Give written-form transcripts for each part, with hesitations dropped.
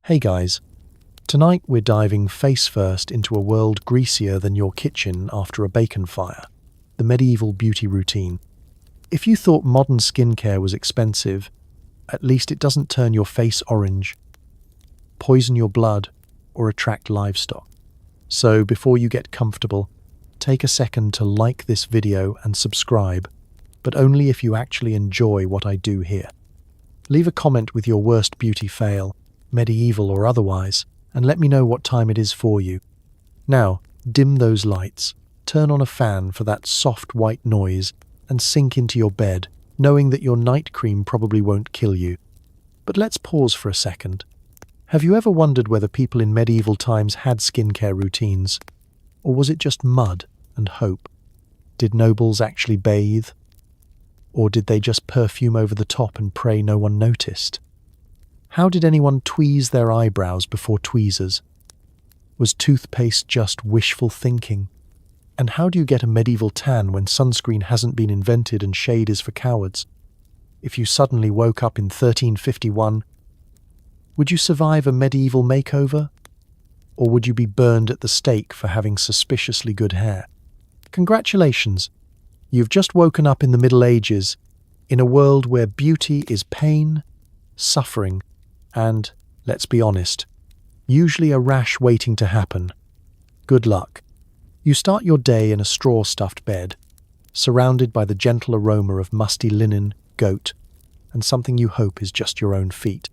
Hey guys, tonight we're diving face first into a world greasier than your kitchen after a bacon fire, the medieval beauty routine. If you thought modern skincare was expensive, at least it doesn't turn your face orange, poison your blood, or attract livestock. So before you get comfortable, take a second to like this video and subscribe, but only if you actually enjoy what I do here. Leave a comment with your worst beauty fail, medieval or otherwise, and let me know what time it is for you. Now, dim those lights, turn on a fan for that soft white noise, and sink into your bed, knowing that your night cream probably won't kill you. But let's pause for a second. Have you ever wondered whether people in medieval times had skincare routines? Or was it just mud and hope? Did nobles actually bathe? Or did they just perfume over the top and pray no one noticed? How did anyone tweeze their eyebrows before tweezers? Was toothpaste just wishful thinking? And how do you get a medieval tan when sunscreen hasn't been invented and shade is for cowards? If you suddenly woke up in 1351, would you survive a medieval makeover? Or would you be burned at the stake for having suspiciously good hair? Congratulations! You've just woken up in the Middle Ages, in a world where beauty is pain, suffering, and, let's be honest, usually a rash waiting to happen. Good luck. You start your day in a straw-stuffed bed, surrounded by the gentle aroma of musty linen, goat, and something you hope is just your own feet.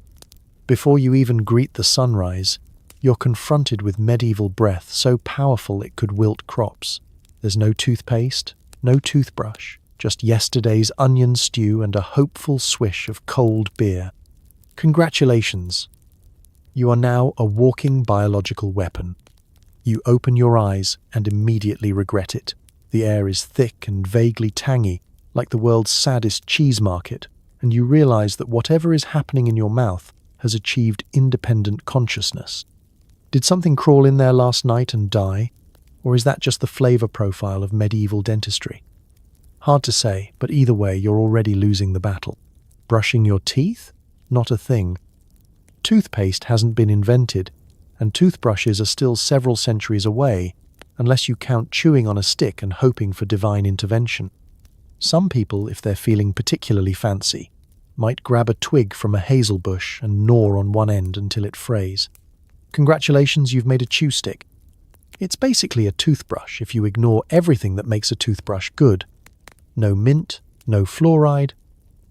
Before you even greet the sunrise, you're confronted with medieval breath so powerful it could wilt crops. There's no toothpaste, no toothbrush, just yesterday's onion stew and a hopeful swish of cold beer. Congratulations! You are now a walking biological weapon. You open your eyes and immediately regret it. The air is thick and vaguely tangy, like the world's saddest cheese market, and you realize that whatever is happening in your mouth has achieved independent consciousness. Did something crawl in there last night and die? Or is that just the flavor profile of medieval dentistry? Hard to say, but either way, you're already losing the battle. Brushing your teeth? Not a thing. Toothpaste hasn't been invented, and toothbrushes are still several centuries away, unless you count chewing on a stick and hoping for divine intervention. Some people, if they're feeling particularly fancy, might grab a twig from a hazel bush and gnaw on one end until it frays. Congratulations, you've made a chew stick. It's basically a toothbrush if you ignore everything that makes a toothbrush good. No mint, no fluoride,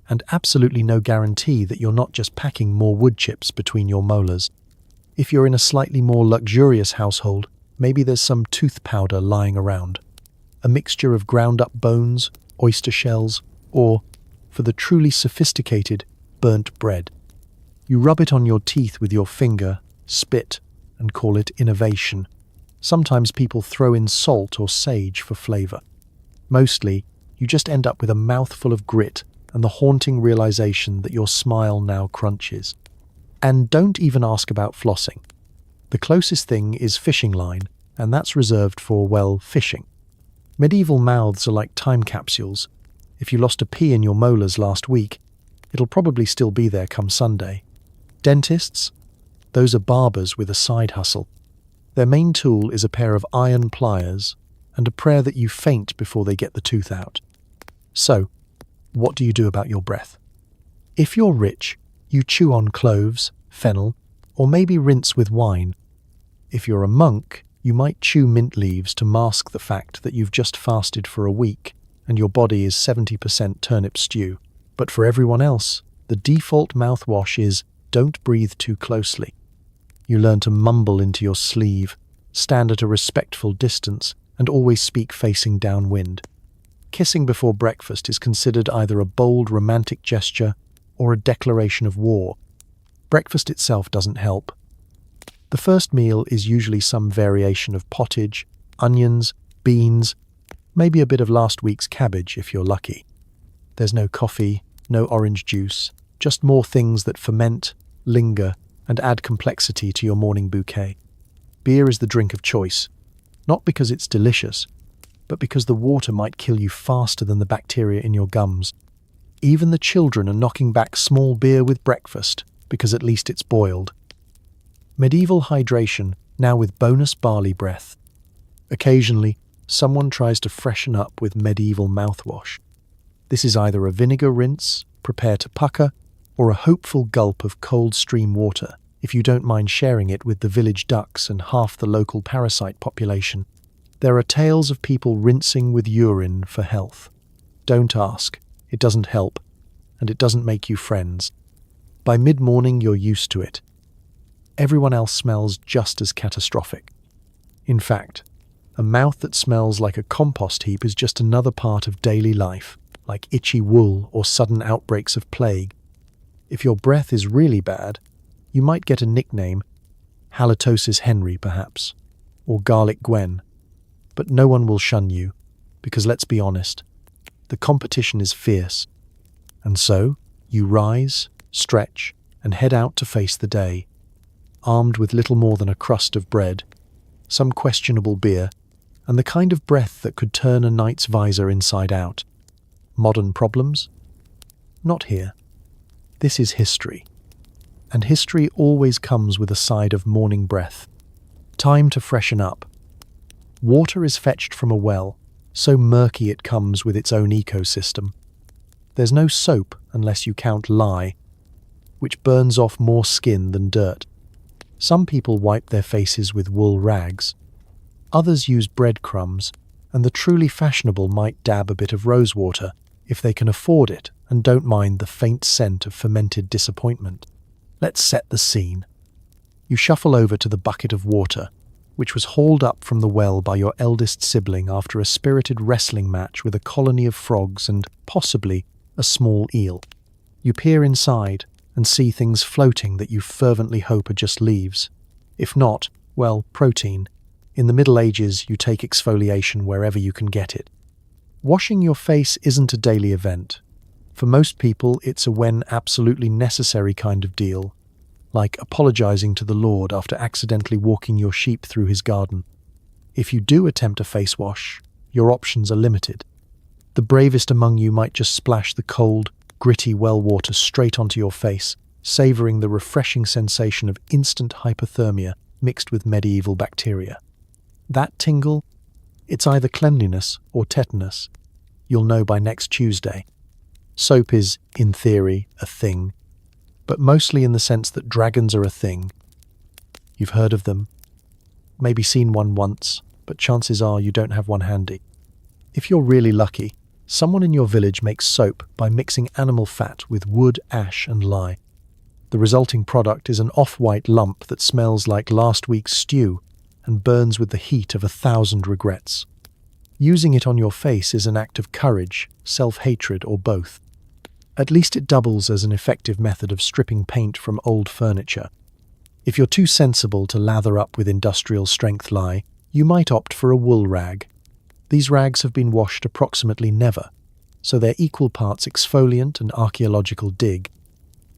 and absolutely no guarantee that you're not just packing more wood chips between your molars. If you're in a slightly more luxurious household, maybe there's some tooth powder lying around. A mixture of ground-up bones, oyster shells, or, for the truly sophisticated, burnt bread. You rub it on your teeth with your finger, spit, and call it innovation. Sometimes people throw in salt or sage for flavor. Mostly, you just end up with a mouthful of grit and the haunting realization that your smile now crunches. And don't even ask about flossing. The closest thing is fishing line, and that's reserved for, well, fishing. Medieval mouths are like time capsules. If you lost a pea in your molars last week, it'll probably still be there come Sunday. Dentists? Those are barbers with a side hustle. Their main tool is a pair of iron pliers and a prayer that you faint before they get the tooth out. So, what do you do about your breath? If you're rich, you chew on cloves, fennel, or maybe rinse with wine. If you're a monk, you might chew mint leaves to mask the fact that you've just fasted for a week and your body is 70% turnip stew. But for everyone else, the default mouthwash is don't breathe too closely. You learn to mumble into your sleeve, stand at a respectful distance, and always speak facing downwind. Kissing before breakfast is considered either a bold romantic gesture or a declaration of war. Breakfast itself doesn't help. The first meal is usually some variation of pottage, onions, beans, maybe a bit of last week's cabbage if you're lucky. There's no coffee, no orange juice, just more things that ferment, linger, and add complexity to your morning bouquet. Beer is the drink of choice, not because it's delicious, but because the water might kill you faster than the bacteria in your gums. Even the children are knocking back small beer with breakfast, because at least it's boiled. Medieval hydration, now with bonus barley breath. Occasionally, someone tries to freshen up with medieval mouthwash. This is either a vinegar rinse, prepare to pucker, or a hopeful gulp of cold stream water, if you don't mind sharing it with the village ducks and half the local parasite population. There are tales of people rinsing with urine for health. Don't ask. It doesn't help, and it doesn't make you friends. By mid-morning, you're used to it. Everyone else smells just as catastrophic. In fact, a mouth that smells like a compost heap is just another part of daily life, like itchy wool or sudden outbreaks of plague. If your breath is really bad, you might get a nickname, Halitosis Henry perhaps, or Garlic Gwen, but no one will shun you, because let's be honest, the competition is fierce. And so, you rise, stretch, and head out to face the day, armed with little more than a crust of bread, some questionable beer, and the kind of breath that could turn a knight's visor inside out. Modern problems? Not here. This is history. And history always comes with a side of morning breath. Time to freshen up. Water is fetched from a well, so murky it comes with its own ecosystem. There's no soap unless you count lye, which burns off more skin than dirt. Some people wipe their faces with wool rags. Others use breadcrumbs, and the truly fashionable might dab a bit of rosewater, if they can afford it and don't mind the faint scent of fermented disappointment. Let's set the scene. You shuffle over to the bucket of water, which was hauled up from the well by your eldest sibling after a spirited wrestling match with a colony of frogs and, possibly, a small eel. You peer inside and see things floating that you fervently hope are just leaves. If not, well, protein. In the Middle Ages, you take exfoliation wherever you can get it. Washing your face isn't a daily event. For most people, it's a when absolutely necessary kind of deal, like apologizing to the Lord after accidentally walking your sheep through his garden. If you do attempt a face wash, your options are limited. The bravest among you might just splash the cold, gritty well water straight onto your face, savoring the refreshing sensation of instant hypothermia mixed with medieval bacteria. That tingle? It's either cleanliness or tetanus. You'll know by next Tuesday. Soap is, in theory, a thing, but mostly in the sense that dragons are a thing. You've heard of them, maybe seen one once, but chances are you don't have one handy. If you're really lucky, someone in your village makes soap by mixing animal fat with wood, ash, and lye. The resulting product is an off-white lump that smells like last week's stew and burns with the heat of 1,000 regrets. Using it on your face is an act of courage, self-hatred, or both. At least it doubles as an effective method of stripping paint from old furniture. If you're too sensible to lather up with industrial-strength lye, you might opt for a wool rag. These rags have been washed approximately never, so they're equal parts exfoliant and archaeological dig.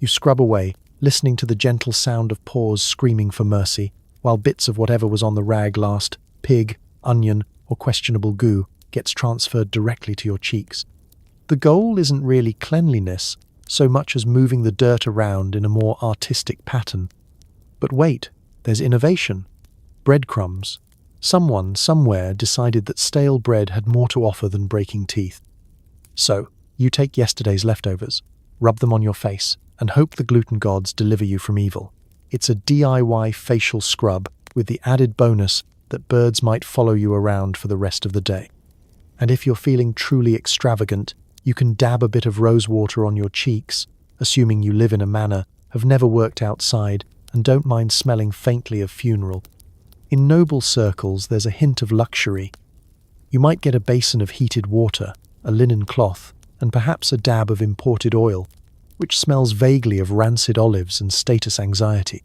You scrub away, listening to the gentle sound of paws screaming for mercy, while bits of whatever was on the rag last, pig, onion, or questionable goo, gets transferred directly to your cheeks. The goal isn't really cleanliness, so much as moving the dirt around in a more artistic pattern. But wait, there's innovation. Breadcrumbs. Someone, somewhere, decided that stale bread had more to offer than breaking teeth. So, you take yesterday's leftovers, rub them on your face, and hope the gluten gods deliver you from evil. It's a DIY facial scrub with the added bonus that birds might follow you around for the rest of the day. And if you're feeling truly extravagant, you can dab a bit of rose water on your cheeks, assuming you live in a manor, have never worked outside, and don't mind smelling faintly of funeral. In noble circles, there's a hint of luxury. You might get a basin of heated water, a linen cloth, and perhaps a dab of imported oil, which smells vaguely of rancid olives and status anxiety.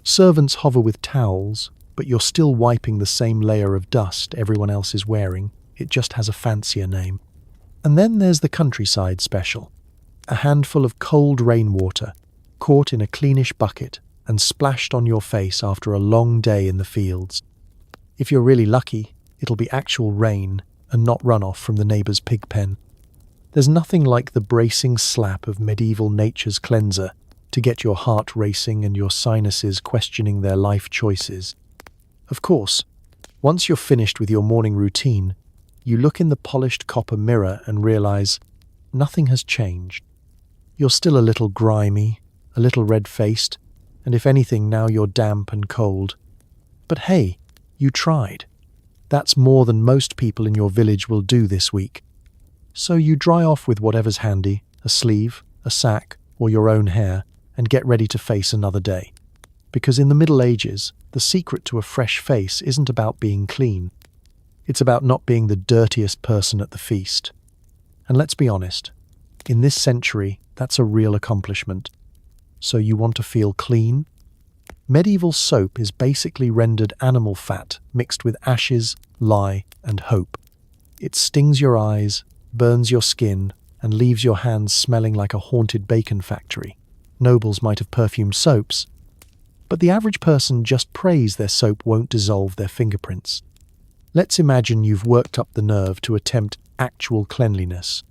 Servants hover with towels, but you're still wiping the same layer of dust everyone else is wearing. It just has a fancier name. And then there's the countryside special. A handful of cold rainwater, caught in a cleanish bucket and splashed on your face after a long day in the fields. If you're really lucky, it'll be actual rain and not runoff from the neighbour's pig pen. There's nothing like the bracing slap of medieval nature's cleanser, to get your heart racing and your sinuses questioning their life choices. Of course, once you're finished with your morning routine, you look in the polished copper mirror and realize nothing has changed. You're still a little grimy, a little red-faced, and if anything, now you're damp and cold. But hey, you tried. That's more than most people in your village will do this week. So you dry off with whatever's handy, a sleeve, a sack, or your own hair, and get ready to face another day. Because in the Middle Ages, the secret to a fresh face isn't about being clean. It's about not being the dirtiest person at the feast. And let's be honest, in this century, that's a real accomplishment. So you want to feel clean? Medieval soap is basically rendered animal fat mixed with ashes, lye, and hope. It stings your eyes, burns your skin, and leaves your hands smelling like a haunted bacon factory. Nobles might have perfumed soaps, but the average person just prays their soap won't dissolve their fingerprints. Let's imagine you've worked up the nerve to attempt actual cleanliness.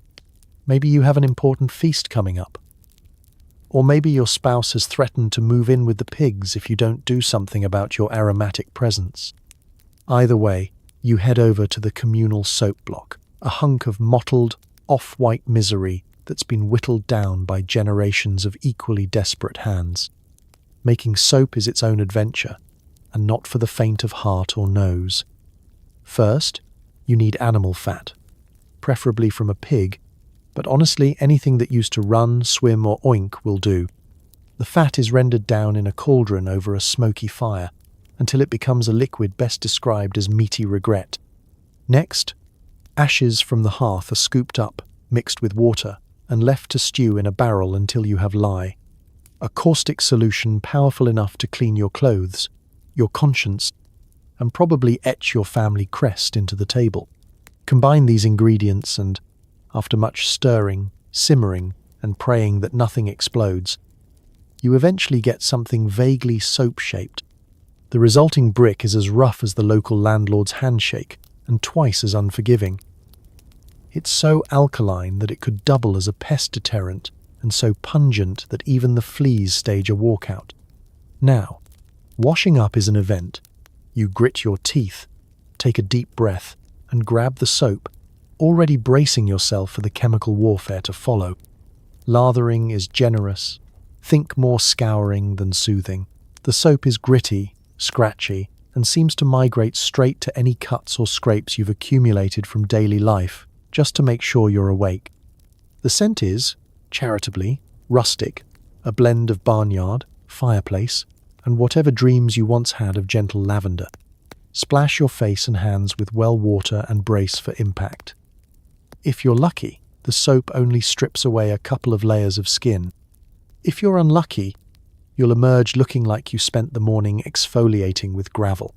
Maybe you have an important feast coming up. Or maybe your spouse has threatened to move in with the pigs if you don't do something about your aromatic presence. Either way, you head over to the communal soap block, a hunk of mottled, off-white misery that's been whittled down by generations of equally desperate hands. Making soap is its own adventure, and not for the faint of heart or nose. First, you need animal fat, preferably from a pig, but honestly anything that used to run, swim or oink will do. The fat is rendered down in a cauldron over a smoky fire, until it becomes a liquid best described as meaty regret. Next, ashes from the hearth are scooped up, mixed with water, and left to stew in a barrel until you have lye, a caustic solution powerful enough to clean your clothes, your conscience, and probably etch your family crest into the table. Combine these ingredients and, after much stirring, simmering, and praying that nothing explodes, you eventually get something vaguely soap-shaped. The resulting brick is as rough as the local landlord's handshake and twice as unforgiving. It's so alkaline that it could double as a pest deterrent and so pungent that even the fleas stage a walkout. Now, washing up is an event. You grit your teeth, take a deep breath, and grab the soap, already bracing yourself for the chemical warfare to follow. Lathering is generous. Think more scouring than soothing. The soap is gritty, scratchy, and seems to migrate straight to any cuts or scrapes you've accumulated from daily life, just to make sure you're awake. The scent is, charitably, rustic, a blend of barnyard, fireplace, and whatever dreams you once had of gentle lavender. Splash your face and hands with well water and brace for impact. If you're lucky, the soap only strips away a couple of layers of skin. If you're unlucky, you'll emerge looking like you spent the morning exfoliating with gravel.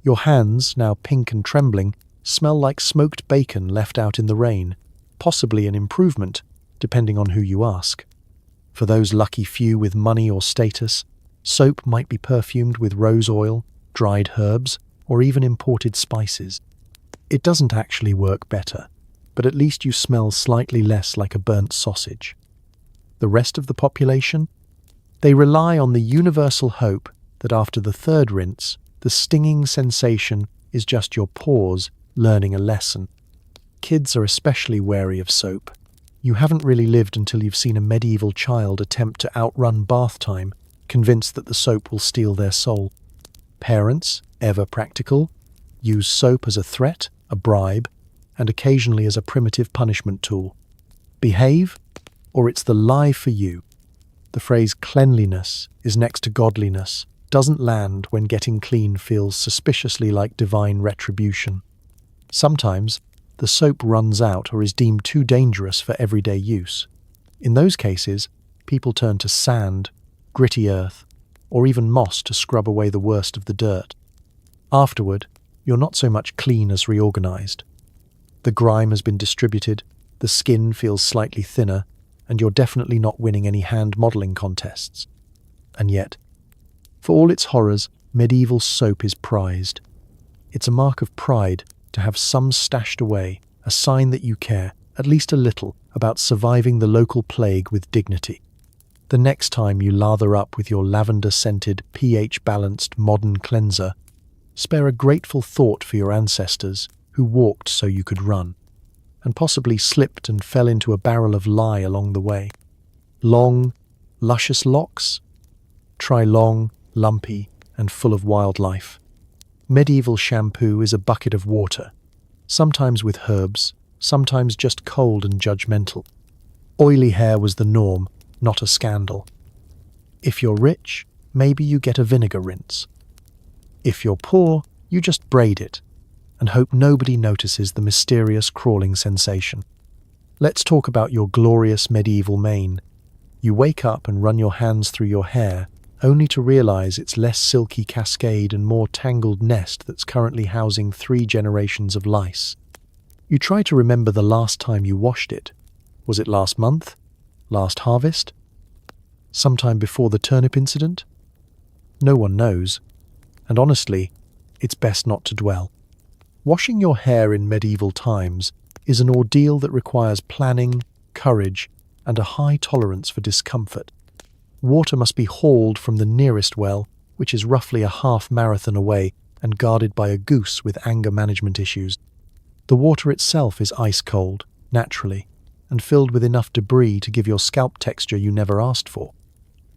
Your hands, now pink and trembling, smell like smoked bacon left out in the rain, possibly an improvement, depending on who you ask. For those lucky few with money or status, soap might be perfumed with rose oil, dried herbs, or even imported spices. It doesn't actually work better, but at least you smell slightly less like a burnt sausage. The rest of the population? They rely on the universal hope that after the third rinse, the stinging sensation is just your pores learning a lesson. Kids are especially wary of soap. You haven't really lived until you've seen a medieval child attempt to outrun bath time, convinced that the soap will steal their soul. Parents, ever practical, use soap as a threat, a bribe, and occasionally as a primitive punishment tool. Behave, or it's the lie for you. The phrase cleanliness is next to godliness doesn't land when getting clean feels suspiciously like divine retribution. Sometimes, the soap runs out or is deemed too dangerous for everyday use. In those cases, people turn to sand, gritty earth, or even moss to scrub away the worst of the dirt. Afterward, you're not so much clean as reorganized. The grime has been distributed, the skin feels slightly thinner, and you're definitely not winning any hand modeling contests. And yet, for all its horrors, medieval soap is prized. It's a mark of pride to have some stashed away, a sign that you care, at least a little, about surviving the local plague with dignity. The next time you lather up with your lavender-scented, pH-balanced modern cleanser, spare a grateful thought for your ancestors who walked so you could run, and possibly slipped and fell into a barrel of lye along the way. Long, luscious locks? Try long, lumpy, and full of wildlife. Medieval shampoo is a bucket of water, sometimes with herbs, sometimes just cold and judgmental. Oily hair was the norm, not a scandal. If you're rich, maybe you get a vinegar rinse. If you're poor, you just braid it and hope nobody notices the mysterious crawling sensation. Let's talk about your glorious medieval mane. You wake up and run your hands through your hair, only to realize it's less silky cascade and more tangled nest that's currently housing 3 generations of lice. You try to remember the last time you washed it. Was it last month? Last harvest? Sometime before the turnip incident? No one knows. And honestly, it's best not to dwell. Washing your hair in medieval times is an ordeal that requires planning, courage, and a high tolerance for discomfort. Water must be hauled from the nearest well, which is roughly a half marathon away and guarded by a goose with anger management issues. The water itself is ice cold, naturally, and filled with enough debris to give your scalp texture you never asked for.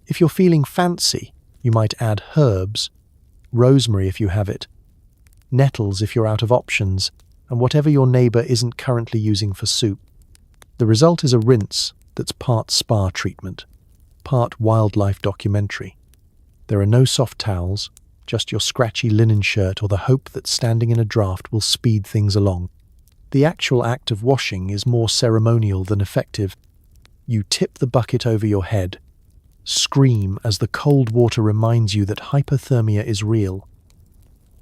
If you're feeling fancy, you might add herbs, rosemary if you have it, nettles if you're out of options, and whatever your neighbour isn't currently using for soup. The result is a rinse that's part spa treatment, part wildlife documentary. There are no soft towels, just your scratchy linen shirt or the hope that standing in a draft will speed things along. The actual act of washing is more ceremonial than effective. You tip the bucket over your head, scream as the cold water reminds you that hypothermia is real,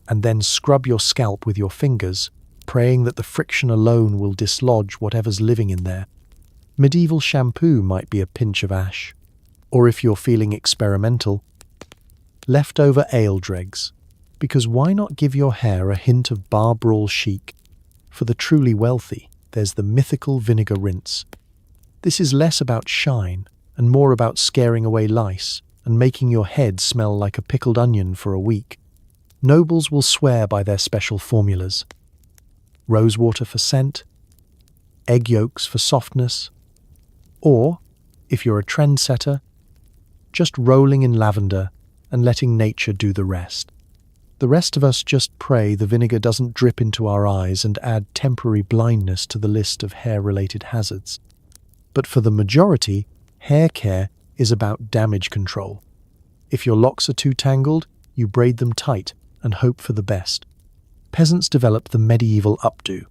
and then scrub your scalp with your fingers, praying that the friction alone will dislodge whatever's living in there. Medieval shampoo might be a pinch of ash, or if you're feeling experimental, leftover ale dregs, because why not give your hair a hint of bar brawl chic? For the truly wealthy, there's the mythical vinegar rinse. This is less about shine and more about scaring away lice and making your head smell like a pickled onion for a week. Nobles will swear by their special formulas. Rosewater for scent, egg yolks for softness, or, if you're a trendsetter, just rolling in lavender and letting nature do the rest. The rest of us just pray the vinegar doesn't drip into our eyes and add temporary blindness to the list of hair-related hazards. But for the majority, hair care is about damage control. If your locks are too tangled, you braid them tight and hope for the best. Peasants developed the medieval updo,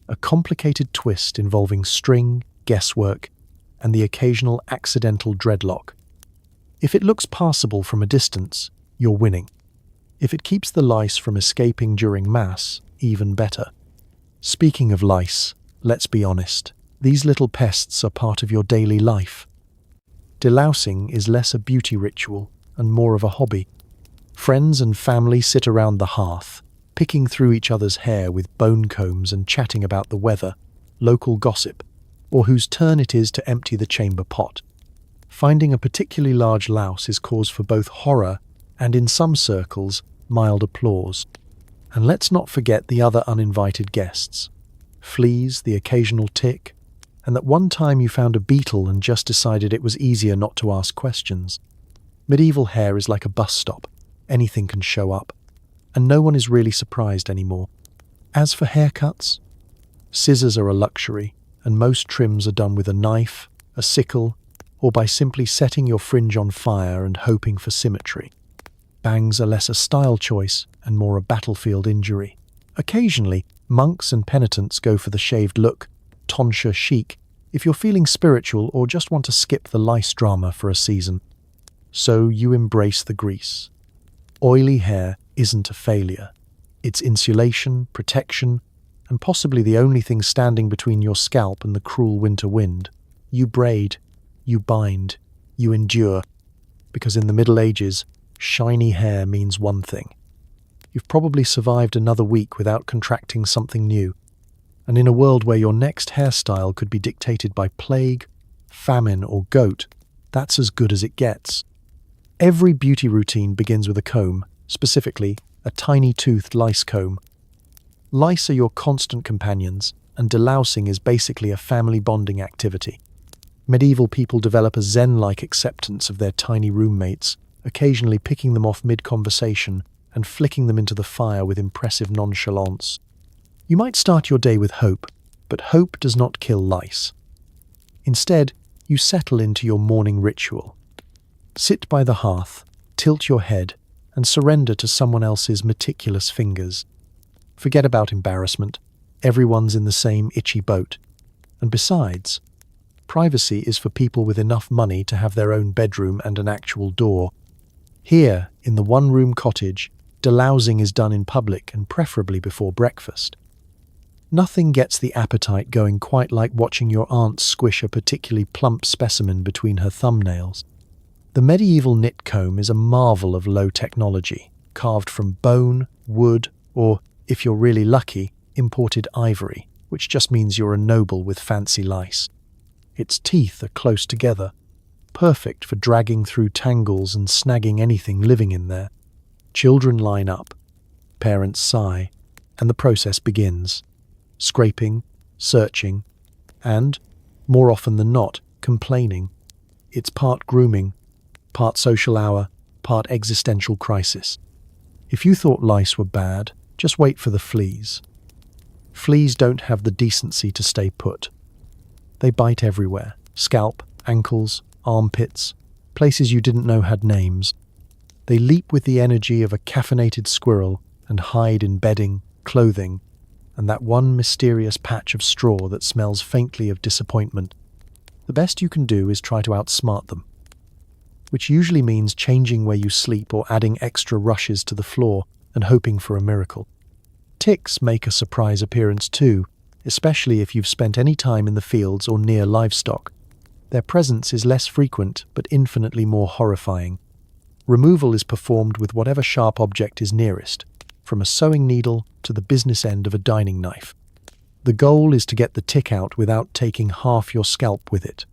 a complicated twist involving string, guesswork, and the occasional accidental dreadlock. If it looks passable from a distance, you're winning. If it keeps the lice from escaping during mass, even better. Speaking of lice, let's be honest, these little pests are part of your daily life. Delousing is less a beauty ritual and more of a hobby. Friends and family sit around the hearth, picking through each other's hair with bone combs and chatting about the weather, local gossip, or whose turn it is to empty the chamber pot. Finding a particularly large louse is cause for both horror and, in some circles, mild applause. And let's not forget the other uninvited guests. Fleas, the occasional tick, and that one time you found a beetle and just decided it was easier not to ask questions. Medieval hair is like a bus stop. Anything can show up, and no one is really surprised anymore. As for haircuts, scissors are a luxury, and most trims are done with a knife, a sickle, or by simply setting your fringe on fire and hoping for symmetry. Bangs are less a style choice and more a battlefield injury. Occasionally, monks and penitents go for the shaved look, tonsure chic, if you're feeling spiritual or just want to skip the lice drama for a season. So you embrace the grease. Oily hair isn't a failure. It's insulation, protection, and possibly the only thing standing between your scalp and the cruel winter wind. You braid, you bind, you endure, because in the Middle Ages, shiny hair means one thing. You've probably survived another week without contracting something new, and in a world where your next hairstyle could be dictated by plague, famine, or goat, That's as good as it gets. Every beauty routine begins with a comb, specifically a tiny-toothed lice comb. Lice are your constant companions, and delousing is basically a family bonding activity. Medieval people develop a zen-like acceptance of their tiny roommates, occasionally picking them off mid-conversation and flicking them into the fire with impressive nonchalance. You might start your day with hope, but hope does not kill lice. Instead, you settle into your morning ritual. Sit by the hearth, tilt your head, and surrender to someone else's meticulous fingers. Forget about embarrassment. Everyone's in the same itchy boat. And besides, privacy is for people with enough money to have their own bedroom and an actual door. Here, in the one-room cottage, delousing is done in public and preferably before breakfast. Nothing gets the appetite going quite like watching your aunt squish a particularly plump specimen between her thumbnails. The medieval knit comb is a marvel of low technology, carved from bone, wood, or, if you're really lucky, imported ivory, which just means you're a noble with fancy lice. Its teeth are close together, perfect for dragging through tangles and snagging anything living in there. Children line up, parents sigh, and the process begins. Scraping, searching, and, more often than not, complaining. It's part grooming, part social hour, part existential crisis. If you thought lice were bad, just wait for the fleas. Fleas don't have the decency to stay put. They bite everywhere: scalp, ankles, armpits, places you didn't know had names. They leap with the energy of a caffeinated squirrel and hide in bedding, clothing, and that one mysterious patch of straw that smells faintly of disappointment. The best you can do is try to outsmart them, which usually means changing where you sleep or adding extra rushes to the floor and hoping for a miracle. Ticks make a surprise appearance too, especially if you've spent any time in the fields or near livestock. Their presence is less frequent but infinitely more horrifying. Removal is performed with whatever sharp object is nearest, from a sewing needle to the business end of a dining knife. The goal is to get the tick out without taking half your scalp with it,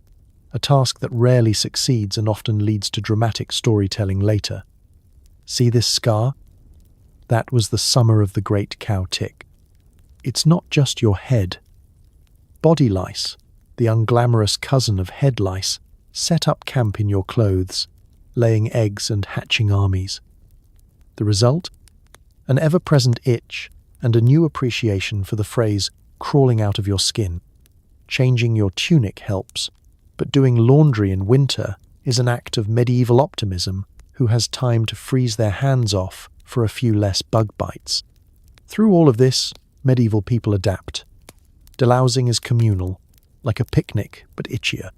a task that rarely succeeds and often leads to dramatic storytelling later. See this scar? That was the summer of the great cow tick. It's not just your head. Body lice, the unglamorous cousin of head lice, set up camp in your clothes, laying eggs and hatching armies. The result? An ever-present itch and a new appreciation for the phrase crawling out of your skin. Changing your tunic helps, but doing laundry in winter is an act of medieval optimism who has time to freeze their hands off for a few less bug bites. Through all of this, medieval people adapt. Delousing is communal, like a picnic but itchier.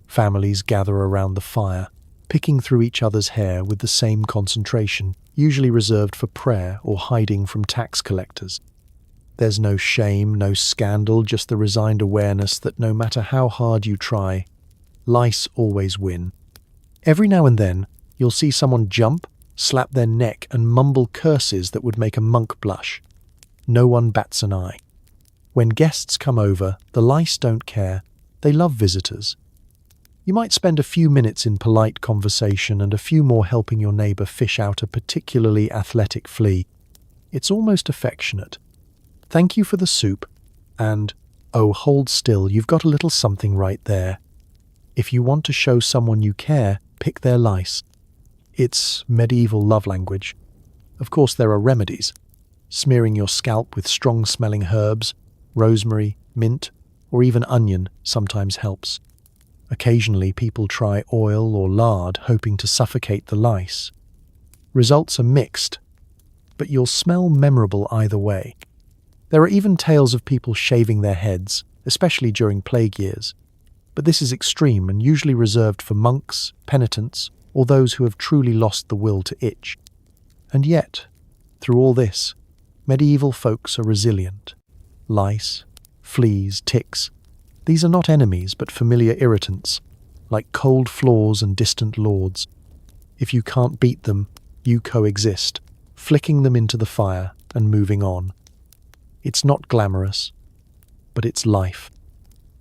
Families gather around the fire, picking through each other's hair with the same concentration, usually reserved for prayer or hiding from tax collectors. There's no shame, no scandal, just the resigned awareness that no matter how hard you try, lice always win. Every now and then, you'll see someone jump, slap their neck, and mumble curses that would make a monk blush. No one bats an eye. When guests come over, the lice don't care. They love visitors. You might spend a few minutes in polite conversation and a few more helping your neighbour fish out a particularly athletic flea. It's almost affectionate. Thank you for the soup, and, oh, hold still, you've got a little something right there. If you want to show someone you care, pick their lice. It's medieval love language. Of course, there are remedies. Smearing your scalp with strong-smelling herbs, rosemary, mint, or even onion sometimes helps. Occasionally, people try oil or lard, hoping to suffocate the lice. Results are mixed, but you'll smell memorable either way. There are even tales of people shaving their heads, especially during plague years. But this is extreme and usually reserved for monks, penitents, or those who have truly lost the will to itch. And yet, through all this, medieval folks are resilient. Lice, fleas, ticks, these are not enemies but familiar irritants, like cold floors and distant lords. If you can't beat them, you coexist, flicking them into the fire and moving on. It's not glamorous, but it's life.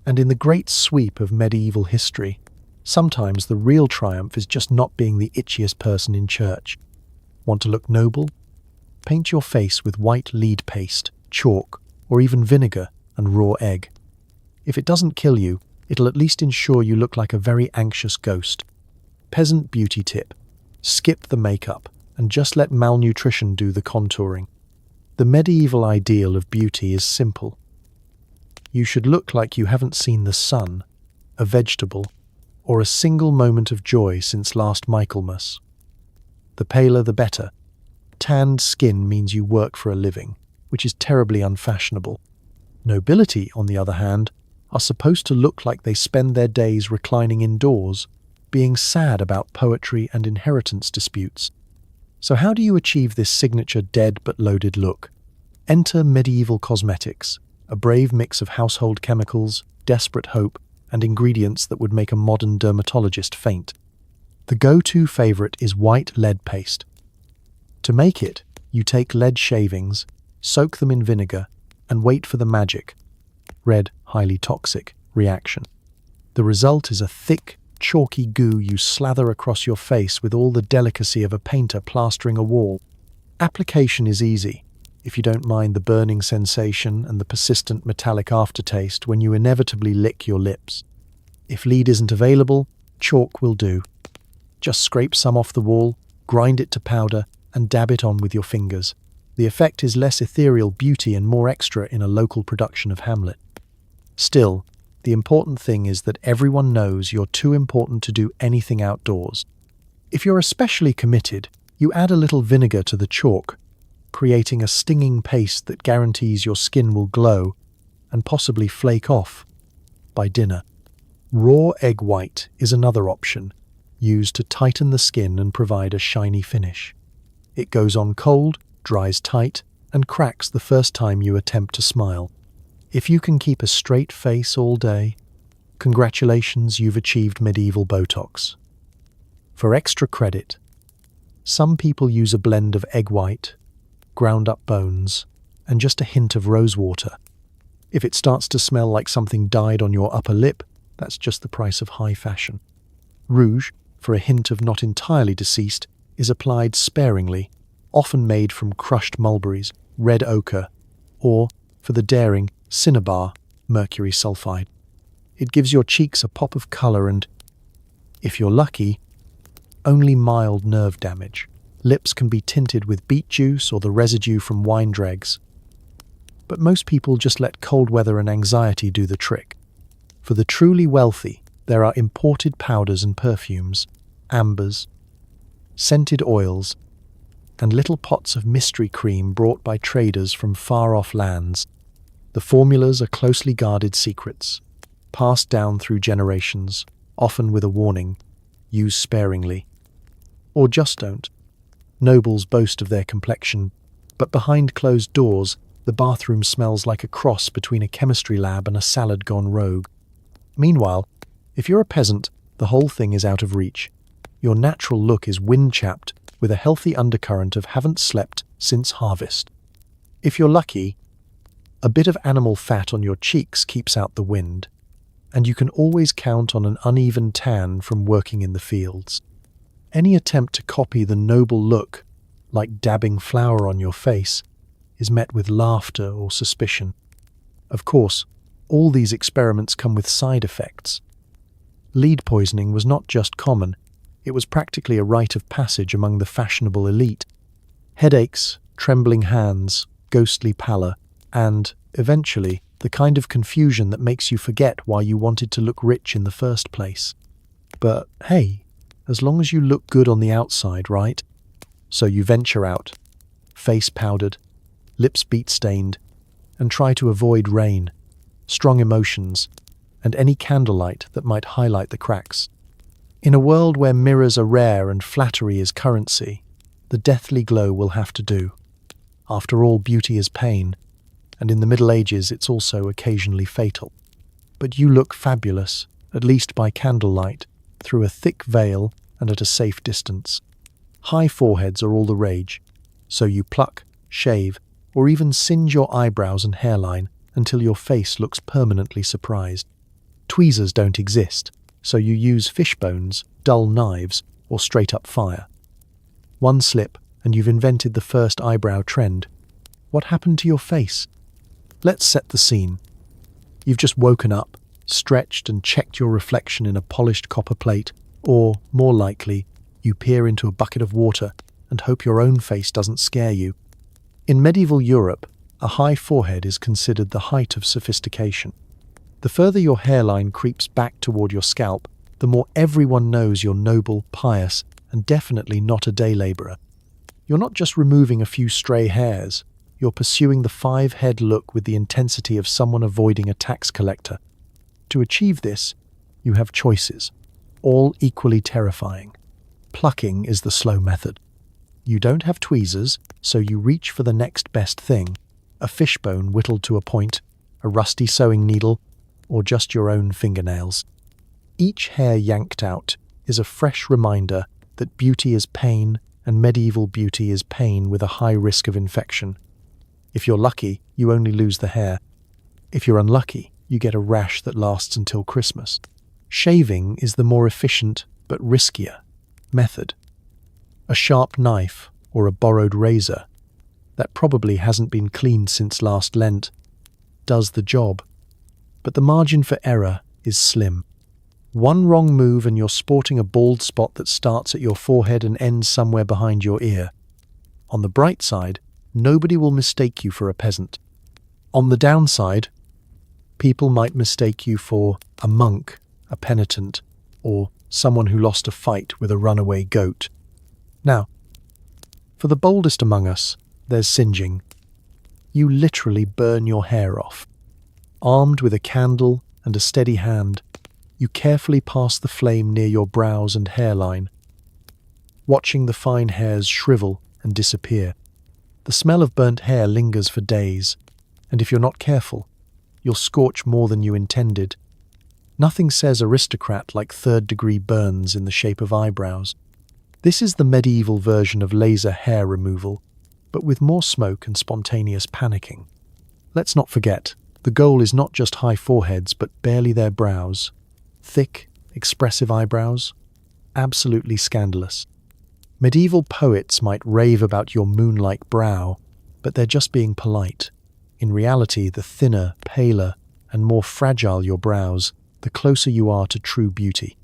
And in the great sweep of medieval history, Sometimes the real triumph is just not being the itchiest person in church. Want to look noble? Paint your face with white lead paste, chalk, or even vinegar and raw egg. If it doesn't kill you, it'll at least ensure you look like a very anxious ghost. Peasant beauty tip: skip the makeup and just let malnutrition do the contouring. The medieval ideal of beauty is simple. You should look like you haven't seen the sun, a vegetable, or a single moment of joy since last Michaelmas. The paler the better. Tanned skin means you work for a living, which is terribly unfashionable. Nobility, on the other hand, are supposed to look like they spend their days reclining indoors, being sad about poetry and inheritance disputes. So how do you achieve this signature dead but loaded look? Enter medieval cosmetics, a brave mix of household chemicals, desperate hope, and ingredients that would make a modern dermatologist faint. The go-to favorite is white lead paste. To make it, you take lead shavings, soak them in vinegar, and wait for the magic, red, highly toxic, reaction. The result is a thick, chalky goo you slather across your face with all the delicacy of a painter plastering a wall. Application is easy, if you don't mind the burning sensation and the persistent metallic aftertaste when you inevitably lick your lips. If lead isn't available, chalk will do. Just scrape some off the wall, grind it to powder, and dab it on with your fingers. The effect is less ethereal beauty and more extra in a local production of Hamlet. Still, the important thing is that everyone knows you're too important to do anything outdoors. If you're especially committed, you add a little vinegar to the chalk, creating a stinging paste that guarantees your skin will glow and possibly flake off by dinner. Raw egg white is another option, used to tighten the skin and provide a shiny finish. It goes on cold, dries tight, and cracks the first time you attempt to smile. If you can keep a straight face all day, congratulations, you've achieved medieval Botox. For extra credit, some people use a blend of egg white, ground up bones, and just a hint of rose water. If it starts to smell like something dyed on your upper lip, that's just the price of high fashion. Rouge, for a hint of not entirely deceased, is applied sparingly, often made from crushed mulberries, red ochre, or, for the daring, cinnabar, mercury sulfide. It gives your cheeks a pop of colour and, if you're lucky, only mild nerve damage. Lips can be tinted with beet juice or the residue from wine dregs. But most people just let cold weather and anxiety do the trick. For the truly wealthy, there are imported powders and perfumes, ambers, scented oils, and little pots of mystery cream brought by traders from far-off lands. The formulas are closely guarded secrets, passed down through generations, often with a warning: use sparingly. Or just don't. Nobles boast of their complexion, but behind closed doors, the bathroom smells like a cross between a chemistry lab and a salad gone rogue. Meanwhile, if you're a peasant, the whole thing is out of reach. Your natural look is wind-chapped, with a healthy undercurrent of haven't slept since harvest. If you're lucky, a bit of animal fat on your cheeks keeps out the wind, and you can always count on an uneven tan from working in the fields. Any attempt to copy the noble look, like dabbing flour on your face, is met with laughter or suspicion. Of course, all these experiments come with side effects. Lead poisoning was not just common, it was practically a rite of passage among the fashionable elite. Headaches, trembling hands, ghostly pallor, and, eventually, the kind of confusion that makes you forget why you wanted to look rich in the first place. But hey, as long as you look good on the outside, right? So you venture out, face powdered, lips beet-stained, and try to avoid rain, strong emotions, and any candlelight that might highlight the cracks. In a world where mirrors are rare and flattery is currency, the deathly glow will have to do. After all, beauty is pain, and in the Middle Ages it's also occasionally fatal. But you look fabulous, at least by candlelight, through a thick veil and at a safe distance. High foreheads are all the rage, so you pluck, shave, or even singe your eyebrows and hairline until your face looks permanently surprised. Tweezers don't exist, so you use fish bones, dull knives, or straight-up fire. One slip, and you've invented the first eyebrow trend. What happened to your face? Let's set the scene. You've just woken up, stretched and checked your reflection in a polished copper plate, or, more likely, you peer into a bucket of water and hope your own face doesn't scare you. In medieval Europe, a high forehead is considered the height of sophistication. The further your hairline creeps back toward your scalp, the more everyone knows you're noble, pious, and definitely not a day laborer. You're not just removing a few stray hairs, you're pursuing the five-head look with the intensity of someone avoiding a tax collector. To achieve this, you have choices, all equally terrifying. Plucking is the slow method. You don't have tweezers, so you reach for the next best thing, a fishbone whittled to a point, a rusty sewing needle, or just your own fingernails. Each hair yanked out is a fresh reminder that beauty is pain, and medieval beauty is pain with a high risk of infection. If you're lucky, you only lose the hair. If you're unlucky, you get a rash that lasts until Christmas. Shaving is the more efficient, but riskier, method. A sharp knife or a borrowed razor that probably hasn't been cleaned since last Lent does the job, but the margin for error is slim. One wrong move and you're sporting a bald spot that starts at your forehead and ends somewhere behind your ear. On the bright side, nobody will mistake you for a peasant. On the downside, people might mistake you for a monk, a penitent, or someone who lost a fight with a runaway goat. Now, for the boldest among us, there's singeing. You literally burn your hair off. Armed with a candle and a steady hand, you carefully pass the flame near your brows and hairline, watching the fine hairs shrivel and disappear. The smell of burnt hair lingers for days, and if you're not careful, you'll scorch more than you intended. Nothing says aristocrat like third-degree burns in the shape of eyebrows. This is the medieval version of laser hair removal, but with more smoke and spontaneous panicking. Let's not forget, the goal is not just high foreheads, but barely their brows. Thick, expressive eyebrows? Absolutely scandalous. Medieval poets might rave about your moon-like brow, but they're just being polite. In reality, the thinner, paler, and more fragile your brows, the closer you are to true beauty.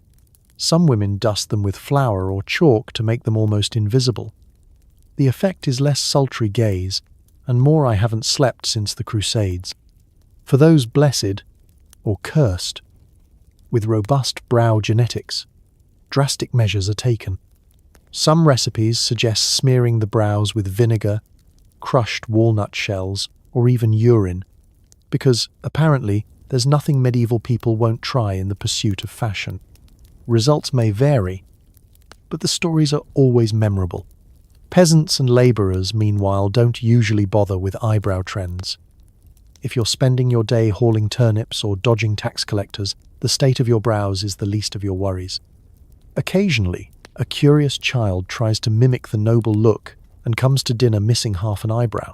Some women dust them with flour or chalk to make them almost invisible. The effect is less sultry gaze, and more I haven't slept since the Crusades. For those blessed, or cursed, with robust brow genetics, drastic measures are taken. Some recipes suggest smearing the brows with vinegar, crushed walnut shells, or even urine, because, apparently, there's nothing medieval people won't try in the pursuit of fashion. Results may vary, but the stories are always memorable. Peasants and labourers, meanwhile, don't usually bother with eyebrow trends. If you're spending your day hauling turnips or dodging tax collectors, the state of your brows is the least of your worries. Occasionally, a curious child tries to mimic the noble look and comes to dinner missing half an eyebrow.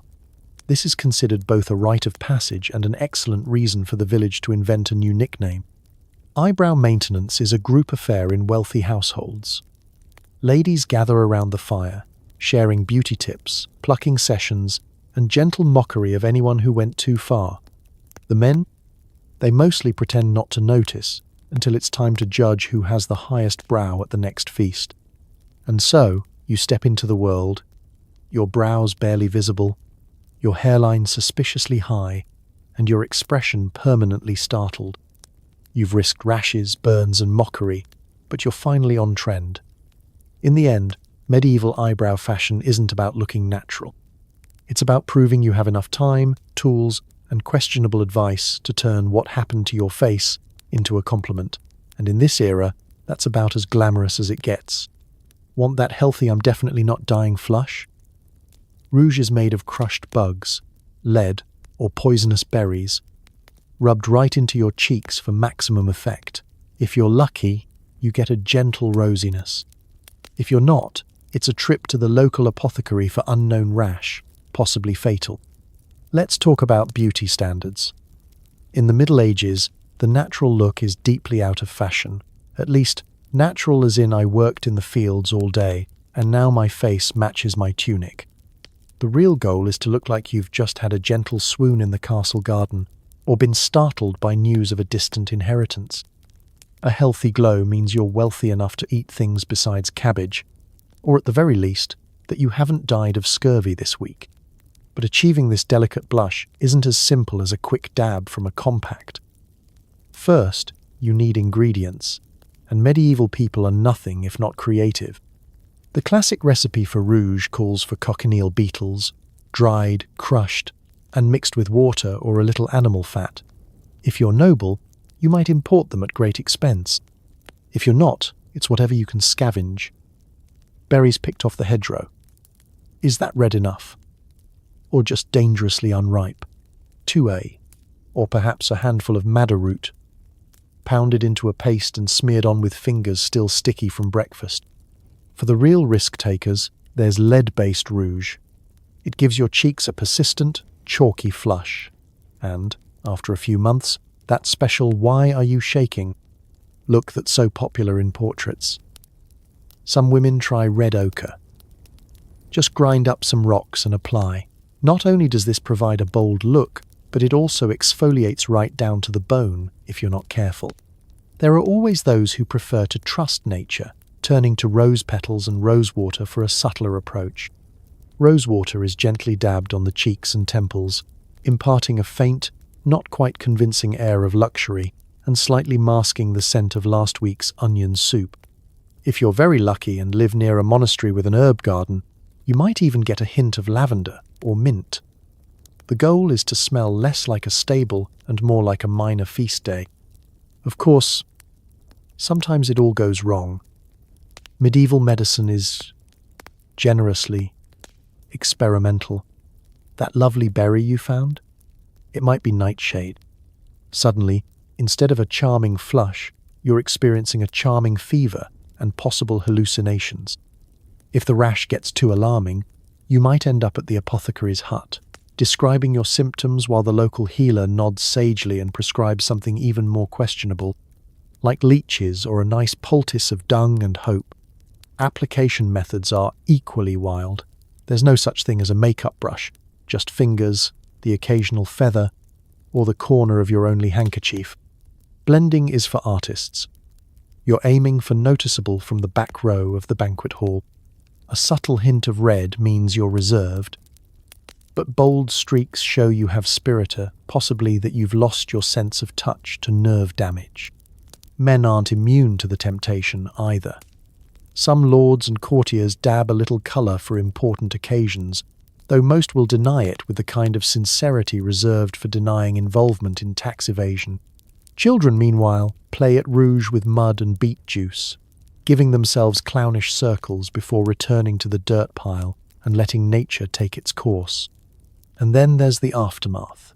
This is considered both a rite of passage and an excellent reason for the village to invent a new nickname. Eyebrow maintenance is a group affair in wealthy households. Ladies gather around the fire, sharing beauty tips, plucking sessions, and gentle mockery of anyone who went too far. The men? They mostly pretend not to notice until it's time to judge who has the highest brow at the next feast. And so, you step into the world, your brows barely visible, your hairline suspiciously high, and your expression permanently startled. You've risked rashes, burns, and mockery, but you're finally on trend. In the end, medieval eyebrow fashion isn't about looking natural. It's about proving you have enough time, tools, and questionable advice to turn what happened to your face into a compliment. And in this era, that's about as glamorous as it gets. Want that healthy I'm definitely not dying flush? Rouge is made of crushed bugs, lead, or poisonous berries, rubbed right into your cheeks for maximum effect. If you're lucky, you get a gentle rosiness. If you're not, it's a trip to the local apothecary for unknown rash, possibly fatal. Let's talk about beauty standards. In the Middle Ages, the natural look is deeply out of fashion. At least, natural as in I worked in the fields all day, and now my face matches my tunic. The real goal is to look like you've just had a gentle swoon in the castle garden, or been startled by news of a distant inheritance. A healthy glow means you're wealthy enough to eat things besides cabbage, or at the very least, that you haven't died of scurvy this week. But achieving this delicate blush isn't as simple as a quick dab from a compact. First, you need ingredients, and medieval people are nothing if not creative. The classic recipe for rouge calls for cochineal beetles, dried, crushed, and mixed with water or a little animal fat. If you're noble, you might import them at great expense. If you're not, it's whatever you can scavenge. Berries picked off the hedgerow. Is that red enough? Or just dangerously unripe? 2A. Or perhaps a handful of madder root, pounded into a paste and smeared on with fingers still sticky from breakfast. For the real risk-takers, there's lead-based rouge. It gives your cheeks a persistent, chalky flush. And, after a few months, that special "why are you shaking" look that's so popular in portraits. Some women try red ochre. Just grind up some rocks and apply. Not only does this provide a bold look, but it also exfoliates right down to the bone if you're not careful. There are always those who prefer to trust nature, turning to rose petals and rosewater for a subtler approach. Rosewater is gently dabbed on the cheeks and temples, imparting a faint, not quite convincing air of luxury and slightly masking the scent of last week's onion soup. If you're very lucky and live near a monastery with an herb garden, you might even get a hint of lavender or mint. The goal is to smell less like a stable and more like a minor feast day. Of course, sometimes it all goes wrong. Medieval medicine is generously experimental. That lovely berry you found? It might be nightshade. Suddenly, instead of a charming flush, you're experiencing a charming fever and possible hallucinations. If the rash gets too alarming, you might end up at the apothecary's hut, describing your symptoms while the local healer nods sagely and prescribes something even more questionable, like leeches or a nice poultice of dung and hope. Application methods are equally wild. There's no such thing as a makeup brush, just fingers, the occasional feather, or the corner of your only handkerchief. Blending is for artists. You're aiming for noticeable from the back row of the banquet hall. A subtle hint of red means you're reserved, but bold streaks show you have spiritor, possibly that you've lost your sense of touch to nerve damage. Men aren't immune to the temptation either. Some lords and courtiers dab a little colour for important occasions, though most will deny it with the kind of sincerity reserved for denying involvement in tax evasion. Children, meanwhile, play at rouge with mud and beet juice, giving themselves clownish circles before returning to the dirt pile and letting nature take its course. And then there's the aftermath.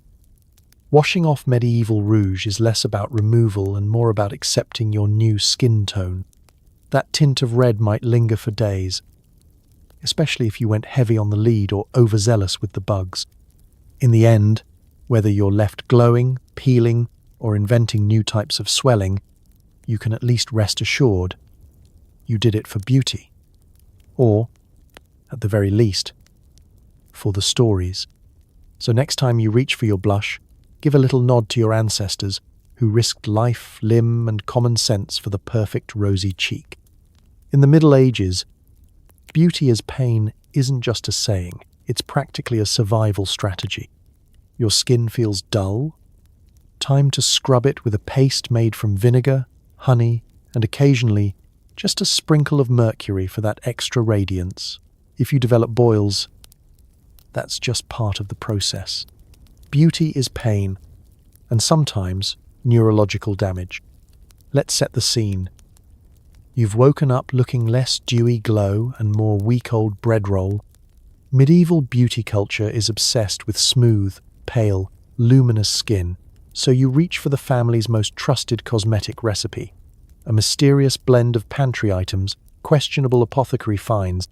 Washing off medieval rouge is less about removal and more about accepting your new skin tone. That tint of red might linger for days, especially if you went heavy on the lead or overzealous with the bugs. In the end, whether you're left glowing, peeling, or inventing new types of swelling, you can at least rest assured you did it for beauty. Or, at the very least, for the stories. So next time you reach for your blush, give a little nod to your ancestors who risked life, limb, and common sense for the perfect rosy cheek. In the Middle Ages, beauty as pain isn't just a saying, it's practically a survival strategy. Your skin feels dull? Time to scrub it with a paste made from vinegar, honey, and occasionally just a sprinkle of mercury for that extra radiance. If you develop boils, that's just part of the process. Beauty is pain, and sometimes neurological damage. Let's set the scene. You've woken up looking less dewy glow and more week-old bread roll. Medieval beauty culture is obsessed with smooth, pale, luminous skin, so you reach for the family's most trusted cosmetic recipe, a mysterious blend of pantry items, questionable apothecary finds,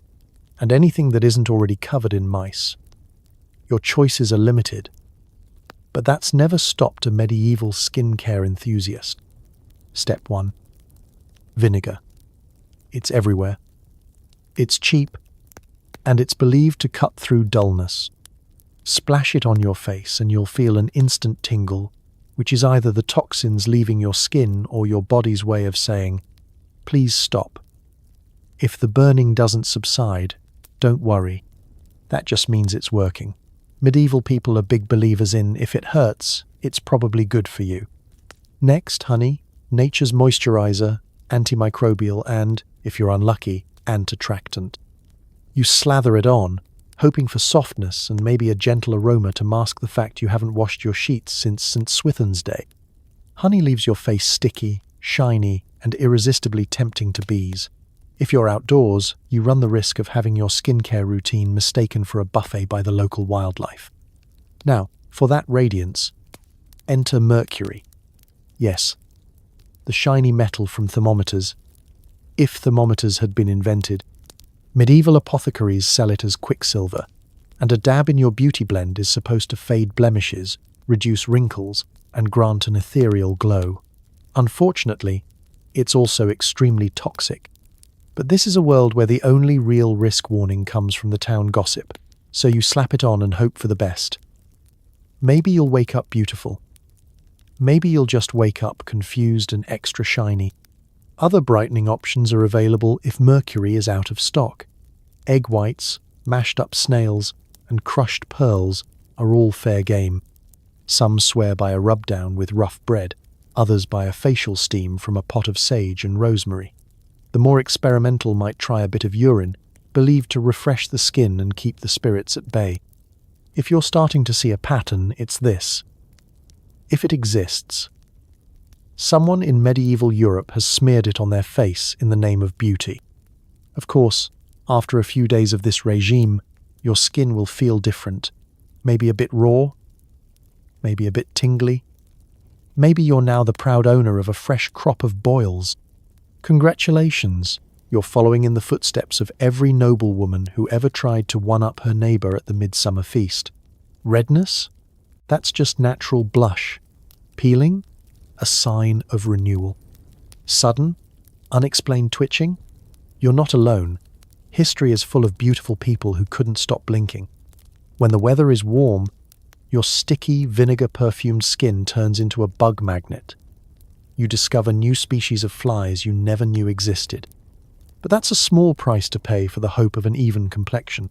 and anything that isn't already covered in mice. Your choices are limited, but that's never stopped a medieval skincare enthusiast. Step 1. vinegar. It's everywhere. It's cheap, and it's believed to cut through dullness. Splash it on your face and you'll feel an instant tingle, which is either the toxins leaving your skin or your body's way of saying, please stop. If the burning doesn't subside, don't worry. That just means it's working. Medieval people are big believers in, if it hurts, it's probably good for you. Next, honey, nature's moisturizer, antimicrobial and, if you're unlucky, antitractant. You slather it on, hoping for softness and maybe a gentle aroma to mask the fact you haven't washed your sheets since St. Swithin's Day. Honey leaves your face sticky, shiny, and irresistibly tempting to bees. If you're outdoors, you run the risk of having your skincare routine mistaken for a buffet by the local wildlife. Now, for that radiance, enter mercury. Yes, the shiny metal from thermometers. If thermometers had been invented, medieval apothecaries sell it as quicksilver, and a dab in your beauty blend is supposed to fade blemishes, reduce wrinkles, and grant an ethereal glow. Unfortunately, it's also extremely toxic. But this is a world where the only real risk warning comes from the town gossip, so you slap it on and hope for the best. Maybe you'll wake up beautiful. Maybe you'll just wake up confused and extra shiny. Other brightening options are available if mercury is out of stock. Egg whites, mashed up snails, and crushed pearls are all fair game. Some swear by a rub-down with rough bread, others by a facial steam from a pot of sage and rosemary. The more experimental might try a bit of urine, believed to refresh the skin and keep the spirits at bay. If you're starting to see a pattern, it's this. If it exists, someone in medieval Europe has smeared it on their face in the name of beauty. Of course, after a few days of this regime, your skin will feel different. Maybe a bit raw, maybe a bit tingly. Maybe you're now the proud owner of a fresh crop of boils. Congratulations, you're following in the footsteps of every noblewoman who ever tried to one-up her neighbour at the midsummer feast. Redness? That's just natural blush. Peeling? A sign of renewal. Sudden, unexplained twitching? You're not alone. History is full of beautiful people who couldn't stop blinking. When the weather is warm, your sticky, vinegar-perfumed skin turns into a bug magnet. You discover new species of flies you never knew existed. But that's a small price to pay for the hope of an even complexion.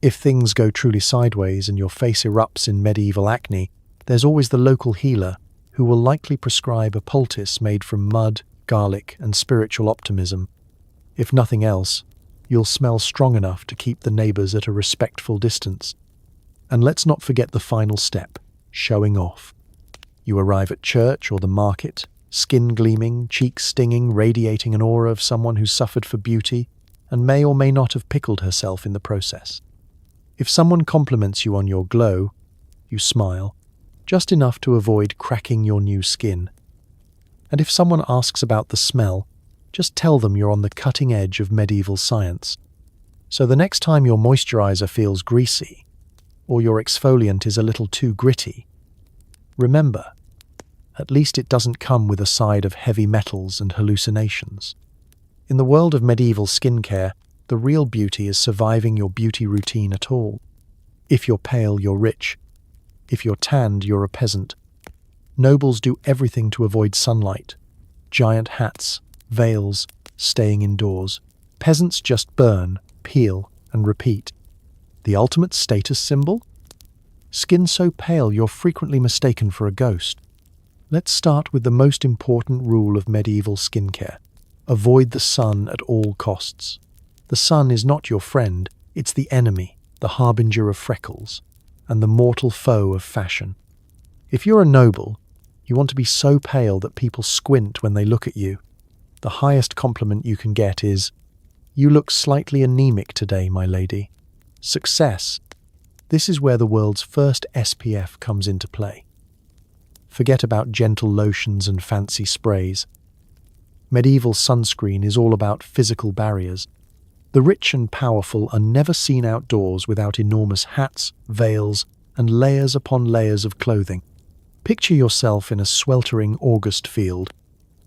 If things go truly sideways and your face erupts in medieval acne, there's always the local healer who will likely prescribe a poultice made from mud, garlic, and spiritual optimism. If nothing else, you'll smell strong enough to keep the neighbours at a respectful distance. And let's not forget the final step, showing off. You arrive at church or the market, skin gleaming, cheeks stinging, radiating an aura of someone who suffered for beauty and may or may not have pickled herself in the process. If someone compliments you on your glow, you smile, just enough to avoid cracking your new skin. And if someone asks about the smell, just tell them you're on the cutting edge of medieval science. So the next time your moisturizer feels greasy, or your exfoliant is a little too gritty, remember, at least it doesn't come with a side of heavy metals and hallucinations. In the world of medieval skincare, the real beauty is surviving your beauty routine at all. If you're pale, you're rich. If you're tanned, you're a peasant. Nobles do everything to avoid sunlight. Giant hats, veils, staying indoors. Peasants just burn, peel, and repeat. The ultimate status symbol? Skin so pale you're frequently mistaken for a ghost. Let's start with the most important rule of medieval skincare. Avoid the sun at all costs. The sun is not your friend, it's the enemy, the harbinger of freckles, and the mortal foe of fashion. If you're a noble, you want to be so pale that people squint when they look at you. The highest compliment you can get is, "You look slightly anemic today, my lady." Success. This is where the world's first SPF comes into play. Forget about gentle lotions and fancy sprays. Medieval sunscreen is all about physical barriers. The rich and powerful are never seen outdoors without enormous hats, veils, and layers upon layers of clothing. Picture yourself in a sweltering August field.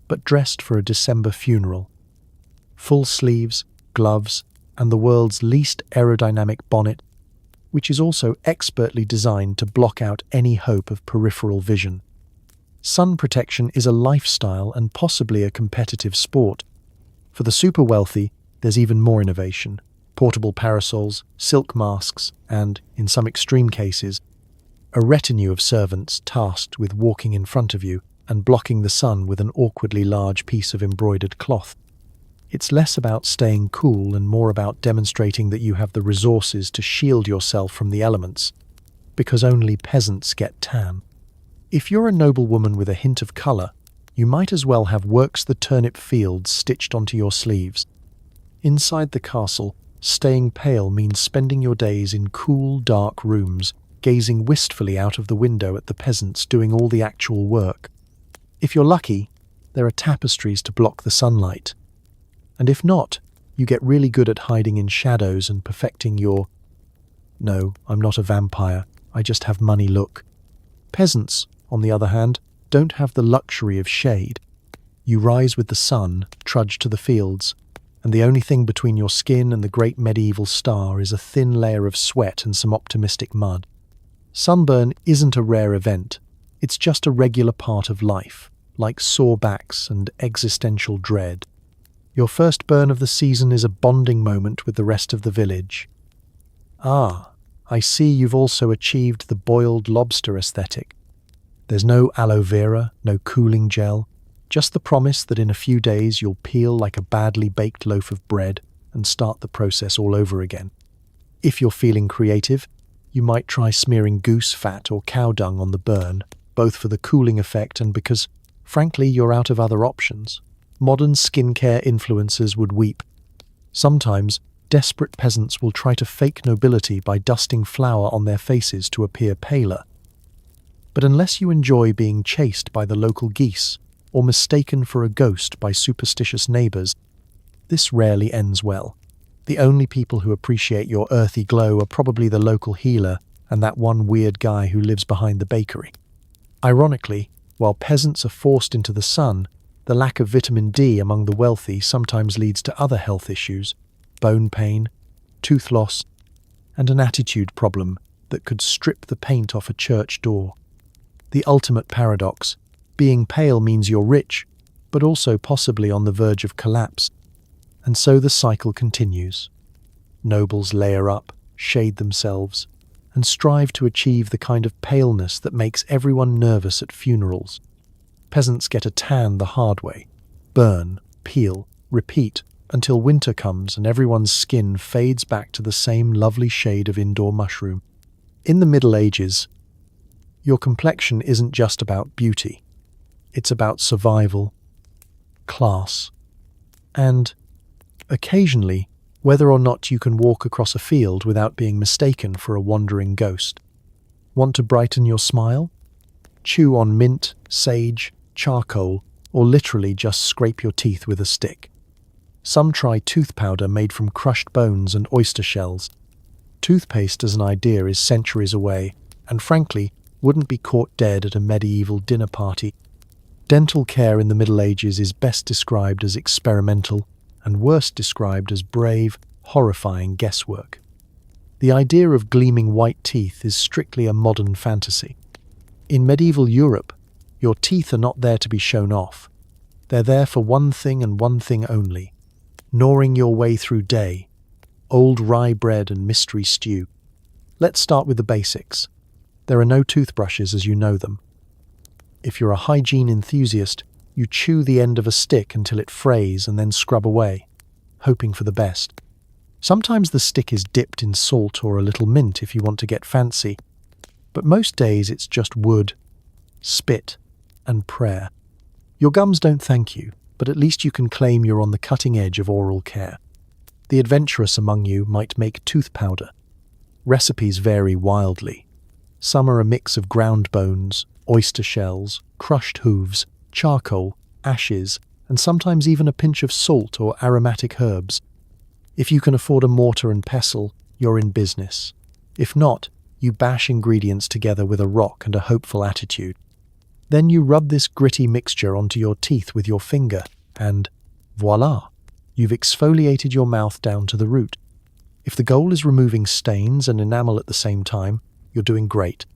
but dressed for a December funeral. Full sleeves, gloves, and the world's least aerodynamic bonnet, which is also expertly designed to block out any hope of peripheral vision. Sun protection is a lifestyle and possibly a competitive sport. For the super wealthy, there's even more innovation. Portable parasols, silk masks, and, in some extreme cases, a retinue of servants tasked with walking in front of you and blocking the sun with an awkwardly large piece of embroidered cloth. It's less about staying cool and more about demonstrating that you have the resources to shield yourself from the elements, because only peasants get tan. If you're a noblewoman with a hint of colour, you might as well have "Works the turnip fields" stitched onto your sleeves. Inside the castle, staying pale means spending your days in cool, dark rooms, gazing wistfully out of the window at the peasants doing all the actual work. If you're lucky, there are tapestries to block the sunlight. And if not, you get really good at hiding in shadows and perfecting your "no, I'm not a vampire, I just have money" look. Peasants, on the other hand, don't have the luxury of shade. You rise with the sun, trudge to the fields, and the only thing between your skin and the great medieval star is a thin layer of sweat and some optimistic mud. Sunburn isn't a rare event, it's just a regular part of life, like sore backs and existential dread. Your first burn of the season is a bonding moment with the rest of the village. Ah, I see you've also achieved the boiled lobster aesthetic. There's no aloe vera, no cooling gel, just the promise that in a few days you'll peel like a badly baked loaf of bread and start the process all over again. If you're feeling creative, you might try smearing goose fat or cow dung on the burn, both for the cooling effect and because, frankly, you're out of other options. Modern skincare influencers would weep. Sometimes, desperate peasants will try to fake nobility by dusting flour on their faces to appear paler. But unless you enjoy being chased by the local geese or mistaken for a ghost by superstitious neighbours, this rarely ends well. The only people who appreciate your earthy glow are probably the local healer and that one weird guy who lives behind the bakery. Ironically, while peasants are forced into the sun, the lack of vitamin D among the wealthy sometimes leads to other health issues, bone pain, tooth loss, and an attitude problem that could strip the paint off a church door. The ultimate paradox: being pale means you're rich, but also possibly on the verge of collapse. And so the cycle continues. Nobles layer up, shade themselves, and strive to achieve the kind of paleness that makes everyone nervous at funerals. Peasants get a tan the hard way: burn, peel, repeat, until winter comes and everyone's skin fades back to the same lovely shade of indoor mushroom. In the Middle Ages, your complexion isn't just about beauty. It's about survival, class, and, occasionally, whether or not you can walk across a field without being mistaken for a wandering ghost. Want to brighten your smile? Chew on mint, sage, charcoal, or literally just scrape your teeth with a stick. Some try tooth powder made from crushed bones and oyster shells. Toothpaste as an idea is centuries away, and frankly, wouldn't be caught dead at a medieval dinner party. Dental care in the Middle Ages is best described as experimental, and worst described as brave, horrifying guesswork. The idea of gleaming white teeth is strictly a modern fantasy. In medieval Europe, your teeth are not there to be shown off. They're there for one thing and one thing only: gnawing your way through day, old rye bread and mystery stew. Let's start with the basics. There are no toothbrushes as you know them. If you're a hygiene enthusiast, you chew the end of a stick until it frays and then scrub away, hoping for the best. Sometimes the stick is dipped in salt or a little mint if you want to get fancy, but most days it's just wood, spit, and prayer. Your gums don't thank you, but at least you can claim you're on the cutting edge of oral care. The adventurous among you might make tooth powder. Recipes vary wildly. Some are a mix of ground bones, oyster shells, crushed hooves, charcoal, ashes, and sometimes even a pinch of salt or aromatic herbs. If you can afford a mortar and pestle, you're in business. If not, you bash ingredients together with a rock and a hopeful attitude. Then you rub this gritty mixture onto your teeth with your finger, and voila, you've exfoliated your mouth down to the root. If the goal is removing stains and enamel at the same time, you're doing great.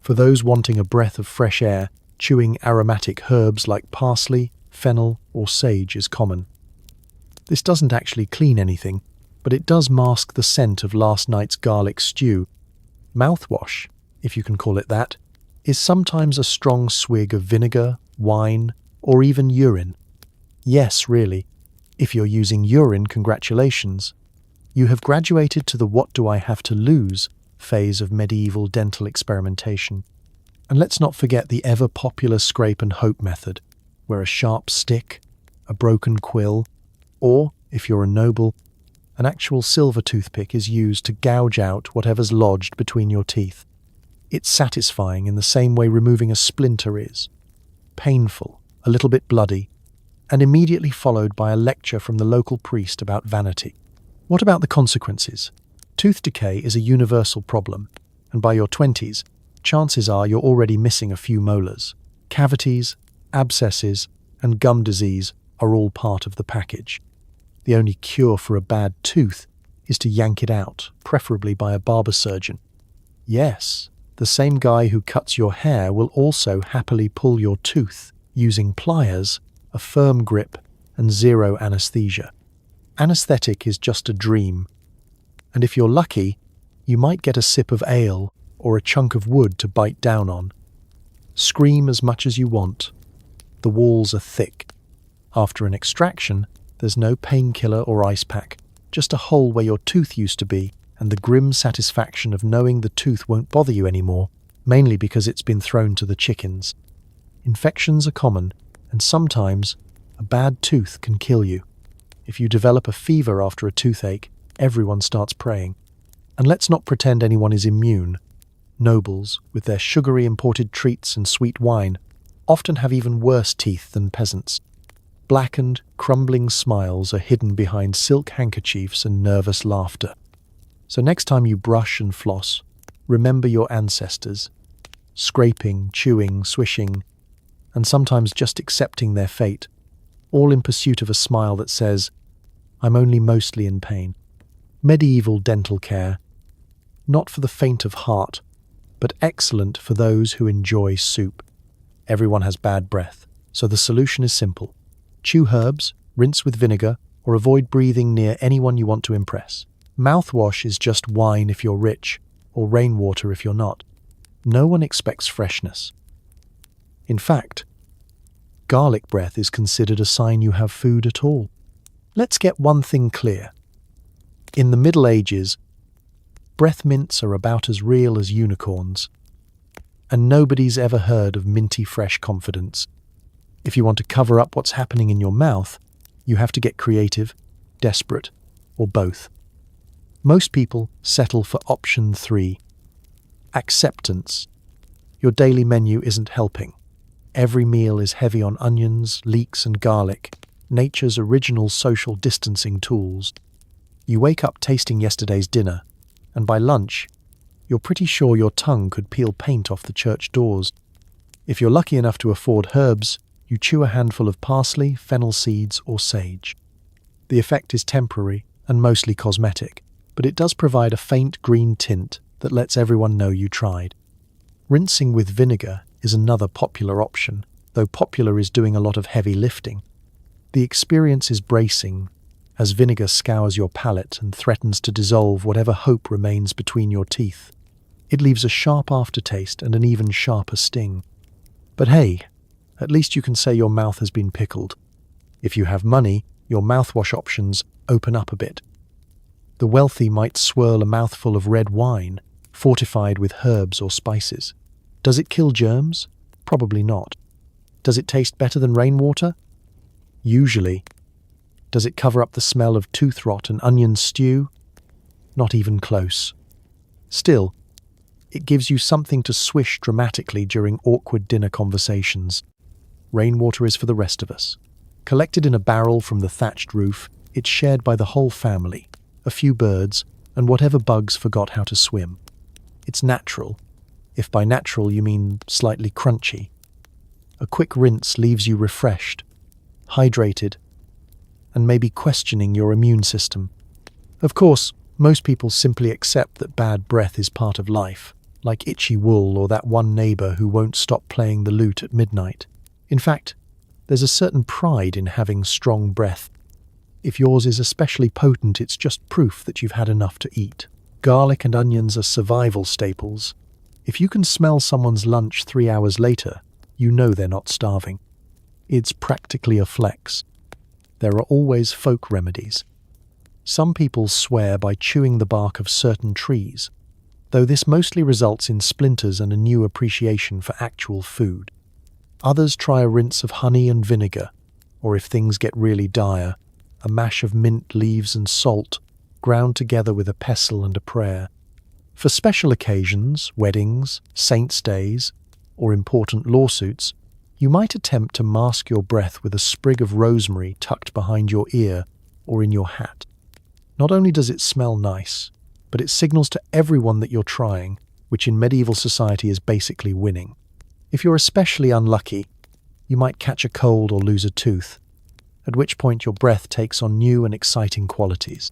For those wanting a breath of fresh air, chewing aromatic herbs like parsley, fennel, or sage is common. This doesn't actually clean anything, but it does mask the scent of last night's garlic stew. Mouthwash, if you can call it that, is sometimes a strong swig of vinegar, wine, or even urine. Yes, really. If you're using urine, congratulations. You have graduated to the what do I have to lose phase of medieval dental experimentation. And let's not forget the ever-popular scrape and hope method, where a sharp stick, a broken quill, or, if you're a noble, an actual silver toothpick is used to gouge out whatever's lodged between your teeth. It's satisfying in the same way removing a splinter is. Painful, a little bit bloody, and immediately followed by a lecture from the local priest about vanity. What about the consequences? Tooth decay is a universal problem, and by your 20s, chances are you're already missing a few molars. Cavities, abscesses, and gum disease are all part of the package. The only cure for a bad tooth is to yank it out, preferably by a barber surgeon. Yes, the same guy who cuts your hair will also happily pull your tooth using pliers, a firm grip, and zero anesthesia. Anesthetic is just a dream, and if you're lucky, you might get a sip of ale or a chunk of wood to bite down on. Scream as much as you want. The walls are thick. After an extraction, there's no painkiller or ice pack, just a hole where your tooth used to be, and the grim satisfaction of knowing the tooth won't bother you anymore, mainly because it's been thrown to the chickens. Infections are common, and sometimes a bad tooth can kill you. If you develop a fever after a toothache, everyone starts praying. And let's not pretend anyone is immune. Nobles, with their sugary imported treats and sweet wine, often have even worse teeth than peasants. Blackened, crumbling smiles are hidden behind silk handkerchiefs and nervous laughter. So next time you brush and floss, remember your ancestors. Scraping, chewing, swishing, and sometimes just accepting their fate, all in pursuit of a smile that says, I'm only mostly in pain. Medieval dental care, not for the faint of heart, but excellent for those who enjoy soup. Everyone has bad breath, so the solution is simple. Chew herbs, rinse with vinegar, or avoid breathing near anyone you want to impress. Mouthwash is just wine if you're rich, or rainwater if you're not. No one expects freshness. In fact, garlic breath is considered a sign you have food at all. Let's get one thing clear. In the Middle Ages, breath mints are about as real as unicorns, and nobody's ever heard of minty fresh confidence. If you want to cover up what's happening in your mouth, you have to get creative, desperate, or both. Most people settle for option 3. Acceptance. Your daily menu isn't helping. Every meal is heavy on onions, leeks, and garlic, nature's original social distancing tools. You wake up tasting yesterday's dinner, and by lunch, you're pretty sure your tongue could peel paint off the church doors. If you're lucky enough to afford herbs, you chew a handful of parsley, fennel seeds, or sage. The effect is temporary and mostly cosmetic, but it does provide a faint green tint that lets everyone know you tried. Rinsing with vinegar is another popular option, though popular is doing a lot of heavy lifting. The experience is bracing, as vinegar scours your palate and threatens to dissolve whatever hope remains between your teeth. It leaves a sharp aftertaste and an even sharper sting. But hey, at least you can say your mouth has been pickled. If you have money, your mouthwash options open up a bit. The wealthy might swirl a mouthful of red wine, fortified with herbs or spices. Does it kill germs? Probably not. Does it taste better than rainwater? Usually. Does it cover up the smell of tooth rot and onion stew? Not even close. Still, it gives you something to swish dramatically during awkward dinner conversations. Rainwater is for the rest of us. Collected in a barrel from the thatched roof, it's shared by the whole family, a few birds, and whatever bugs forgot how to swim. It's natural, if by natural you mean slightly crunchy. A quick rinse leaves you refreshed, hydrated, and maybe questioning your immune system. Of course, most people simply accept that bad breath is part of life, like itchy wool or that one neighbor who won't stop playing the lute at midnight. In fact, there's a certain pride in having strong breath. If yours is especially potent, it's just proof that you've had enough to eat. Garlic and onions are survival staples. If you can smell someone's lunch 3 hours later, you know they're not starving. It's practically a flex. There are always folk remedies. Some people swear by chewing the bark of certain trees, though this mostly results in splinters and a new appreciation for actual food. Others try a rinse of honey and vinegar, or if things get really dire, a mash of mint leaves and salt, ground together with a pestle and a prayer. For special occasions, weddings, saints' days, or important lawsuits, you might attempt to mask your breath with a sprig of rosemary tucked behind your ear or in your hat. Not only does it smell nice, but it signals to everyone that you're trying, which in medieval society is basically winning. If you're especially unlucky, you might catch a cold or lose a tooth, at which point your breath takes on new and exciting qualities.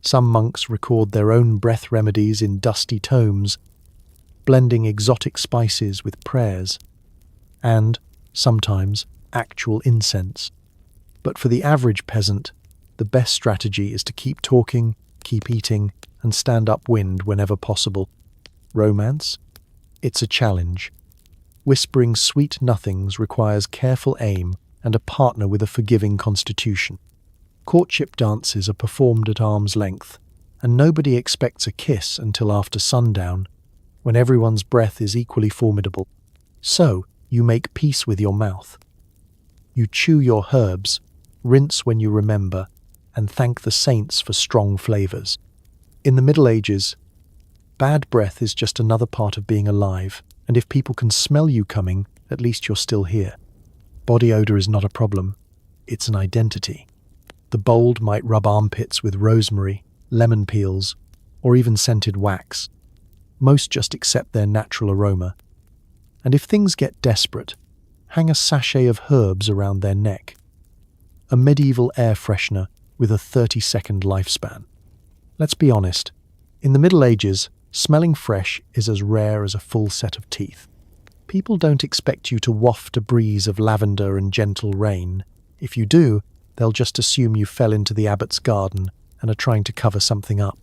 Some monks record their own breath remedies in dusty tomes, blending exotic spices with prayers, and, sometimes, actual incense. But for the average peasant, the best strategy is to keep talking, keep eating, and stand upwind whenever possible. Romance? It's a challenge. Whispering sweet nothings requires careful aim and a partner with a forgiving constitution. Courtship dances are performed at arm's length, and nobody expects a kiss until after sundown, when everyone's breath is equally formidable. So, you make peace with your mouth. You chew your herbs, rinse when you remember, and thank the saints for strong flavors. In the Middle Ages, bad breath is just another part of being alive, and if people can smell you coming, at least you're still here. Body odor is not a problem, it's an identity. The bold might rub armpits with rosemary, lemon peels, or even scented wax. Most just accept their natural aroma. And if things get desperate, hang a sachet of herbs around their neck. A medieval air freshener with a 30-second lifespan. Let's be honest, in the Middle Ages, smelling fresh is as rare as a full set of teeth. People don't expect you to waft a breeze of lavender and gentle rain. If you do, they'll just assume you fell into the abbot's garden and are trying to cover something up.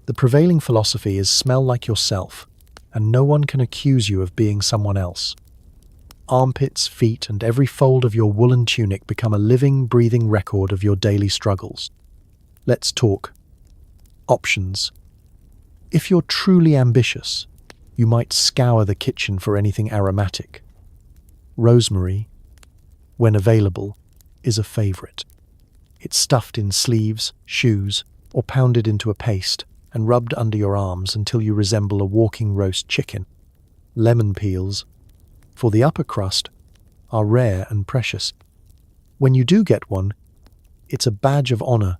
The prevailing philosophy is smell like yourself, and no one can accuse you of being someone else. Armpits, feet, and every fold of your woolen tunic become a living, breathing record of your daily struggles. Let's talk. Options. If you're truly ambitious, you might scour the kitchen for anything aromatic. Rosemary, when available, is a favorite. It's stuffed in sleeves, shoes, or pounded into a paste and rubbed under your arms until you resemble a walking roast chicken. Lemon peels, for the upper crust, are rare and precious. When you do get one, it's a badge of honor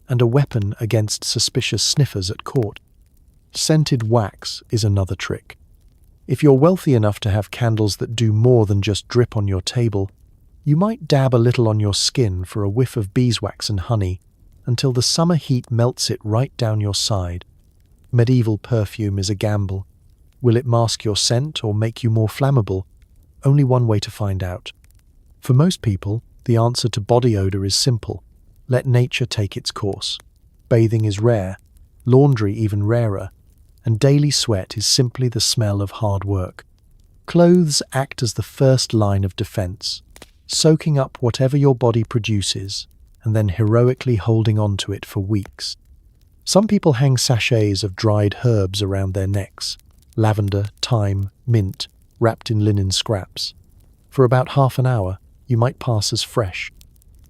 and a weapon against suspicious sniffers at court. Scented wax is another trick. If you're wealthy enough to have candles that do more than just drip on your table, you might dab a little on your skin for a whiff of beeswax and honey until the summer heat melts it right down your side. Medieval perfume is a gamble. Will it mask your scent or make you more flammable? Only one way to find out. For most people, the answer to body odor is simple. Let nature take its course. Bathing is rare, laundry even rarer, and daily sweat is simply the smell of hard work. Clothes act as the first line of defense, soaking up whatever your body produces and then heroically holding on to it for weeks. Some people hang sachets of dried herbs around their necks, lavender, thyme, mint, wrapped in linen scraps. For about half an hour, you might pass as fresh.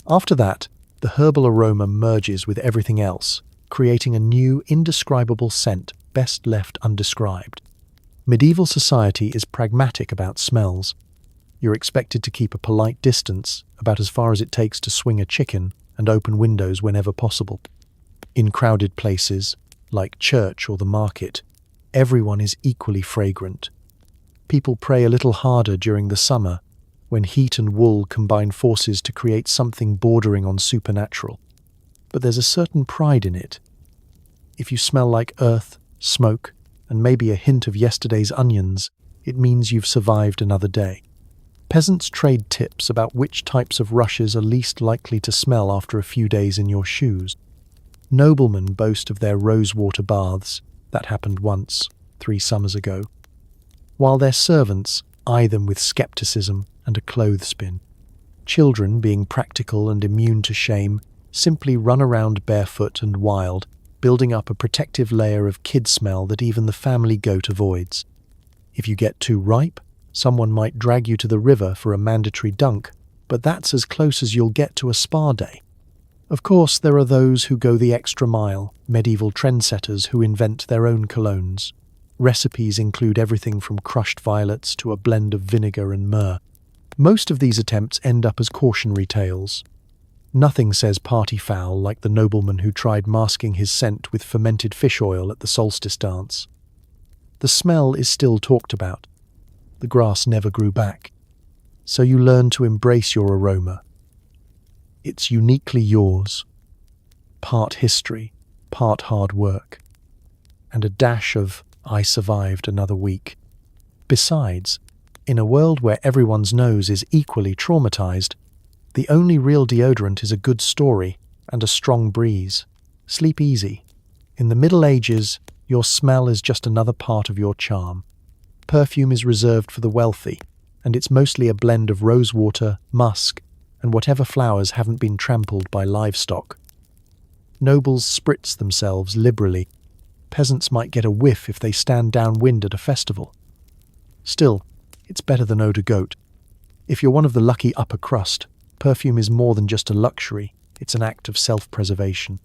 After that, the herbal aroma merges with everything else, creating a new, indescribable scent best left undescribed. Medieval society is pragmatic about smells. You're expected to keep a polite distance, about as far as it takes to swing a chicken, and open windows whenever possible. In crowded places, like church or the market, everyone is equally fragrant. People pray a little harder during the summer, when heat and wool combine forces to create something bordering on supernatural. But there's a certain pride in it. If you smell like earth, smoke, and maybe a hint of yesterday's onions, it means you've survived another day. Peasants trade tips about which types of rushes are least likely to smell after a few days in your shoes. Noblemen boast of their rosewater baths. That happened once, 3 summers ago. While their servants eye them with skepticism and a clothespin. Children, being practical and immune to shame, simply run around barefoot and wild, building up a protective layer of kid smell that even the family goat avoids. If you get too ripe, someone might drag you to the river for a mandatory dunk, but that's as close as you'll get to a spa day. Of course, there are those who go the extra mile, medieval trendsetters who invent their own colognes. Recipes include everything from crushed violets to a blend of vinegar and myrrh. Most of these attempts end up as cautionary tales. Nothing says party foul like the nobleman who tried masking his scent with fermented fish oil at the solstice dance. The smell is still talked about. The grass never grew back. So you learn to embrace your aroma. It's uniquely yours. Part history, part hard work, and a dash of "I survived another week." Besides, in a world where everyone's nose is equally traumatized, the only real deodorant is a good story and a strong breeze. Sleep easy. In the Middle Ages, your smell is just another part of your charm. Perfume is reserved for the wealthy, and it's mostly a blend of rosewater, musk, and whatever flowers haven't been trampled by livestock. Nobles spritz themselves liberally. Peasants might get a whiff if they stand downwind at a festival. Still, it's better than eau de goat. If you're one of the lucky upper crust, perfume is more than just a luxury, it's an act of self-preservation.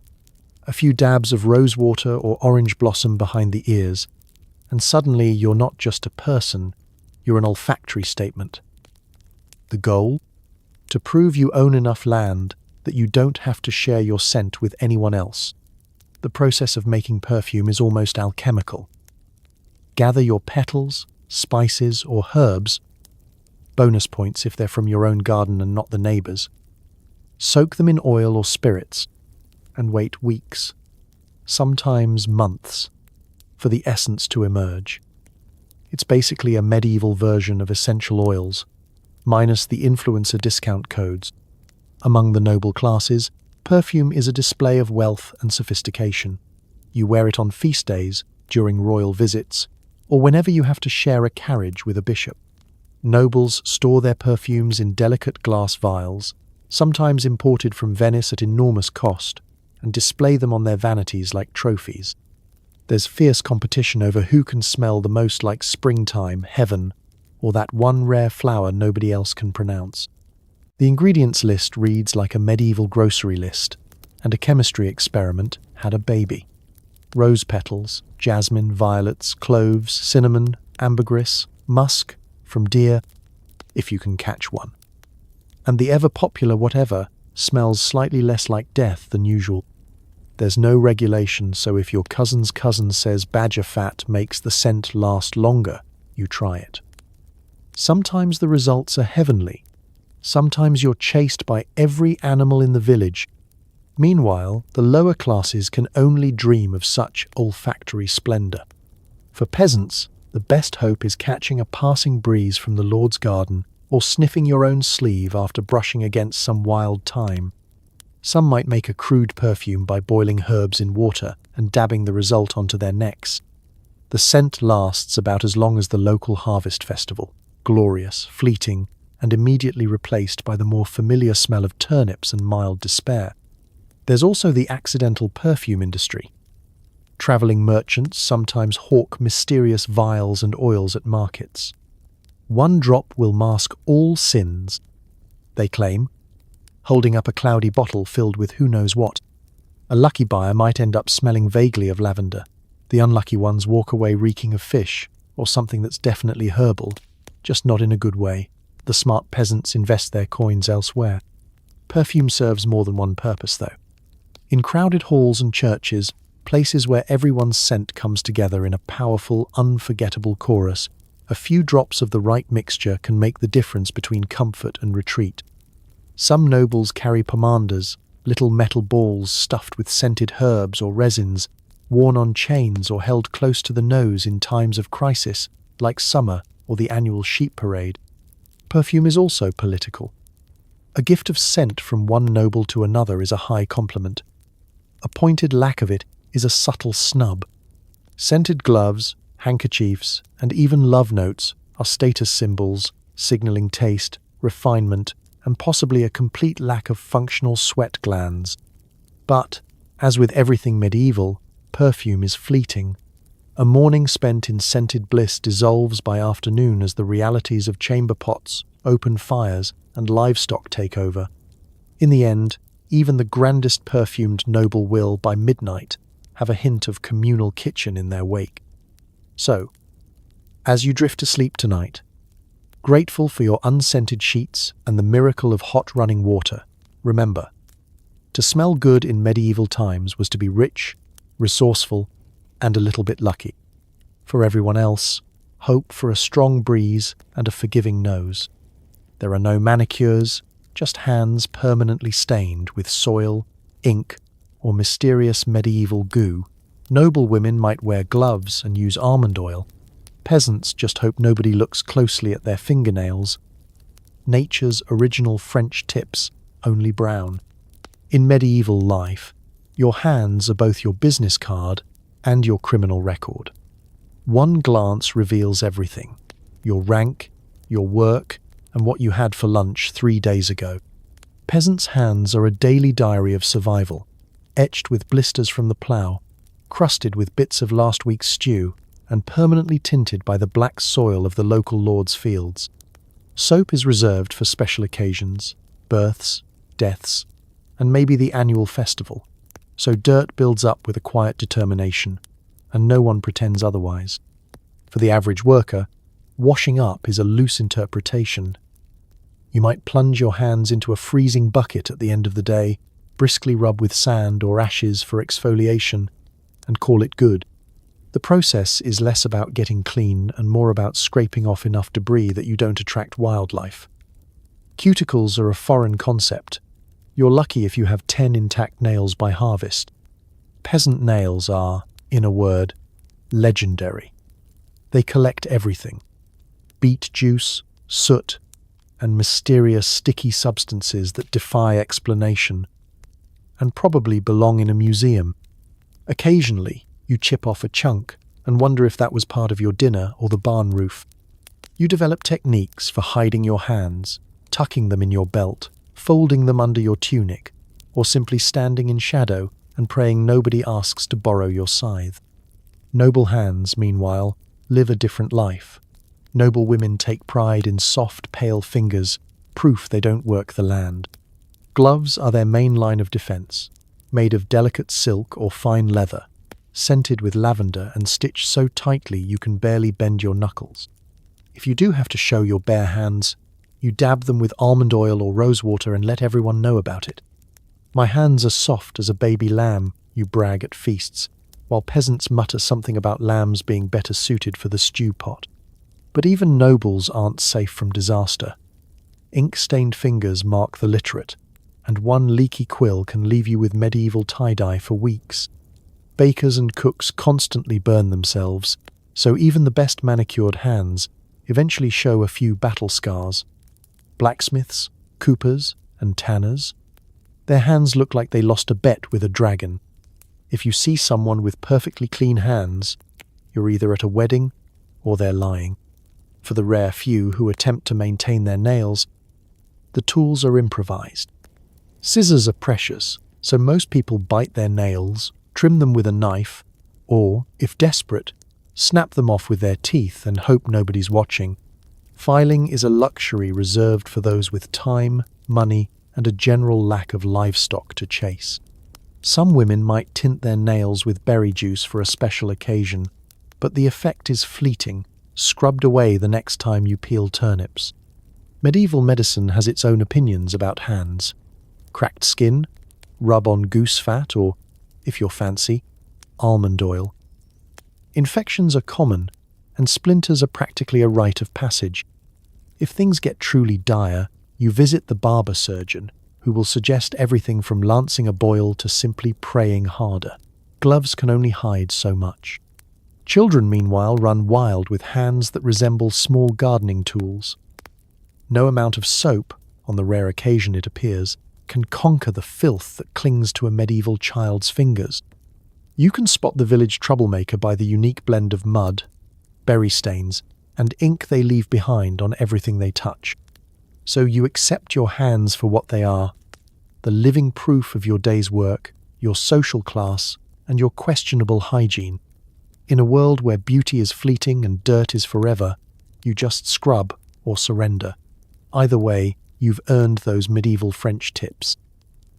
A few dabs of rosewater or orange blossom behind the ears, and suddenly you're not just a person, you're an olfactory statement. The goal? To prove you own enough land that you don't have to share your scent with anyone else. The process of making perfume is almost alchemical. Gather your petals, spices, or herbs, bonus points if they're from your own garden and not the neighbor's. Soak them in oil or spirits, and wait weeks, sometimes months, for the essence to emerge. It's basically a medieval version of essential oils, minus the influencer discount codes. Among the noble classes, perfume is a display of wealth and sophistication. You wear it on feast days, during royal visits, or whenever you have to share a carriage with a bishop. Nobles store their perfumes in delicate glass vials, sometimes imported from Venice at enormous cost, and display them on their vanities like trophies. There's fierce competition over who can smell the most like springtime, heaven, or that one rare flower nobody else can pronounce. The ingredients list reads like a medieval grocery list, and a chemistry experiment had a baby. Rose petals, jasmine, violets, cloves, cinnamon, ambergris, musk, from deer, if you can catch one. And the ever-popular whatever smells slightly less like death than usual. There's no regulation, so if your cousin's cousin says badger fat makes the scent last longer, you try it. Sometimes the results are heavenly. Sometimes you're chased by every animal in the village. Meanwhile, the lower classes can only dream of such olfactory splendor. For peasants, the best hope is catching a passing breeze from the Lord's garden or sniffing your own sleeve after brushing against some wild thyme. Some might make a crude perfume by boiling herbs in water and dabbing the result onto their necks. The scent lasts about as long as the local harvest festival, glorious, fleeting, and immediately replaced by the more familiar smell of turnips and mild despair. There's also the accidental perfume industry. Traveling merchants sometimes hawk mysterious vials and oils at markets. One drop will mask all sins, they claim, holding up a cloudy bottle filled with who knows what. A lucky buyer might end up smelling vaguely of lavender. The unlucky ones walk away reeking of fish, or something that's definitely herbal, just not in a good way. The smart peasants invest their coins elsewhere. Perfume serves more than one purpose, though. In crowded halls and churches, places where everyone's scent comes together in a powerful, unforgettable chorus, A few drops of the right mixture can make the difference between comfort and retreat. Some nobles carry pomanders, little metal balls stuffed with scented herbs or resins, worn on chains or held close to the nose in times of crisis, like summer or the annual sheep parade. Perfume is also political. A gift of scent from one noble to another is a high compliment. A pointed lack of it is a subtle snub. Scented gloves, handkerchiefs, and even love notes are status symbols, signaling taste, refinement, and possibly a complete lack of functional sweat glands. But, as with everything medieval, perfume is fleeting. A morning spent in scented bliss dissolves by afternoon as the realities of chamber pots, open fires, and livestock take over. In the end, even the grandest perfumed noble will, by midnight, have a hint of communal kitchen in their wake. So, as you drift to sleep tonight, grateful for your unscented sheets and the miracle of hot running water, remember, to smell good in medieval times was to be rich, resourceful, and a little bit lucky. For everyone else, hope for a strong breeze and a forgiving nose. There are no manicures, just hands permanently stained with soil, ink, or mysterious medieval goo. Noble women might wear gloves and use almond oil. Peasants just hope nobody looks closely at their fingernails. Nature's original French tips, only brown. In medieval life, your hands are both your business card and your criminal record. One glance reveals everything: your rank, your work, and what you had for lunch 3 days ago. Peasants' hands are a daily diary of survival, etched with blisters from the plough, crusted with bits of last week's stew, and permanently tinted by the black soil of the local lord's fields. Soap is reserved for special occasions, births, deaths, and maybe the annual festival, so dirt builds up with a quiet determination, and no one pretends otherwise. For the average worker, washing up is a loose interpretation. You might plunge your hands into a freezing bucket at the end of the day, briskly rub with sand or ashes for exfoliation, and call it good. The process is less about getting clean and more about scraping off enough debris that you don't attract wildlife. Cuticles are a foreign concept. You're lucky if you have 10 intact nails by harvest. Peasant nails are, in a word, legendary. They collect everything: beet juice, soot, and mysterious sticky substances that defy explanation, and probably belong in a museum. Occasionally, you chip off a chunk and wonder if that was part of your dinner or the barn roof. You develop techniques for hiding your hands, tucking them in your belt, folding them under your tunic, or simply standing in shadow and praying nobody asks to borrow your scythe. Noble hands, meanwhile, live a different life. Noble women take pride in soft, pale fingers, proof they don't work the land. Gloves are their main line of defense, made of delicate silk or fine leather, scented with lavender and stitched so tightly you can barely bend your knuckles. If you do have to show your bare hands, you dab them with almond oil or rosewater and let everyone know about it. My hands are soft as a baby lamb, you brag at feasts, while peasants mutter something about lambs being better suited for the stew pot. But even nobles aren't safe from disaster. Ink-stained fingers mark the literate, and one leaky quill can leave you with medieval tie-dye for weeks. Bakers and cooks constantly burn themselves, so even the best manicured hands eventually show a few battle scars. Blacksmiths, coopers, and tanners, their hands look like they lost a bet with a dragon. If you see someone with perfectly clean hands, you're either at a wedding or they're lying. For the rare few who attempt to maintain their nails, the tools are improvised. Scissors are precious, so most people bite their nails, trim them with a knife, or, if desperate, snap them off with their teeth and hope nobody's watching. Filing is a luxury reserved for those with time, money, and a general lack of livestock to chase. Some women might tint their nails with berry juice for a special occasion, but the effect is fleeting, scrubbed away the next time you peel turnips. Medieval medicine has its own opinions about hands. Cracked skin, rub on goose fat, or, if you're fancy, almond oil. Infections are common, and splinters are practically a rite of passage. If things get truly dire, you visit the barber surgeon, who will suggest everything from lancing a boil to simply praying harder. Gloves can only hide so much. Children, meanwhile, run wild with hands that resemble small gardening tools. No amount of soap, on the rare occasion it appears, can conquer the filth that clings to a medieval child's fingers. You can spot the village troublemaker by the unique blend of mud, berry stains, and ink they leave behind on everything they touch. So you accept your hands for what they are, the living proof of your day's work, your social class, and your questionable hygiene. In a world where beauty is fleeting and dirt is forever, you just scrub or surrender. Either way, you've earned those medieval French tips.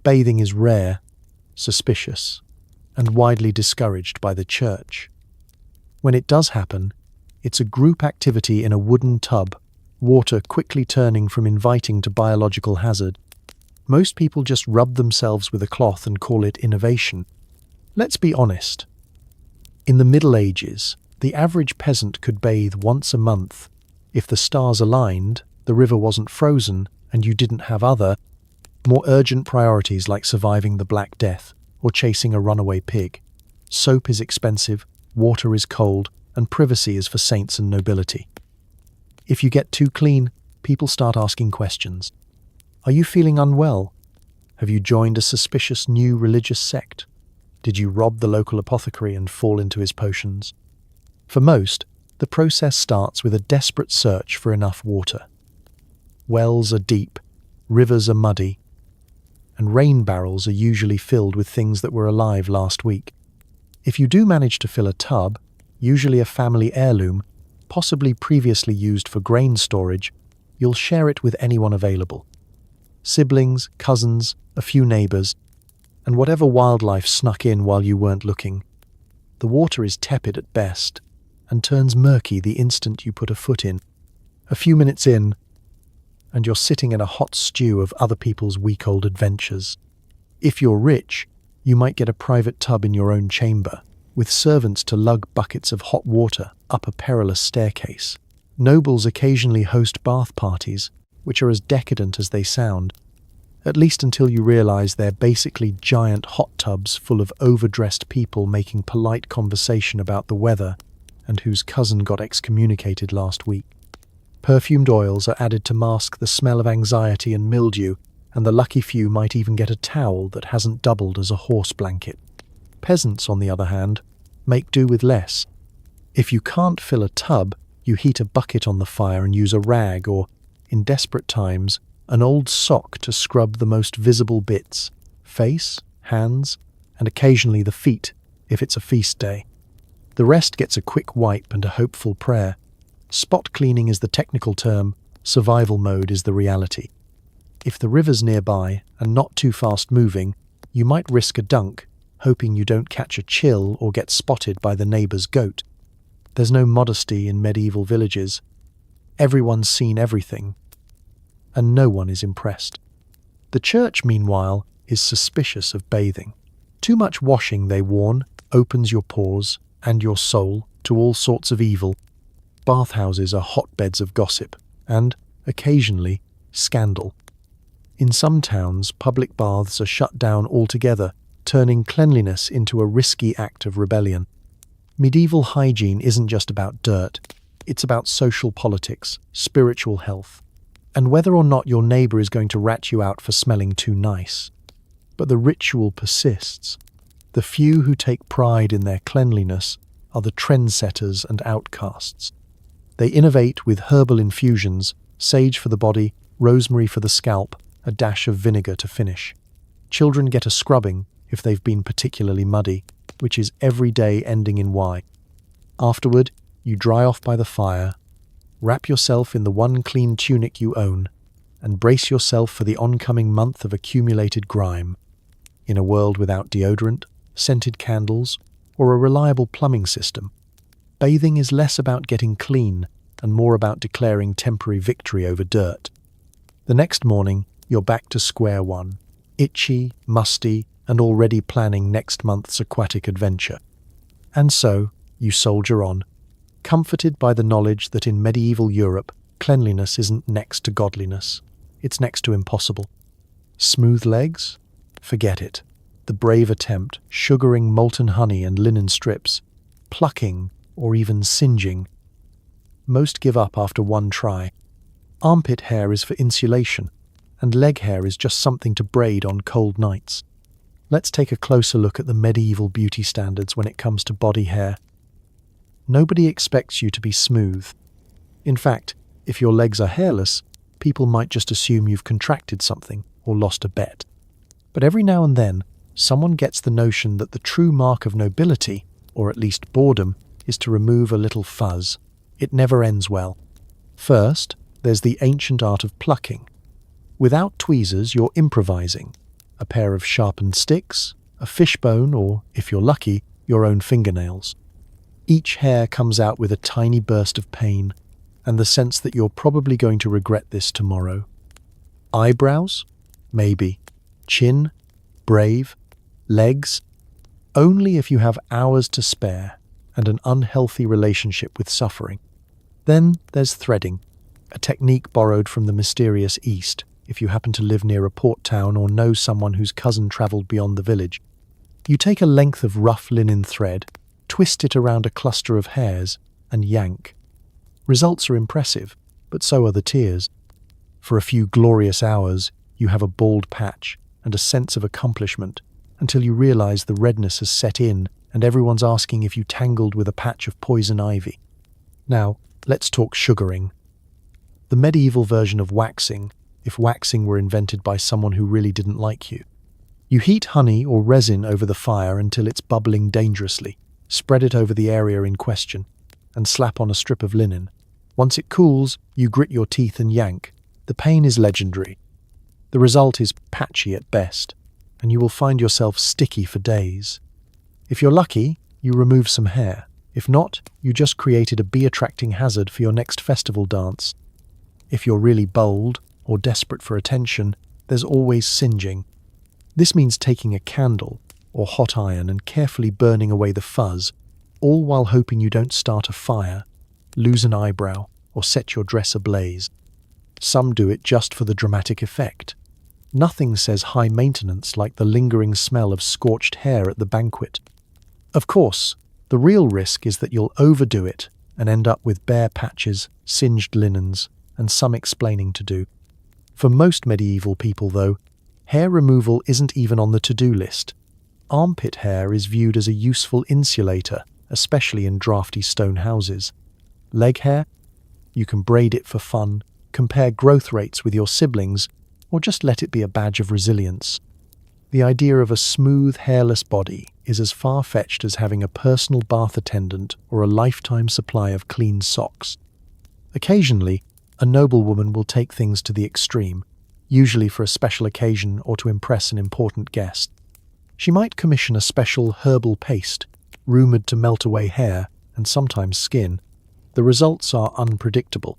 Bathing is rare, suspicious, and widely discouraged by the church. When it does happen, it's a group activity in a wooden tub, water quickly turning from inviting to biological hazard. Most people just rub themselves with a cloth and call it innovation. Let's be honest. In the Middle Ages, the average peasant could bathe once a month. If the stars aligned, the river wasn't frozen, and you didn't have other, more urgent priorities like surviving the Black Death or chasing a runaway pig. Soap is expensive, water is cold, and privacy is for saints and nobility. If you get too clean, people start asking questions. Are you feeling unwell? Have you joined a suspicious new religious sect? Did you rob the local apothecary and fall into his potions? For most, the process starts with a desperate search for enough water. Wells are deep, rivers are muddy, and rain barrels are usually filled with things that were alive last week. If you do manage to fill a tub, usually a family heirloom, possibly previously used for grain storage, you'll share it with anyone available. Siblings, cousins, a few neighbours, and whatever wildlife snuck in while you weren't looking. The water is tepid at best, and turns murky the instant you put a foot in. A few minutes in, and you're sitting in a hot stew of other people's week-old adventures. If you're rich, you might get a private tub in your own chamber, with servants to lug buckets of hot water up a perilous staircase. Nobles occasionally host bath parties, which are as decadent as they sound, at least until you realize they're basically giant hot tubs full of overdressed people making polite conversation about the weather and whose cousin got excommunicated last week. Perfumed oils are added to mask the smell of anxiety and mildew, and the lucky few might even get a towel that hasn't doubled as a horse blanket. Peasants, on the other hand, make do with less. If you can't fill a tub, you heat a bucket on the fire and use a rag or, in desperate times, an old sock to scrub the most visible bits, face, hands, and occasionally the feet, if it's a feast day. The rest gets a quick wipe and a hopeful prayer. Spot cleaning is the technical term, survival mode is the reality. If the river's nearby and not too fast moving, you might risk a dunk, hoping you don't catch a chill or get spotted by the neighbour's goat. There's no modesty in medieval villages. Everyone's seen everything, and no one is impressed. The church, meanwhile, is suspicious of bathing. Too much washing, they warn, opens your pores and your soul to all sorts of evil. Bathhouses are hotbeds of gossip and, occasionally, scandal. In some towns, public baths are shut down altogether, turning cleanliness into a risky act of rebellion. Medieval hygiene isn't just about dirt, it's about social politics, spiritual health, and whether or not your neighbour is going to rat you out for smelling too nice. But the ritual persists. The few who take pride in their cleanliness are the trendsetters and outcasts. They innovate with herbal infusions, sage for the body, rosemary for the scalp, a dash of vinegar to finish. Children get a scrubbing if they've been particularly muddy, which is every day ending in Y. Afterward, you dry off by the fire, wrap yourself in the one clean tunic you own, and brace yourself for the oncoming month of accumulated grime. In a world without deodorant, scented candles, or a reliable plumbing system, bathing is less about getting clean and more about declaring temporary victory over dirt. The next morning, you're back to square one, itchy, musty, and already planning next month's aquatic adventure. And so, you soldier on, comforted by the knowledge that in medieval Europe, cleanliness isn't next to godliness. It's next to impossible. Smooth legs? Forget it. The brave attempt, sugaring molten honey and linen strips, plucking or even singeing. Most give up after one try. Armpit hair is for insulation, and leg hair is just something to braid on cold nights. Let's take a closer look at the medieval beauty standards when it comes to body hair. Nobody expects you to be smooth. In fact, if your legs are hairless, people might just assume you've contracted something or lost a bet. But every now and then, someone gets the notion that the true mark of nobility, or at least boredom, is to remove a little fuzz. It never ends well. First, there's the ancient art of plucking. Without tweezers, you're improvising. A pair of sharpened sticks, a fishbone, or, if you're lucky, your own fingernails. Each hair comes out with a tiny burst of pain, and the sense that you're probably going to regret this tomorrow. Eyebrows? Maybe. Chin? Brave? Legs? Only if you have hours to spare and an unhealthy relationship with suffering. Then there's threading, a technique borrowed from the mysterious East, if you happen to live near a port town or know someone whose cousin travelled beyond the village. You take a length of rough linen thread, twist it around a cluster of hairs, and yank. Results are impressive, but so are the tears. For a few glorious hours, you have a bald patch and a sense of accomplishment, until you realize the redness has set in and everyone's asking if you tangled with a patch of poison ivy. Now, let's talk sugaring. The medieval version of waxing, if waxing were invented by someone who really didn't like you. You heat honey or resin over the fire until it's bubbling dangerously, spread it over the area in question, and slap on a strip of linen. Once it cools, you grit your teeth and yank. The pain is legendary. The result is patchy at best, and you will find yourself sticky for days. If you're lucky, you remove some hair. If not, you just created a bee-attracting hazard for your next festival dance. If you're really bold or desperate for attention, there's always singeing. This means taking a candle or hot iron and carefully burning away the fuzz, all while hoping you don't start a fire, lose an eyebrow, or set your dress ablaze. Some do it just for the dramatic effect. Nothing says high maintenance like the lingering smell of scorched hair at the banquet. Of course, the real risk is that you'll overdo it and end up with bare patches, singed linens, and some explaining to do. For most medieval people, though, hair removal isn't even on the to-do list. Armpit hair is viewed as a useful insulator, especially in drafty stone houses. Leg hair? You can braid it for fun, compare growth rates with your siblings, or just let it be a badge of resilience. The idea of a smooth, hairless body is as far-fetched as having a personal bath attendant or a lifetime supply of clean socks. Occasionally, a noblewoman will take things to the extreme, usually for a special occasion or to impress an important guest. She might commission a special herbal paste, rumoured to melt away hair and sometimes skin. The results are unpredictable.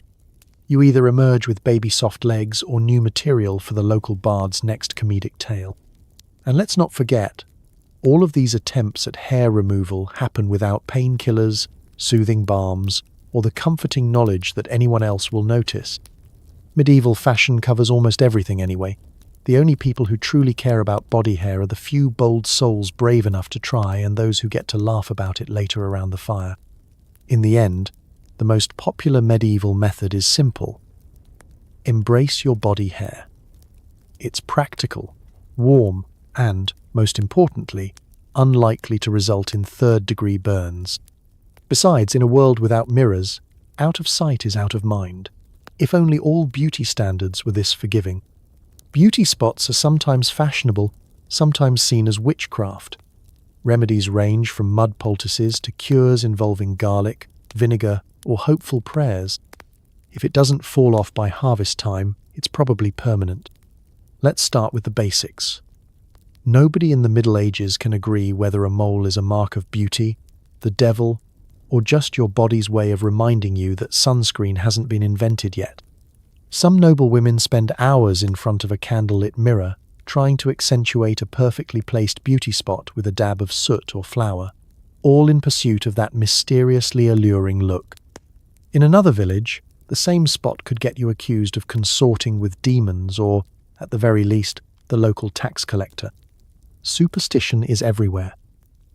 You either emerge with baby-soft legs or new material for the local bard's next comedic tale. And let's not forget, all of these attempts at hair removal happen without painkillers, soothing balms, or the comforting knowledge that anyone else will notice. Medieval fashion covers almost everything anyway. The only people who truly care about body hair are the few bold souls brave enough to try and those who get to laugh about it later around the fire. In the end, the most popular medieval method is simple. Embrace your body hair. It's practical, warm, and, most importantly, unlikely to result in third-degree burns. Besides, in a world without mirrors, out of sight is out of mind. If only all beauty standards were this forgiving. Beauty spots are sometimes fashionable, sometimes seen as witchcraft. Remedies range from mud poultices to cures involving garlic, vinegar, or hopeful prayers. If it doesn't fall off by harvest time, it's probably permanent. Let's start with the basics. Nobody in the Middle Ages can agree whether a mole is a mark of beauty, the devil, or just your body's way of reminding you that sunscreen hasn't been invented yet. Some noble women spend hours in front of a candlelit mirror, trying to accentuate a perfectly placed beauty spot with a dab of soot or flour. all in pursuit of that mysteriously alluring look. In another village, the same spot could get you accused of consorting with demons or, at the very least, the local tax collector. Superstition is everywhere.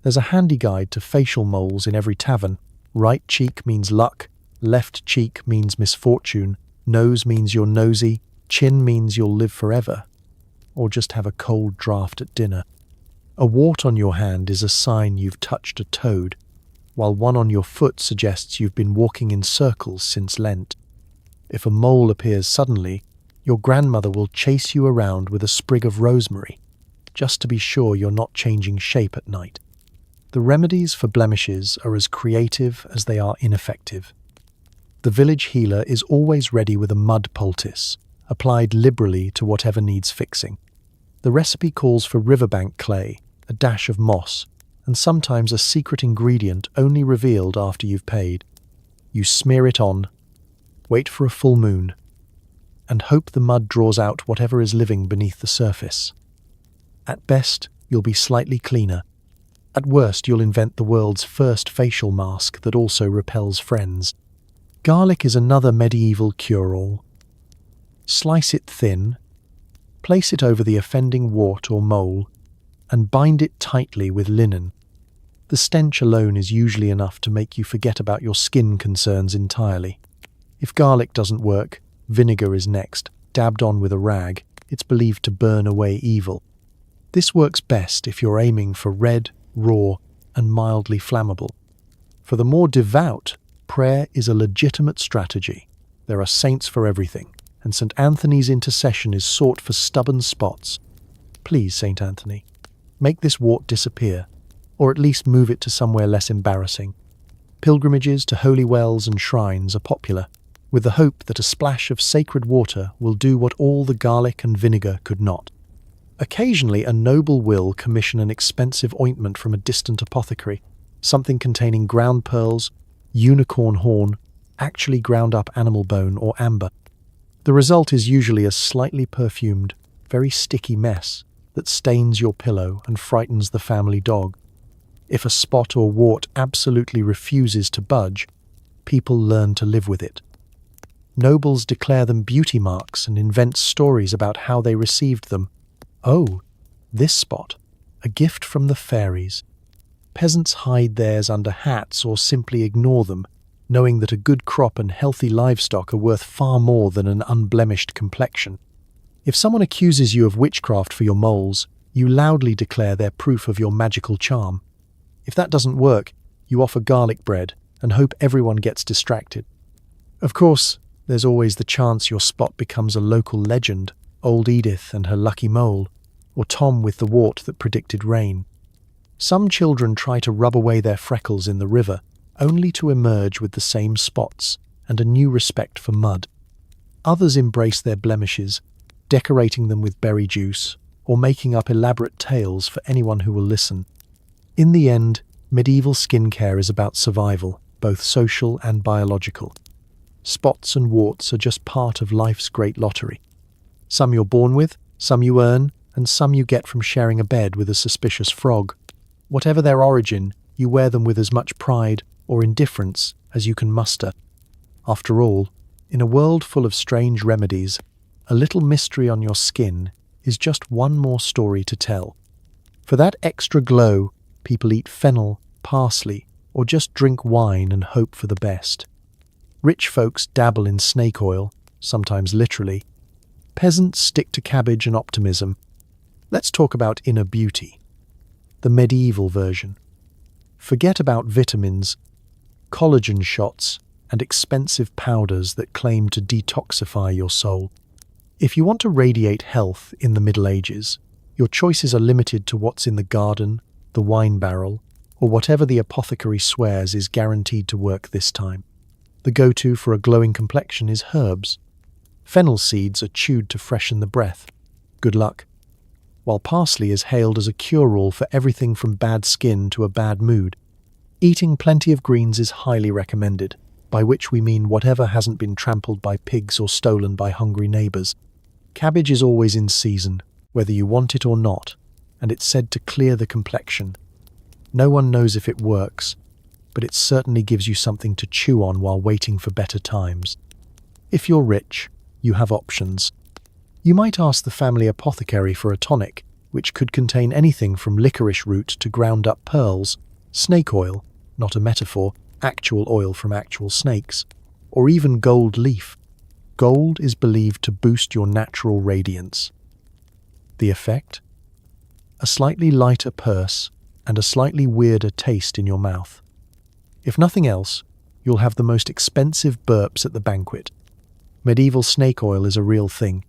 There's a handy guide to facial moles in every tavern. Right cheek means luck, left cheek means misfortune, nose means you're nosy, chin means you'll live forever, or just have a cold draft at dinner. A wart on your hand is a sign you've touched a toad, while one on your foot suggests you've been walking in circles since Lent. If a mole appears suddenly, your grandmother will chase you around with a sprig of rosemary, just to be sure you're not changing shape at night. The remedies for blemishes are as creative as they are ineffective. The village healer is always ready with a mud poultice, applied liberally to whatever needs fixing. The recipe calls for riverbank clay, a dash of moss, and sometimes a secret ingredient only revealed after you've paid. You smear it on, wait for a full moon, and hope the mud draws out whatever is living beneath the surface. At best, you'll be slightly cleaner. At worst, you'll invent the world's first facial mask that also repels friends. Garlic is another medieval cure-all. Slice it thin, place it over the offending wart or mole, and bind it tightly with linen. The stench alone is usually enough to make you forget about your skin concerns entirely. If garlic doesn't work, vinegar is next. Dabbed on with a rag, it's believed to burn away evil. This works best if you're aiming for red, raw, and mildly flammable. For the more devout, prayer is a legitimate strategy. There are saints for everything, and St. Anthony's intercession is sought for stubborn spots. Please, St. Anthony, make this wart disappear, or at least move it to somewhere less embarrassing. Pilgrimages to holy wells and shrines are popular, with the hope that a splash of sacred water will do what all the garlic and vinegar could not. Occasionally, a noble will commission an expensive ointment from a distant apothecary, something containing ground pearls, unicorn horn, actually ground up animal bone or amber. The result is usually a slightly perfumed, very sticky mess that stains your pillow and frightens the family dog. If a spot or wart absolutely refuses to budge, people learn to live with it. Nobles declare them beauty marks and invent stories about how they received them. Oh, this spot, a gift from the fairies. Peasants hide theirs under hats or simply ignore them, knowing that a good crop and healthy livestock are worth far more than an unblemished complexion. If someone accuses you of witchcraft for your moles, you loudly declare they're proof of your magical charm. If that doesn't work, you offer garlic bread and hope everyone gets distracted. Of course, there's always the chance your spot becomes a local legend, Old Edith and her lucky mole, or Tom with the wart that predicted rain. Some children try to rub away their freckles in the river, only to emerge with the same spots and a new respect for mud. Others embrace their blemishes, decorating them with berry juice, or making up elaborate tales for anyone who will listen. In the end, medieval skincare is about survival, both social and biological. Spots and warts are just part of life's great lottery. Some you're born with, some you earn, and some you get from sharing a bed with a suspicious frog. Whatever their origin, you wear them with as much pride or indifference as you can muster. After all, in a world full of strange remedies, a little mystery on your skin is just one more story to tell. For that extra glow, people eat fennel, parsley, or just drink wine and hope for the best. Rich folks dabble in snake oil, sometimes literally. Peasants stick to cabbage and optimism. Let's talk about inner beauty. The medieval version. Forget about vitamins, collagen shots, and expensive powders that claim to detoxify your soul. If you want to radiate health in the Middle Ages, your choices are limited to what's in the garden, the wine barrel, or whatever the apothecary swears is guaranteed to work this time. The go-to for a glowing complexion is herbs. Fennel seeds are chewed to freshen the breath. Good luck. While parsley is hailed as a cure-all for everything from bad skin to a bad mood. Eating plenty of greens is highly recommended, by which we mean whatever hasn't been trampled by pigs or stolen by hungry neighbours. Cabbage is always in season, whether you want it or not, and it's said to clear the complexion. No one knows if it works, but it certainly gives you something to chew on while waiting for better times. If you're rich, you have options. You might ask the family apothecary for a tonic, which could contain anything from licorice root to ground-up pearls, snake oil, not a metaphor, actual oil from actual snakes, or even gold leaf. Gold is believed to boost your natural radiance. The effect? A slightly lighter purse and a slightly weirder taste in your mouth. If nothing else, you'll have the most expensive burps at the banquet. Medieval snake oil is a real thing.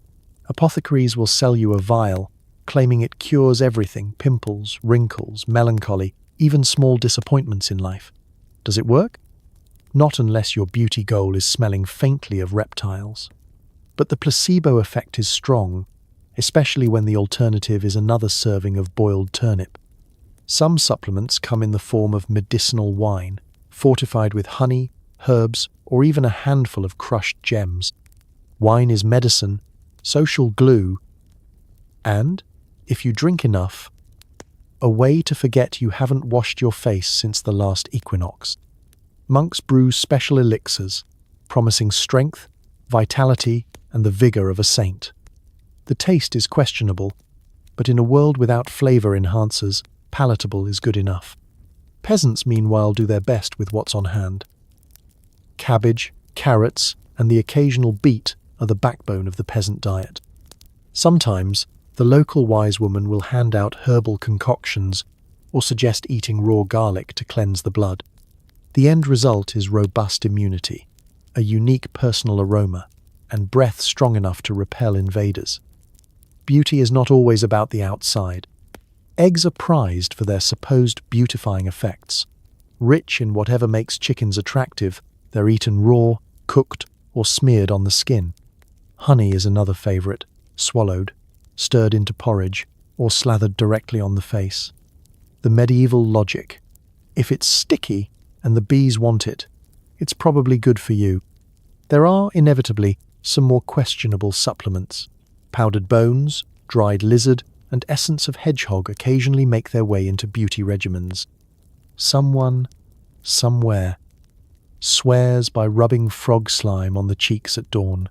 Apothecaries will sell you a vial, claiming it cures everything: pimples, wrinkles, melancholy, even small disappointments in life. Does it work? Not unless your beauty goal is smelling faintly of reptiles. But the placebo effect is strong, especially when the alternative is another serving of boiled turnip. Some supplements come in the form of medicinal wine, fortified with honey, herbs, or even a handful of crushed gems. Wine is medicine, social glue, and, if you drink enough, a way to forget you haven't washed your face since the last equinox. Monks brew special elixirs, promising strength, vitality, and the vigor of a saint. The taste is questionable, but in a world without flavor enhancers, palatable is good enough. Peasants, meanwhile, do their best with what's on hand. Cabbage, carrots, and the occasional beet are the backbone of the peasant diet. Sometimes, the local wise woman will hand out herbal concoctions or suggest eating raw garlic to cleanse the blood. The end result is robust immunity, a unique personal aroma, and breath strong enough to repel invaders. Beauty is not always about the outside. Eggs are prized for their supposed beautifying effects. Rich in whatever makes chickens attractive, they're eaten raw, cooked, or smeared on the skin. Honey is another favorite, swallowed, stirred into porridge, or slathered directly on the face. The medieval logic: if it's sticky and the bees want it, it's probably good for you. There are, inevitably, some more questionable supplements. Powdered bones, dried lizard, and essence of hedgehog occasionally make their way into beauty regimens. Someone, somewhere, swears by rubbing frog slime on the cheeks at dawn.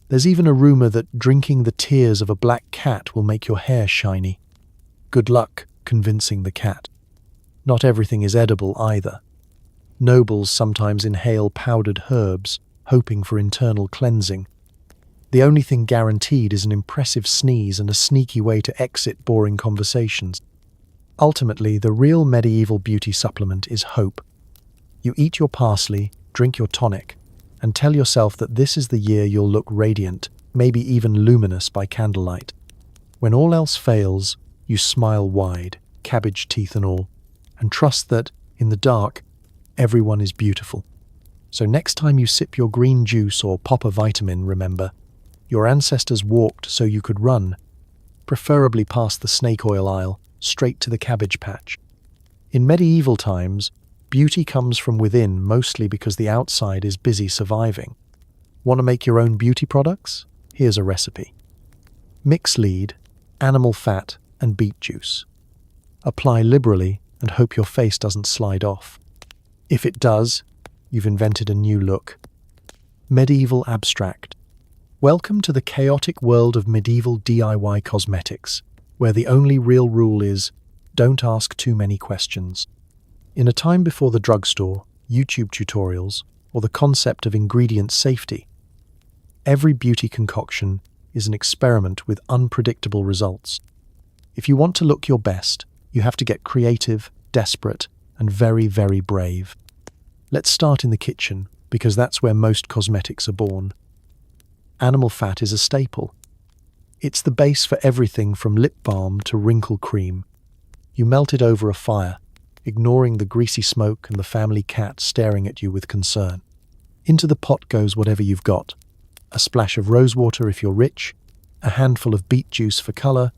There's even a rumor that drinking the tears of a black cat will make your hair shiny. Good luck convincing the cat. Not everything is edible either. Nobles sometimes inhale powdered herbs, hoping for internal cleansing. The only thing guaranteed is an impressive sneeze and a sneaky way to exit boring conversations. Ultimately, the real medieval beauty supplement is hope. You eat your parsley, drink your tonic, and tell yourself that this is the year you'll look radiant, maybe even luminous by candlelight. When all else fails, you smile wide, cabbage teeth and all, and trust that, in the dark, everyone is beautiful. So next time you sip your green juice or pop a vitamin, remember, your ancestors walked so you could run, preferably past the snake oil aisle, straight to the cabbage patch. In medieval times, beauty comes from within mostly because the outside is busy surviving. Want to make your own beauty products? Here's a recipe. Mix lead, animal fat, and beet juice. Apply liberally and hope your face doesn't slide off. If it does, you've invented a new look. Medieval abstract. Welcome to the chaotic world of medieval DIY cosmetics, where the only real rule is, don't ask too many questions. In a time before the drugstore, YouTube tutorials, or the concept of ingredient safety, every beauty concoction is an experiment with unpredictable results. If you want to look your best, you have to get creative, desperate, and very, very brave. Let's start in the kitchen, because that's where most cosmetics are born. Animal fat is a staple. It's the base for everything from lip balm to wrinkle cream. You melt it over a fire, ignoring the greasy smoke and the family cat staring at you with concern. Into the pot goes whatever you've got. A splash of rosewater if you're rich, a handful of beet juice for color,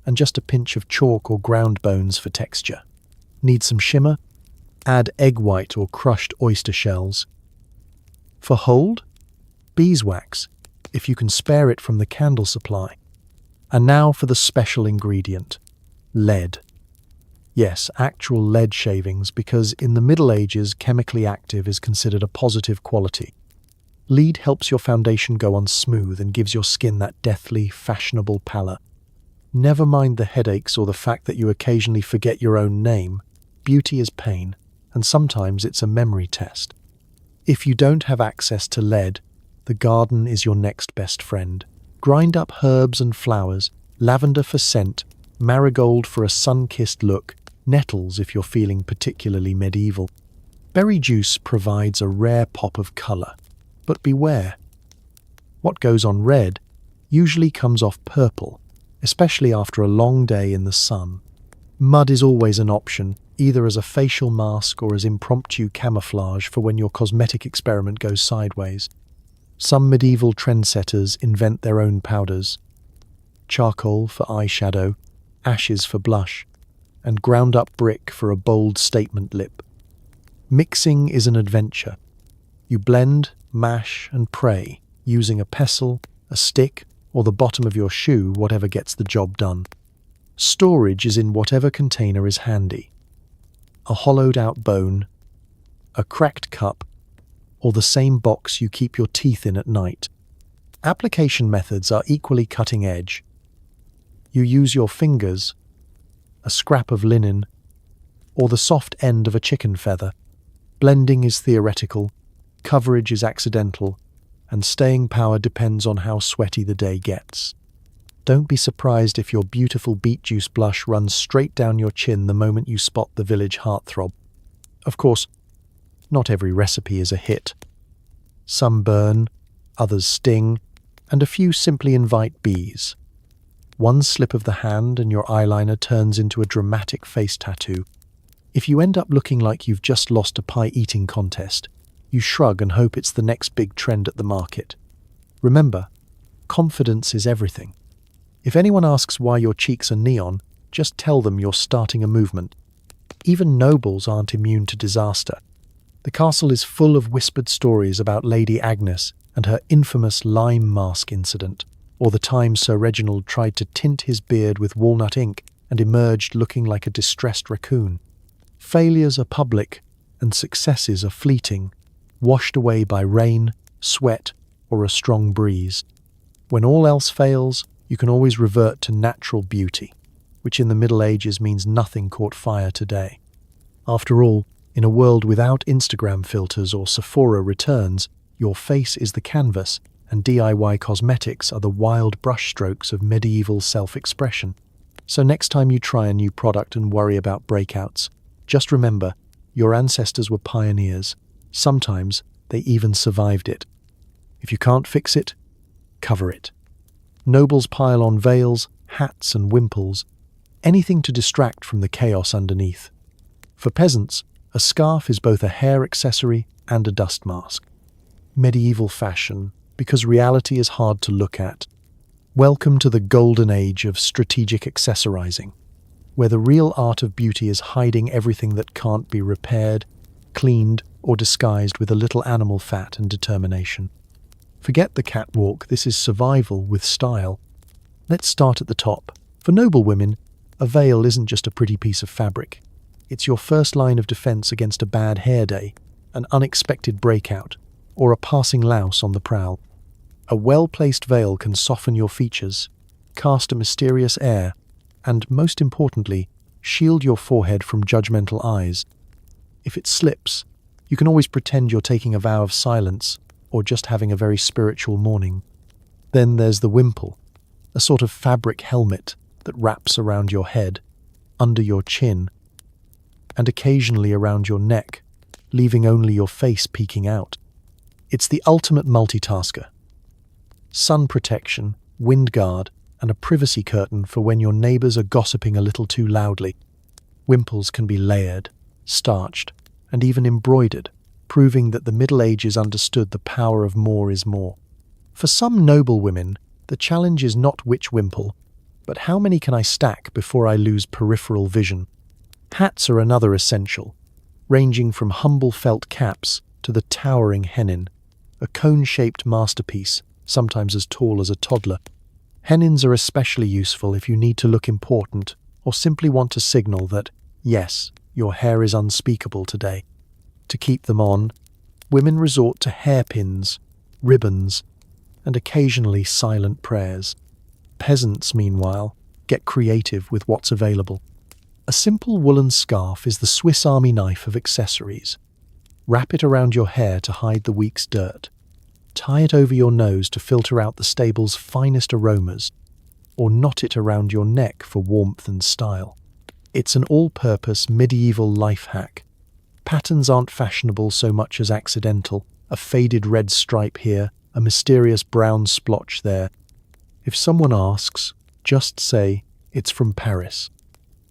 and just a pinch of chalk or ground bones for texture. Need some shimmer? Add egg white or crushed oyster shells. For hold? Beeswax, if you can spare it from the candle supply. And now for the special ingredient, lead. Yes, actual lead shavings, because in the Middle Ages, chemically active is considered a positive quality. Lead helps your foundation go on smooth and gives your skin that deathly, fashionable pallor. Never mind the headaches or the fact that you occasionally forget your own name. Beauty is pain, and sometimes it's a memory test. If you don't have access to lead, the garden is your next best friend. Grind up herbs and flowers, lavender for scent, marigold for a sun-kissed look, nettles if you're feeling particularly medieval. Berry juice provides a rare pop of colour. But beware. What goes on red usually comes off purple, especially after a long day in the sun. Mud is always an option, either as a facial mask or as impromptu camouflage for when your cosmetic experiment goes sideways. Some medieval trendsetters invent their own powders. Charcoal for eyeshadow, ashes for blush, and ground-up brick for a bold statement lip. Mixing is an adventure. You blend, mash, and pray, using a pestle, a stick, or the bottom of your shoe, whatever gets the job done. Storage is in whatever container is handy. A hollowed-out bone, a cracked cup, or the same box you keep your teeth in at night. Application methods are equally cutting-edge. You use your fingers, a scrap of linen, or the soft end of a chicken feather. Blending is theoretical, coverage is accidental, and staying power depends on how sweaty the day gets. Don't be surprised if your beautiful beet juice blush runs straight down your chin the moment you spot the village heartthrob. Of course, not every recipe is a hit. Some burn, others sting, and a few simply invite bees. One slip of the hand and your eyeliner turns into a dramatic face tattoo. If you end up looking like you've just lost a pie-eating contest, you shrug and hope it's the next big trend at the market. Remember, confidence is everything. If anyone asks why your cheeks are neon, just tell them you're starting a movement. Even nobles aren't immune to disaster. The castle is full of whispered stories about Lady Agnes and her infamous lime mask incident, or the time Sir Reginald tried to tint his beard with walnut ink and emerged looking like a distressed raccoon. Failures are public and successes are fleeting, washed away by rain, sweat, or a strong breeze. When all else fails, you can always revert to natural beauty, which in the Middle Ages means nothing caught fire today. After all, in a world without Instagram filters or Sephora returns, your face is the canvas, and DIY cosmetics are the wild brushstrokes of medieval self-expression. So next time you try a new product and worry about breakouts, just remember, your ancestors were pioneers. Sometimes they even survived it. If you can't fix it, cover it. Nobles pile on veils, hats, and wimples, anything to distract from the chaos underneath. For peasants, a scarf is both a hair accessory and a dust mask. Medieval fashion, because reality is hard to look at. Welcome to the golden age of strategic accessorizing, where the real art of beauty is hiding everything that can't be repaired, cleaned, or disguised with a little animal fat and determination. Forget the catwalk, this is survival with style. Let's start at the top. For noble women, a veil isn't just a pretty piece of fabric. It's your first line of defense against a bad hair day, an unexpected breakout, or a passing louse on the prowl. A well-placed veil can soften your features, cast a mysterious air, and, most importantly, shield your forehead from judgmental eyes. If it slips, you can always pretend you're taking a vow of silence or just having a very spiritual morning. Then there's the wimple, a sort of fabric helmet that wraps around your head, under your chin, and occasionally around your neck, leaving only your face peeking out. It's the ultimate multitasker. Sun protection, wind guard, and a privacy curtain for when your neighbors are gossiping a little too loudly. Wimples can be layered, starched, and even embroidered, proving that the Middle Ages understood the power of more is more. For some noble women, the challenge is not which wimple, but how many can I stack before I lose peripheral vision. Hats are another essential, ranging from humble felt caps to the towering hennin, a cone-shaped masterpiece, sometimes as tall as a toddler. Hennins are especially useful if you need to look important or simply want to signal that Yes, your hair is unspeakable today. To keep them on, women resort to hairpins, ribbons, and occasionally silent prayers. Peasants, meanwhile, get creative with what's available. A simple woolen scarf is the Swiss Army knife of accessories. Wrap it around your hair to hide the week's dirt. Tie it over your nose to filter out the stable's finest aromas, or knot it around your neck for warmth and style. It's an all-purpose medieval life hack. Patterns aren't fashionable so much as accidental. A faded red stripe here, a mysterious brown splotch there. If someone asks, just say, it's from Paris.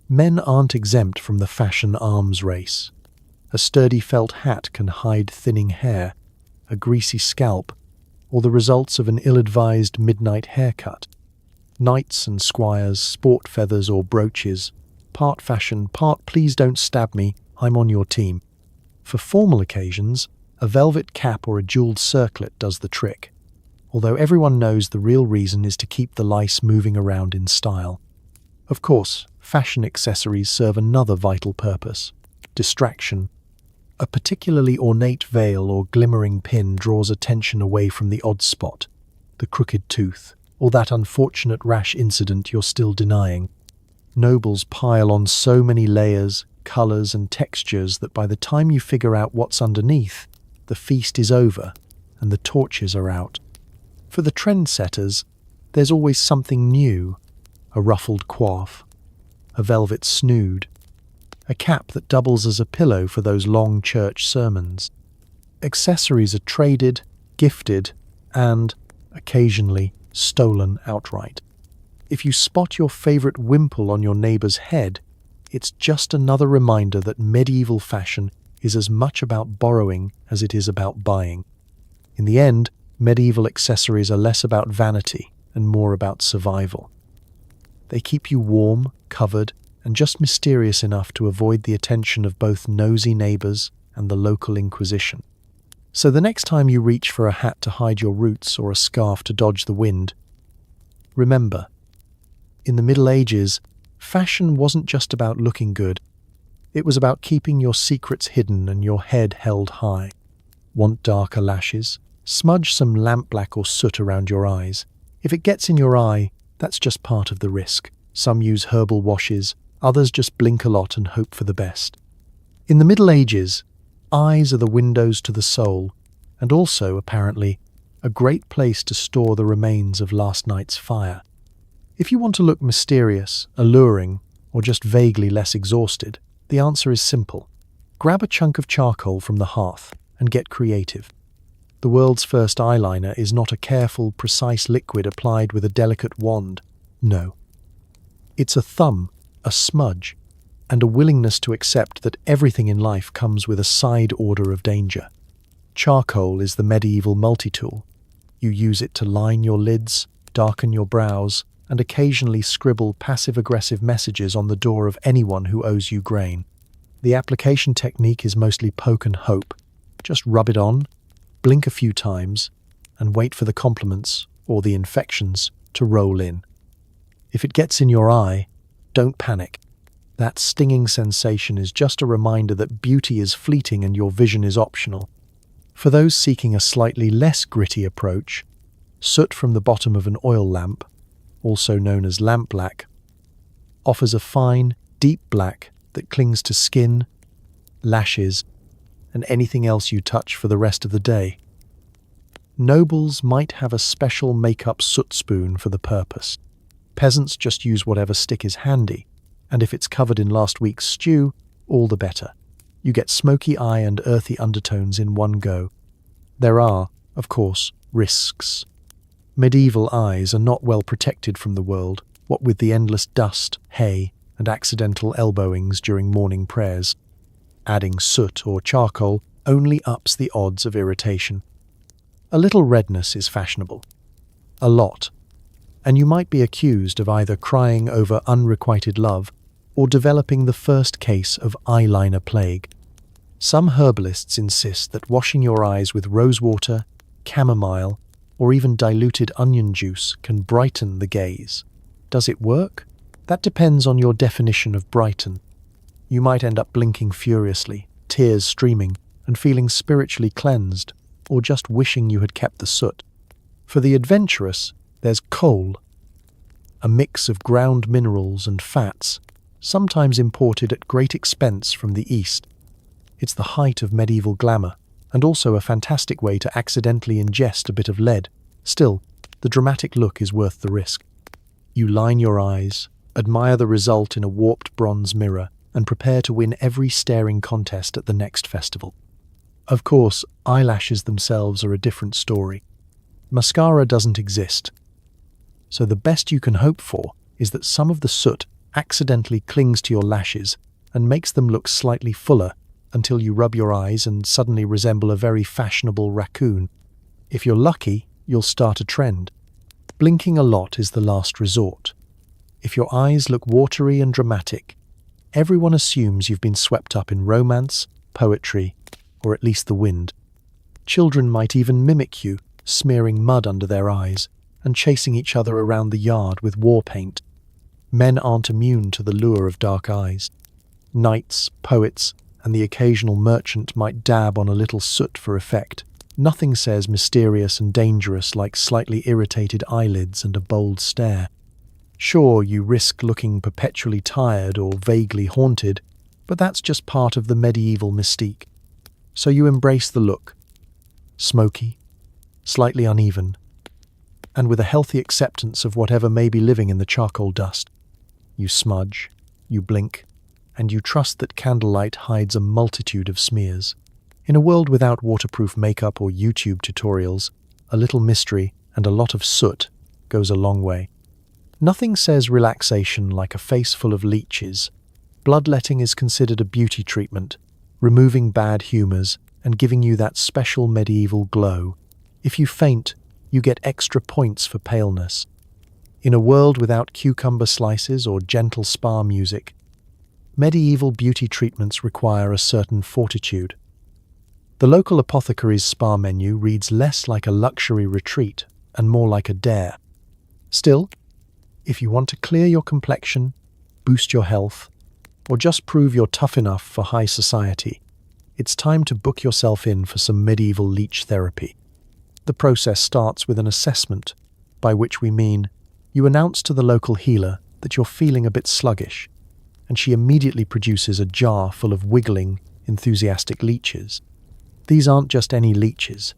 Men aren't exempt from the fashion arms race. A sturdy felt hat can hide thinning hair, a greasy scalp, or the results of an ill-advised midnight haircut. Knights and squires, sport feathers or brooches, part fashion, part please don't stab me, I'm on your team. For formal occasions, a velvet cap or a jeweled circlet does the trick, although everyone knows the real reason is to keep the lice moving around in style. Of course, fashion accessories serve another vital purpose: distraction. A particularly ornate veil or glimmering pin draws attention away from the odd spot, the crooked tooth, or that unfortunate rash incident you're still denying. Nobles pile on so many layers, colours and textures that by the time you figure out what's underneath, the feast is over and the torches are out. For the trendsetters, there's always something new: a ruffled coif, a velvet snood, a cap that doubles as a pillow for those long church sermons. Accessories are traded, gifted, and, occasionally, stolen outright. If you spot your favourite wimple on your neighbour's head, it's just another reminder that medieval fashion is as much about borrowing as it is about buying. In the end, medieval accessories are less about vanity and more about survival. They keep you warm, covered, and just mysterious enough to avoid the attention of both nosy neighbours and the local Inquisition. So the next time you reach for a hat to hide your roots or a scarf to dodge the wind, remember, in the Middle Ages, fashion wasn't just about looking good. It was about keeping your secrets hidden and your head held high. Want darker lashes? Smudge some lampblack or soot around your eyes. If it gets in your eye, that's just part of the risk. Some use herbal washes, others just blink a lot and hope for the best. In the Middle Ages, eyes are the windows to the soul, and also, apparently, a great place to store the remains of last night's fire. If you want to look mysterious, alluring, or just vaguely less exhausted, the answer is simple. Grab a chunk of charcoal from the hearth and get creative. The world's first eyeliner is not a careful, precise liquid applied with a delicate wand. No. It's a thumb, a smudge, and a willingness to accept that everything in life comes with a side order of danger. Charcoal is the medieval multi-tool. You use it to line your lids, darken your brows, and occasionally scribble passive-aggressive messages on the door of anyone who owes you grain. The application technique is mostly poke and hope. Just rub it on, blink a few times, and wait for the compliments, or the infections, to roll in. If it gets in your eye, don't panic. That stinging sensation is just a reminder that beauty is fleeting and your vision is optional. For those seeking a slightly less gritty approach, soot from the bottom of an oil lamp, also known as lampblack, offers a fine, deep black that clings to skin, lashes, and anything else you touch for the rest of the day. Nobles might have a special makeup soot spoon for the purpose. Peasants just use whatever stick is handy, and if it's covered in last week's stew, all the better. You get smoky eye and earthy undertones in one go. There are, of course, risks. Medieval eyes are not well protected from the world, what with the endless dust, hay, and accidental elbowings during morning prayers. Adding soot or charcoal only ups the odds of irritation. A little redness is fashionable. A lot. And you might be accused of either crying over unrequited love or developing the first case of eyeliner plague. Some herbalists insist that washing your eyes with rosewater, chamomile, or even diluted onion juice can brighten the gaze. Does it work? That depends on your definition of brighten. You might end up blinking furiously, tears streaming, and feeling spiritually cleansed, or just wishing you had kept the soot. For the adventurous, there's coal, a mix of ground minerals and fats, sometimes imported at great expense from the East. It's the height of medieval glamour, and also a fantastic way to accidentally ingest a bit of lead. Still, the dramatic look is worth the risk. You line your eyes, admire the result in a warped bronze mirror, and prepare to win every staring contest at the next festival. Of course, eyelashes themselves are a different story. Mascara doesn't exist. So the best you can hope for is that some of the soot accidentally clings to your lashes and makes them look slightly fuller until you rub your eyes and suddenly resemble a very fashionable raccoon. If you're lucky, you'll start a trend. Blinking a lot is the last resort. If your eyes look watery and dramatic, everyone assumes you've been swept up in romance, poetry, or at least the wind. Children might even mimic you, smearing mud under their eyes and chasing each other around the yard with war paint. Men aren't immune to the lure of dark eyes. Knights, poets, and the occasional merchant might dab on a little soot for effect. Nothing says mysterious and dangerous like slightly irritated eyelids and a bold stare. Sure, you risk looking perpetually tired or vaguely haunted, but that's just part of the medieval mystique. So you embrace the look. Smoky, slightly uneven, and with a healthy acceptance of whatever may be living in the charcoal dust. You smudge, you blink, and you trust that candlelight hides a multitude of smears. In a world without waterproof makeup or YouTube tutorials, a little mystery and a lot of soot goes a long way. Nothing says relaxation like a face full of leeches. Bloodletting is considered a beauty treatment, removing bad humours and giving you that special medieval glow. If you faint, you get extra points for paleness. In a world without cucumber slices or gentle spa music, medieval beauty treatments require a certain fortitude. The local apothecary's spa menu reads less like a luxury retreat and more like a dare. Still, if you want to clear your complexion, boost your health, or just prove you're tough enough for high society, it's time to book yourself in for some medieval leech therapy. The process starts with an assessment, by which we mean you announce to the local healer that you're feeling a bit sluggish, and she immediately produces a jar full of wiggling, enthusiastic leeches. These aren't just any leeches.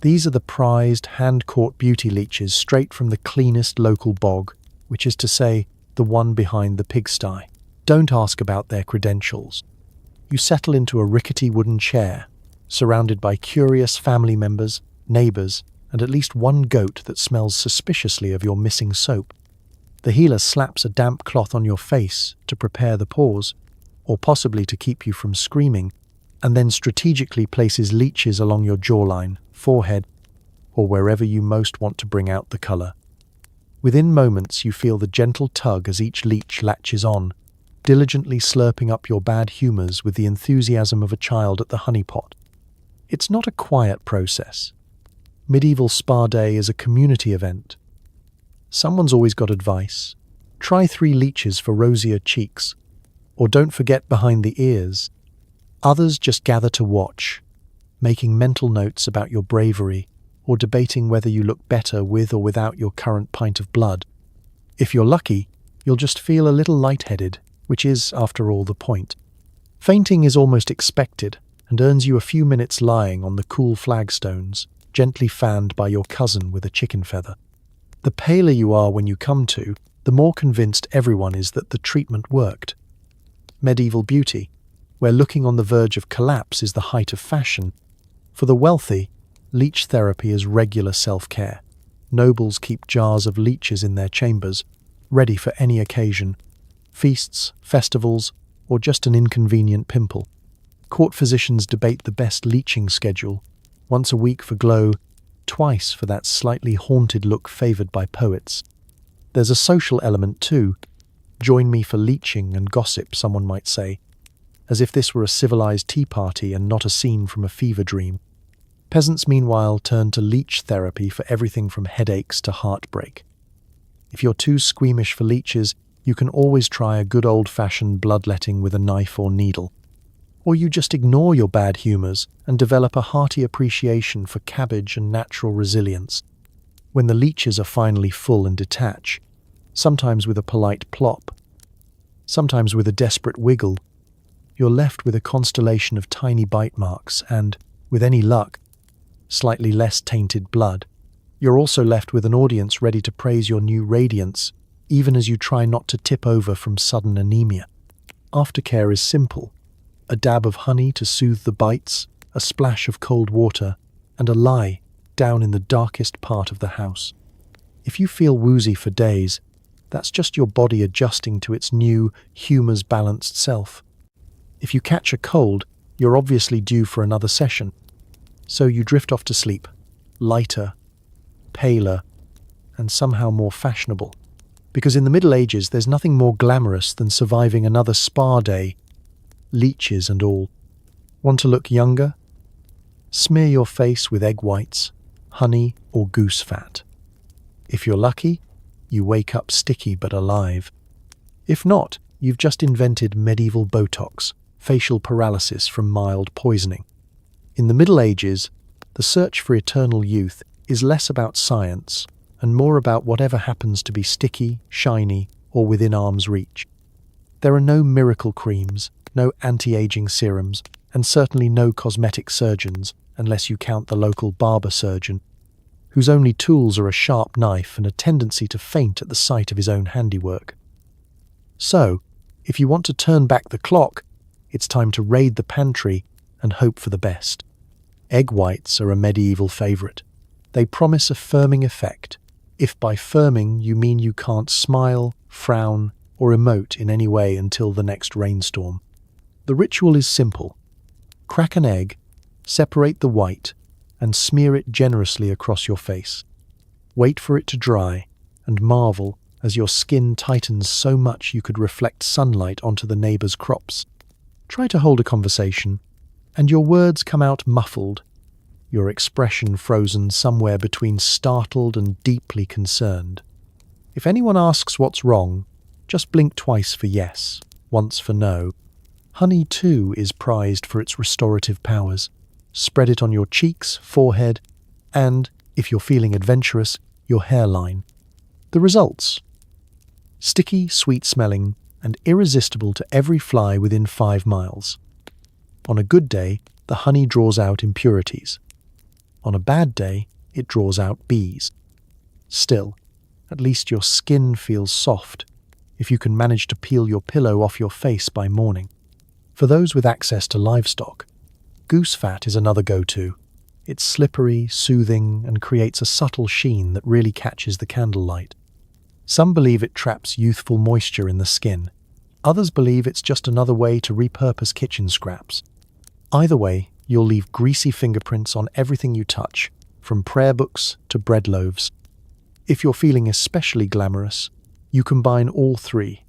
These are the prized, hand-caught beauty leeches straight from the cleanest local bog, which is to say, the one behind the pigsty. Don't ask about their credentials. You settle into a rickety wooden chair, surrounded by curious family members, neighbours, and at least one goat that smells suspiciously of your missing soap. The healer slaps a damp cloth on your face to prepare the pause, or possibly to keep you from screaming, and then strategically places leeches along your jawline, forehead, or wherever you most want to bring out the colour. Within moments you feel the gentle tug as each leech latches on, diligently slurping up your bad humours with the enthusiasm of a child at the honeypot. It's not a quiet process. Medieval Spa Day is a community event. Someone's always got advice. Try 3 leeches for rosier cheeks, or don't forget behind the ears. Others just gather to watch, making mental notes about your bravery, or debating whether you look better with or without your current pint of blood. If you're lucky, you'll just feel a little lightheaded, which is, after all, the point. Fainting is almost expected and earns you a few minutes lying on the cool flagstones, gently fanned by your cousin with a chicken feather. The paler you are when you come to, the more convinced everyone is that the treatment worked. Medieval beauty, where looking on the verge of collapse is the height of fashion. For the wealthy, leech therapy is regular self-care. Nobles keep jars of leeches in their chambers, ready for any occasion. Feasts, festivals, or just an inconvenient pimple. Court physicians debate the best leeching schedule, once a week for glow, twice for that slightly haunted look favoured by poets. There's a social element too. Join me for leeching and gossip, someone might say, as if this were a civilized tea party and not a scene from a fever dream. Peasants, meanwhile, turn to leech therapy for everything from headaches to heartbreak. If you're too squeamish for leeches, You can always try a good old-fashioned bloodletting with a knife or needle. Or you just ignore your bad humours and develop a hearty appreciation for cabbage and natural resilience. When the leeches are finally full and detach, sometimes with a polite plop, sometimes with a desperate wiggle, you're left with a constellation of tiny bite marks and, with any luck, slightly less tainted blood. You're also left with an audience ready to praise your new radiance, even as you try not to tip over from sudden anemia. Aftercare is simple. A dab of honey to soothe the bites, a splash of cold water, and a lie down in the darkest part of the house. If you feel woozy for days, that's just your body adjusting to its new, humours-balanced self. If you catch a cold, you're obviously due for another session. So you drift off to sleep, lighter, paler, and somehow more fashionable. Because in the Middle Ages, there's nothing more glamorous than surviving another spa day, leeches and all. Want to look younger? Smear your face with egg whites, honey, or goose fat. If you're lucky, you wake up sticky but alive. If not, you've just invented medieval Botox, facial paralysis from mild poisoning. In the Middle Ages, the search for eternal youth is less about science and more about whatever happens to be sticky, shiny, or within arm's reach. There are no miracle creams, no anti-aging serums, and certainly no cosmetic surgeons, unless you count the local barber surgeon, whose only tools are a sharp knife and a tendency to faint at the sight of his own handiwork. So, if you want to turn back the clock, it's time to raid the pantry and hope for the best. Egg whites are a medieval favourite. They promise a firming effect, if by firming you mean you can't smile, frown, or emote in any way until the next rainstorm. The ritual is simple. Crack an egg, separate the white, and smear it generously across your face. Wait for it to dry, and marvel as your skin tightens so much you could reflect sunlight onto the neighbour's crops. Try to hold a conversation, and your words come out muffled, your expression frozen somewhere between startled and deeply concerned. If anyone asks what's wrong, just blink twice for yes, once for no. Honey, too, is prized for its restorative powers. Spread it on your cheeks, forehead, and, if you're feeling adventurous, your hairline. The results? Sticky, sweet-smelling, and irresistible to every fly within 5 miles. On a good day, the honey draws out impurities. On a bad day, it draws out bees. Still, at least your skin feels soft, if you can manage to peel your pillow off your face by morning. For those with access to livestock, goose fat is another go-to. It's slippery, soothing, and creates a subtle sheen that really catches the candlelight. Some believe it traps youthful moisture in the skin. Others believe it's just another way to repurpose kitchen scraps. Either way, you'll leave greasy fingerprints on everything you touch, from prayer books to bread loaves. If you're feeling especially glamorous, you combine all three: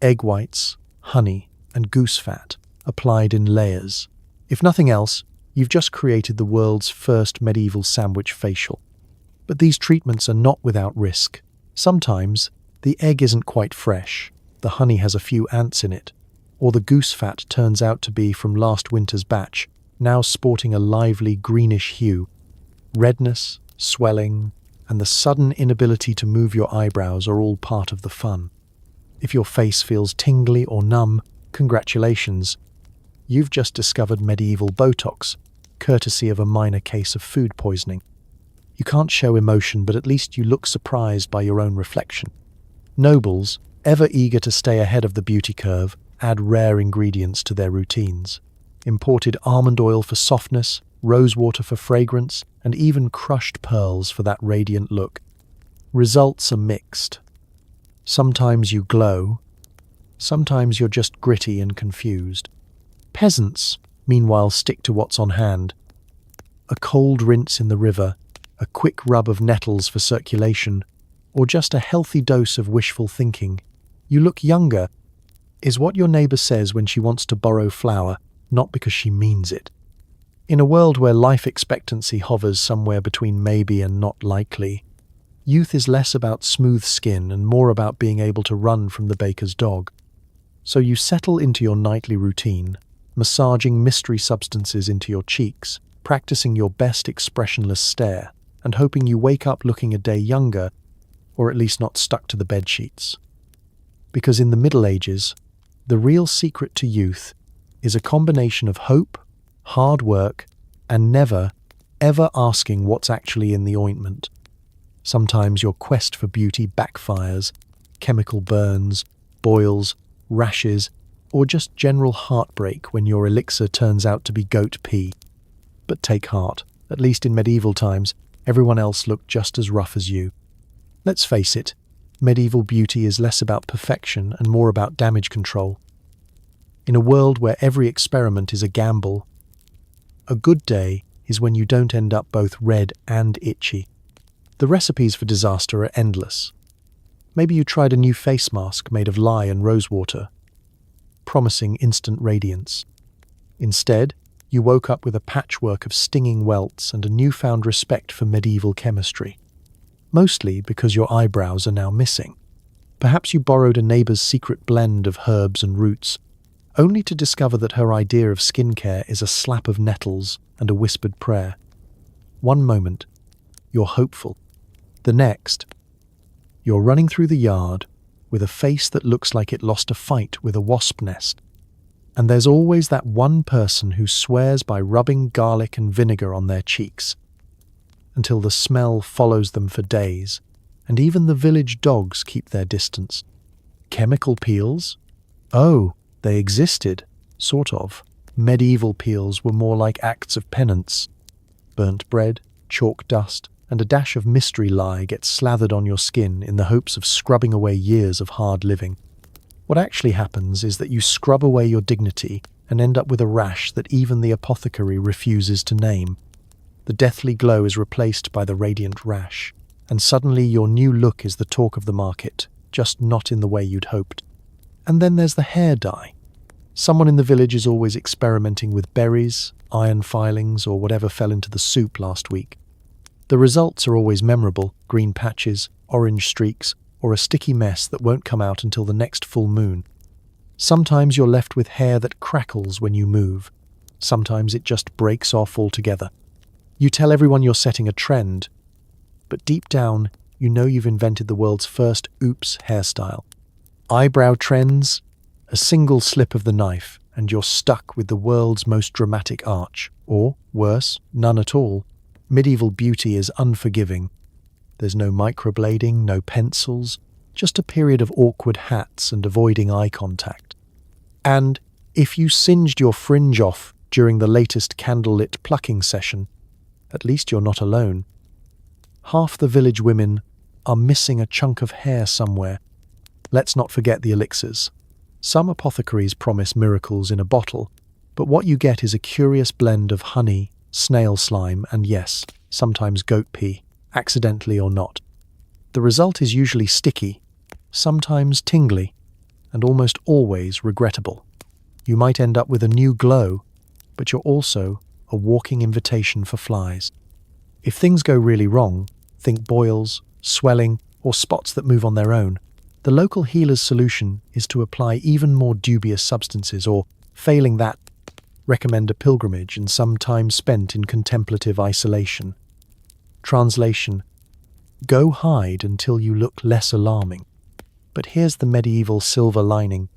egg whites, honey, and goose fat, applied in layers. If nothing else, you've just created the world's first medieval sandwich facial. But these treatments are not without risk. Sometimes, the egg isn't quite fresh, the honey has a few ants in it, or the goose fat turns out to be from last winter's batch, now sporting a lively greenish hue. Redness, swelling, and the sudden inability to move your eyebrows are all part of the fun. If your face feels tingly or numb, congratulations. You've just discovered medieval Botox, courtesy of a minor case of food poisoning. You can't show emotion, but at least you look surprised by your own reflection. Nobles, ever eager to stay ahead of the beauty curve, add rare ingredients to their routines. Imported almond oil for softness, rosewater for fragrance, and even crushed pearls for that radiant look. Results are mixed. Sometimes you glow, sometimes you're just gritty and confused. Peasants, meanwhile, stick to what's on hand. A cold rinse in the river, a quick rub of nettles for circulation, or just a healthy dose of wishful thinking. You look younger, is what your neighbour says when she wants to borrow flour, not because she means it. In a world where life expectancy hovers somewhere between maybe and not likely, Youth is less about smooth skin and more about being able to run from the baker's dog. So you settle into your nightly routine, massaging mystery substances into your cheeks, practicing your best expressionless stare, and hoping you wake up looking a day younger, or at least not stuck to the bedsheets. Because in the Middle Ages, the real secret to youth is a combination of hope, hard work, and never, ever asking what's actually in the ointment. Sometimes your quest for beauty backfires, chemical burns, boils, rashes, or just general heartbreak when your elixir turns out to be goat pee. But take heart, at least in medieval times, everyone else looked just as rough as you. Let's face it, medieval beauty is less about perfection and more about damage control. In a world where every experiment is a gamble, a good day is when you don't end up both red and itchy. The recipes for disaster are endless. Maybe you tried a new face mask made of lye and rosewater, promising instant radiance. Instead, you woke up with a patchwork of stinging welts and a newfound respect for medieval chemistry. Mostly because your eyebrows are now missing. Perhaps you borrowed a neighbour's secret blend of herbs and roots, only to discover that her idea of skincare is a slap of nettles and a whispered prayer. One moment, you're hopeful. The next, you're running through the yard with a face that looks like it lost a fight with a wasp nest. And there's always that one person who swears by rubbing garlic and vinegar on their cheeks, until the smell follows them for days, and even the village dogs keep their distance. Chemical peels? Oh, they existed, sort of. Medieval peels were more like acts of penance. Burnt bread, chalk dust, and a dash of mystery lye gets slathered on your skin in the hopes of scrubbing away years of hard living. What actually happens is that you scrub away your dignity and end up with a rash that even the apothecary refuses to name. The deathly glow is replaced by the radiant rash, and suddenly your new look is the talk of the market, just not in the way you'd hoped. And then there's the hair dye. Someone in the village is always experimenting with berries, iron filings, or whatever fell into the soup last week. The results are always memorable: green patches, orange streaks, or a sticky mess that won't come out until the next full moon. Sometimes you're left with hair that crackles when you move. Sometimes it just breaks off altogether. You tell everyone you're setting a trend, but deep down, you know you've invented the world's first oops hairstyle. Eyebrow trends, a single slip of the knife, and you're stuck with the world's most dramatic arch. Or, worse, none at all. Medieval beauty is unforgiving. There's no microblading, no pencils, just a period of awkward hats and avoiding eye contact. And if you singed your fringe off during the latest candlelit plucking session, at least you're not alone. Half the village women are missing a chunk of hair somewhere. Let's not forget the elixirs. Some apothecaries promise miracles in a bottle, but what you get is a curious blend of honey, snail slime, and yes, sometimes goat pee, accidentally or not. The result is usually sticky, sometimes tingly, and almost always regrettable. You might end up with a new glow, but you're also a walking invitation for flies. If things go really wrong, think boils, swelling, or spots that move on their own, the local healer's solution is to apply even more dubious substances, or, failing that, recommend a pilgrimage and some time spent in contemplative isolation. Translation: go hide until you look less alarming. But here's the medieval silver lining.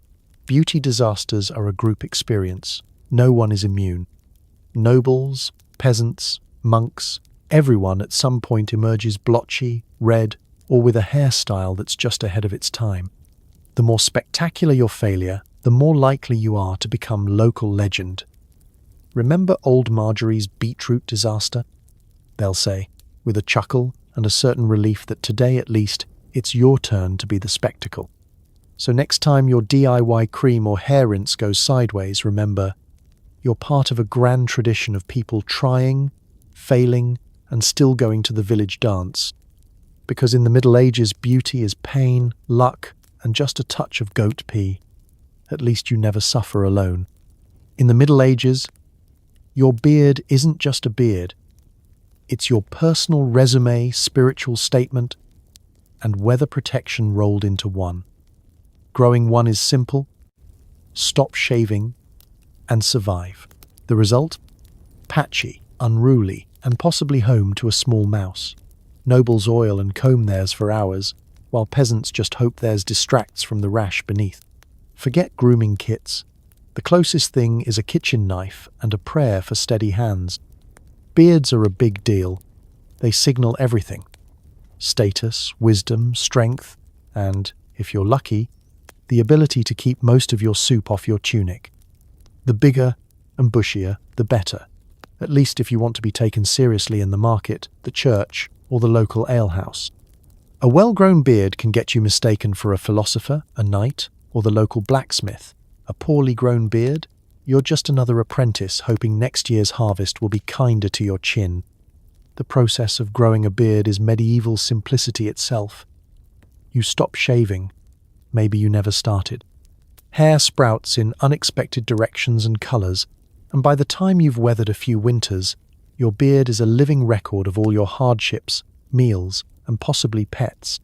Beauty disasters are a group experience. No one is immune. Nobles, peasants, monks, everyone at some point emerges blotchy, red, or with a hairstyle that's just ahead of its time. The more spectacular your failure, the more likely you are to become local legend. Remember old Marjorie's beetroot disaster? They'll say, with a chuckle and a certain relief that today at least it's your turn to be the spectacle. So next time your DIY cream or hair rinse goes sideways, remember, you're part of a grand tradition of people trying, failing, and still going to the village dance. Because in the Middle Ages, beauty is pain, luck, and just a touch of goat pee. At least you never suffer alone. In the Middle Ages, your beard isn't just a beard. It's your personal resume, spiritual statement, and weather protection rolled into one. Growing one is simple: stop shaving and survive. The result? Patchy, unruly, and possibly home to a small mouse. Nobles oil and comb theirs for hours, while peasants just hope theirs distracts from the rash beneath. Forget grooming kits. The closest thing is a kitchen knife and a prayer for steady hands. Beards are a big deal. They signal everything: status, wisdom, strength, and, if you're lucky, the ability to keep most of your soup off your tunic. The bigger and bushier, the better, at least if you want to be taken seriously in the market, the church, or the local alehouse. A well-grown beard can get you mistaken for a philosopher, a knight, or the local blacksmith. A poorly grown beard? You're just another apprentice hoping next year's harvest will be kinder to your chin. The process of growing a beard is medieval simplicity itself. You stop shaving. Maybe you never started. Hair sprouts in unexpected directions and colours, and by the time you've weathered a few winters, your beard is a living record of all your hardships, meals, and possibly pets.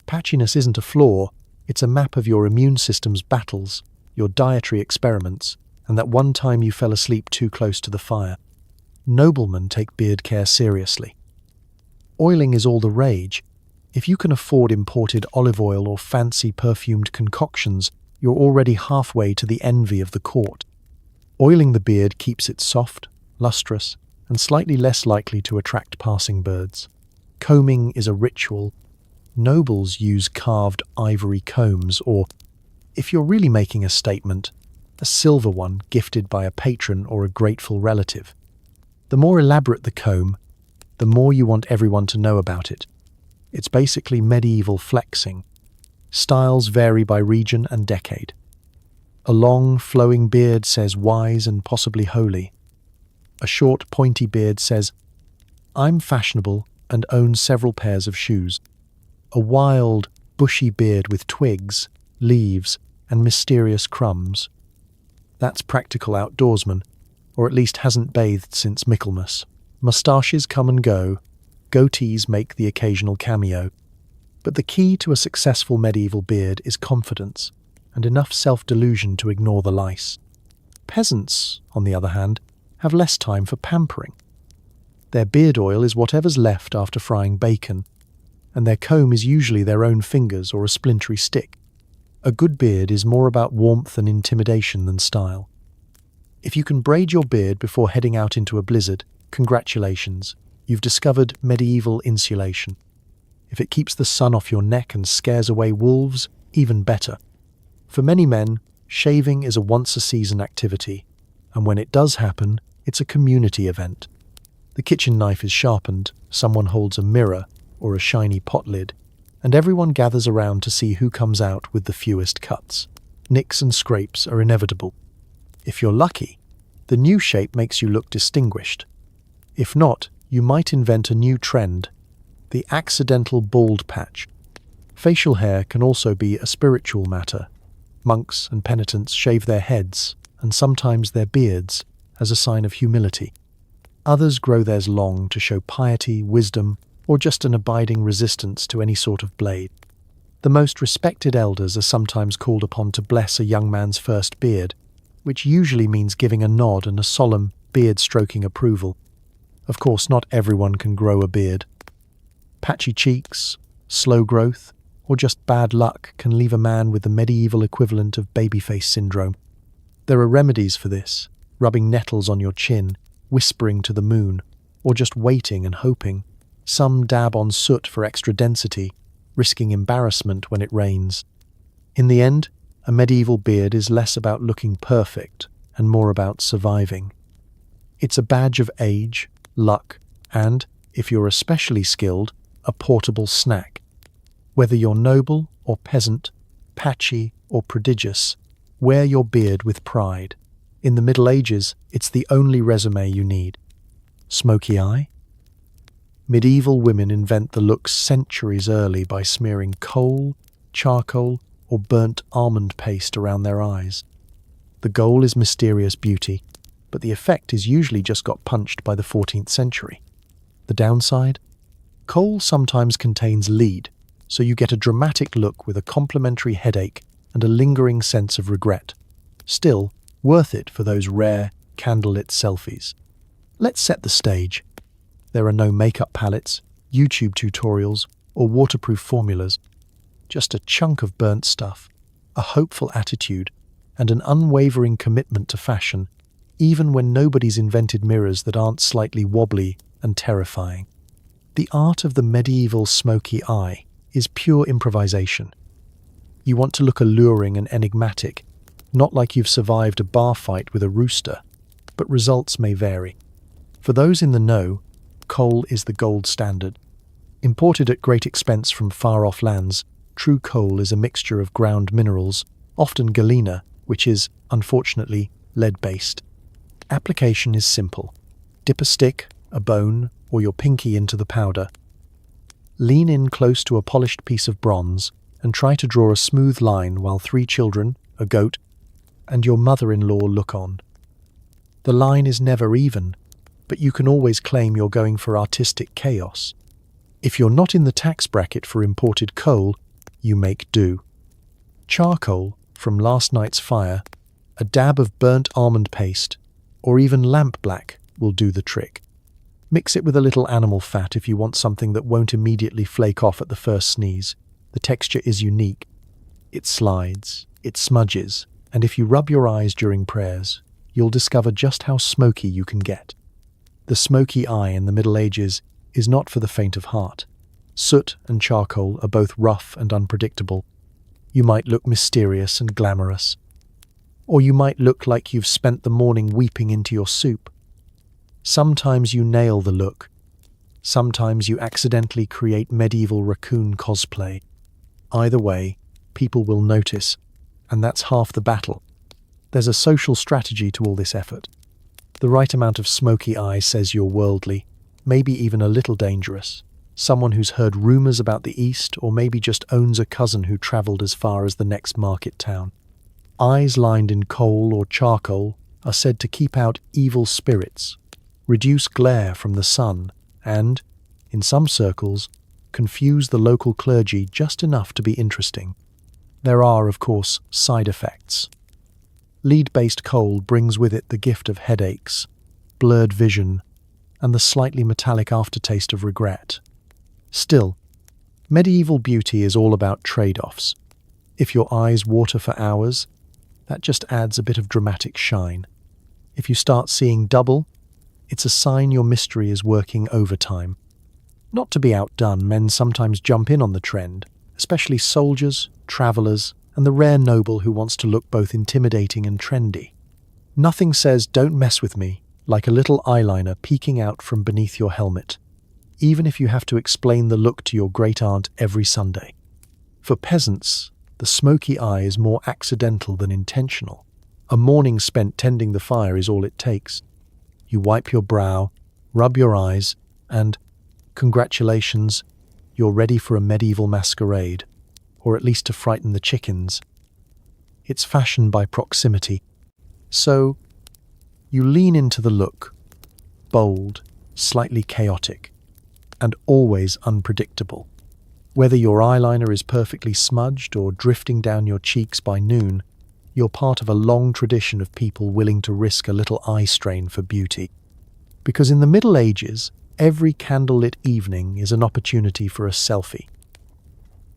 Patchiness isn't a flaw, it's a map of your immune system's battles, your dietary experiments, and that one time you fell asleep too close to the fire. Noblemen take beard care seriously. Oiling is all the rage. If you can afford imported olive oil or fancy perfumed concoctions, you're already halfway to the envy of the court. Oiling the beard keeps it soft, lustrous, and slightly less likely to attract passing birds. Combing is a ritual. Nobles use carved ivory combs, or, if you're really making a statement, a silver one gifted by a patron or a grateful relative. The more elaborate the comb, the more you want everyone to know about it. It's basically medieval flexing. Styles vary by region and decade. A long, flowing beard says wise and possibly holy. A short, pointy beard says, I'm fashionable and own several pairs of shoes. A wild, bushy beard with twigs, leaves, and mysterious crumbs. That's practical outdoorsman, or at least hasn't bathed since Michaelmas. Moustaches come and go. Goatees make the occasional cameo. But the key to a successful medieval beard is confidence, and enough self-delusion to ignore the lice. Peasants, on the other hand, have less time for pampering. Their beard oil is whatever's left after frying bacon, and their comb is usually their own fingers or a splintery stick. A good beard is more about warmth and intimidation than style. If you can braid your beard before heading out into a blizzard, congratulations, you've discovered medieval insulation. If it keeps the sun off your neck and scares away wolves, even better. For many men, shaving is a once-a-season activity, and when it does happen, it's a community event. The kitchen knife is sharpened, someone holds a mirror or a shiny pot lid, and everyone gathers around to see who comes out with the fewest cuts. Nicks and scrapes are inevitable. If you're lucky, the new shape makes you look distinguished. If not, you might invent a new trend: the accidental bald patch. Facial hair can also be a spiritual matter. Monks and penitents shave their heads, and sometimes their beards, as a sign of humility. Others grow theirs long to show piety, wisdom, or just an abiding resistance to any sort of blade. The most respected elders are sometimes called upon to bless a young man's first beard, which usually means giving a nod and a solemn, beard-stroking approval. Of course, not everyone can grow a beard. Patchy cheeks, slow growth, or just bad luck can leave a man with the medieval equivalent of babyface syndrome. There are remedies for this: rubbing nettles on your chin, whispering to the moon, or just waiting and hoping. Some dab on soot for extra density, risking embarrassment when it rains. In the end, a medieval beard is less about looking perfect and more about surviving. It's a badge of age, luck, and, if you're especially skilled, a portable snack. Whether you're noble or peasant, patchy or prodigious, wear your beard with pride. In the Middle Ages, it's the only resume you need. Smoky eye? Medieval women invent the look centuries early by smearing coal, charcoal, or burnt almond paste around their eyes. The goal is mysterious beauty, but the effect is usually just got punched by the 14th century. The downside? Coal sometimes contains lead, so you get a dramatic look with a complimentary headache and a lingering sense of regret. Still, worth it for those rare, candlelit selfies. Let's set the stage. There are no makeup palettes, YouTube tutorials, or waterproof formulas. Just a chunk of burnt stuff, a hopeful attitude, and an unwavering commitment to fashion, even when nobody's invented mirrors that aren't slightly wobbly and terrifying. The art of the medieval smoky eye is pure improvisation. You want to look alluring and enigmatic, not like you've survived a bar fight with a rooster, but results may vary. For those in the know, kohl is the gold standard. Imported at great expense from far-off lands, true kohl is a mixture of ground minerals, often galena, which is, unfortunately, lead-based. Application is simple. Dip a stick, a bone, or your pinky into the powder. Lean in close to a polished piece of bronze and try to draw a smooth line while 3 children, a goat, and your mother-in-law look on. The line is never even, but you can always claim you're going for artistic chaos. If you're not in the tax bracket for imported kohl, you make do. Charcoal from last night's fire, a dab of burnt almond paste, or even lamp black will do the trick. Mix it with a little animal fat if you want something that won't immediately flake off at the first sneeze. The texture is unique. It slides, it smudges, and if you rub your eyes during prayers, you'll discover just how smoky you can get. The smoky eye in the Middle Ages is not for the faint of heart. Soot and charcoal are both rough and unpredictable. You might look mysterious and glamorous, or you might look like you've spent the morning weeping into your soup. Sometimes you nail the look. Sometimes you accidentally create medieval raccoon cosplay. Either way, people will notice, and that's half the battle. There's a social strategy to all this effort. The right amount of smoky eye says you're worldly, maybe even a little dangerous. Someone who's heard rumors about the East, or maybe just owns a cousin who traveled as far as the next market town. Eyes lined in kohl or charcoal are said to keep out evil spirits, reduce glare from the sun, and, in some circles, confuse the local clergy just enough to be interesting. There are, of course, side effects. Lead-based kohl brings with it the gift of headaches, blurred vision, and the slightly metallic aftertaste of regret. Still, medieval beauty is all about trade-offs. If your eyes water for hours, that just adds a bit of dramatic shine. If you start seeing double, it's a sign your mystery is working overtime. Not to be outdone, men sometimes jump in on the trend, especially soldiers, travelers, and the rare noble who wants to look both intimidating and trendy. Nothing says "don't mess with me" like a little eyeliner peeking out from beneath your helmet, even if you have to explain the look to your great-aunt every Sunday. For peasants, the smoky eye is more accidental than intentional. A morning spent tending the fire is all it takes. You wipe your brow, rub your eyes, and, congratulations, you're ready for a medieval masquerade, or at least to frighten the chickens. It's fashion by proximity. So, you lean into the look, bold, slightly chaotic, and always unpredictable. Whether your eyeliner is perfectly smudged or drifting down your cheeks by noon, you're part of a long tradition of people willing to risk a little eye strain for beauty. Because in the Middle Ages, every candlelit evening is an opportunity for a selfie.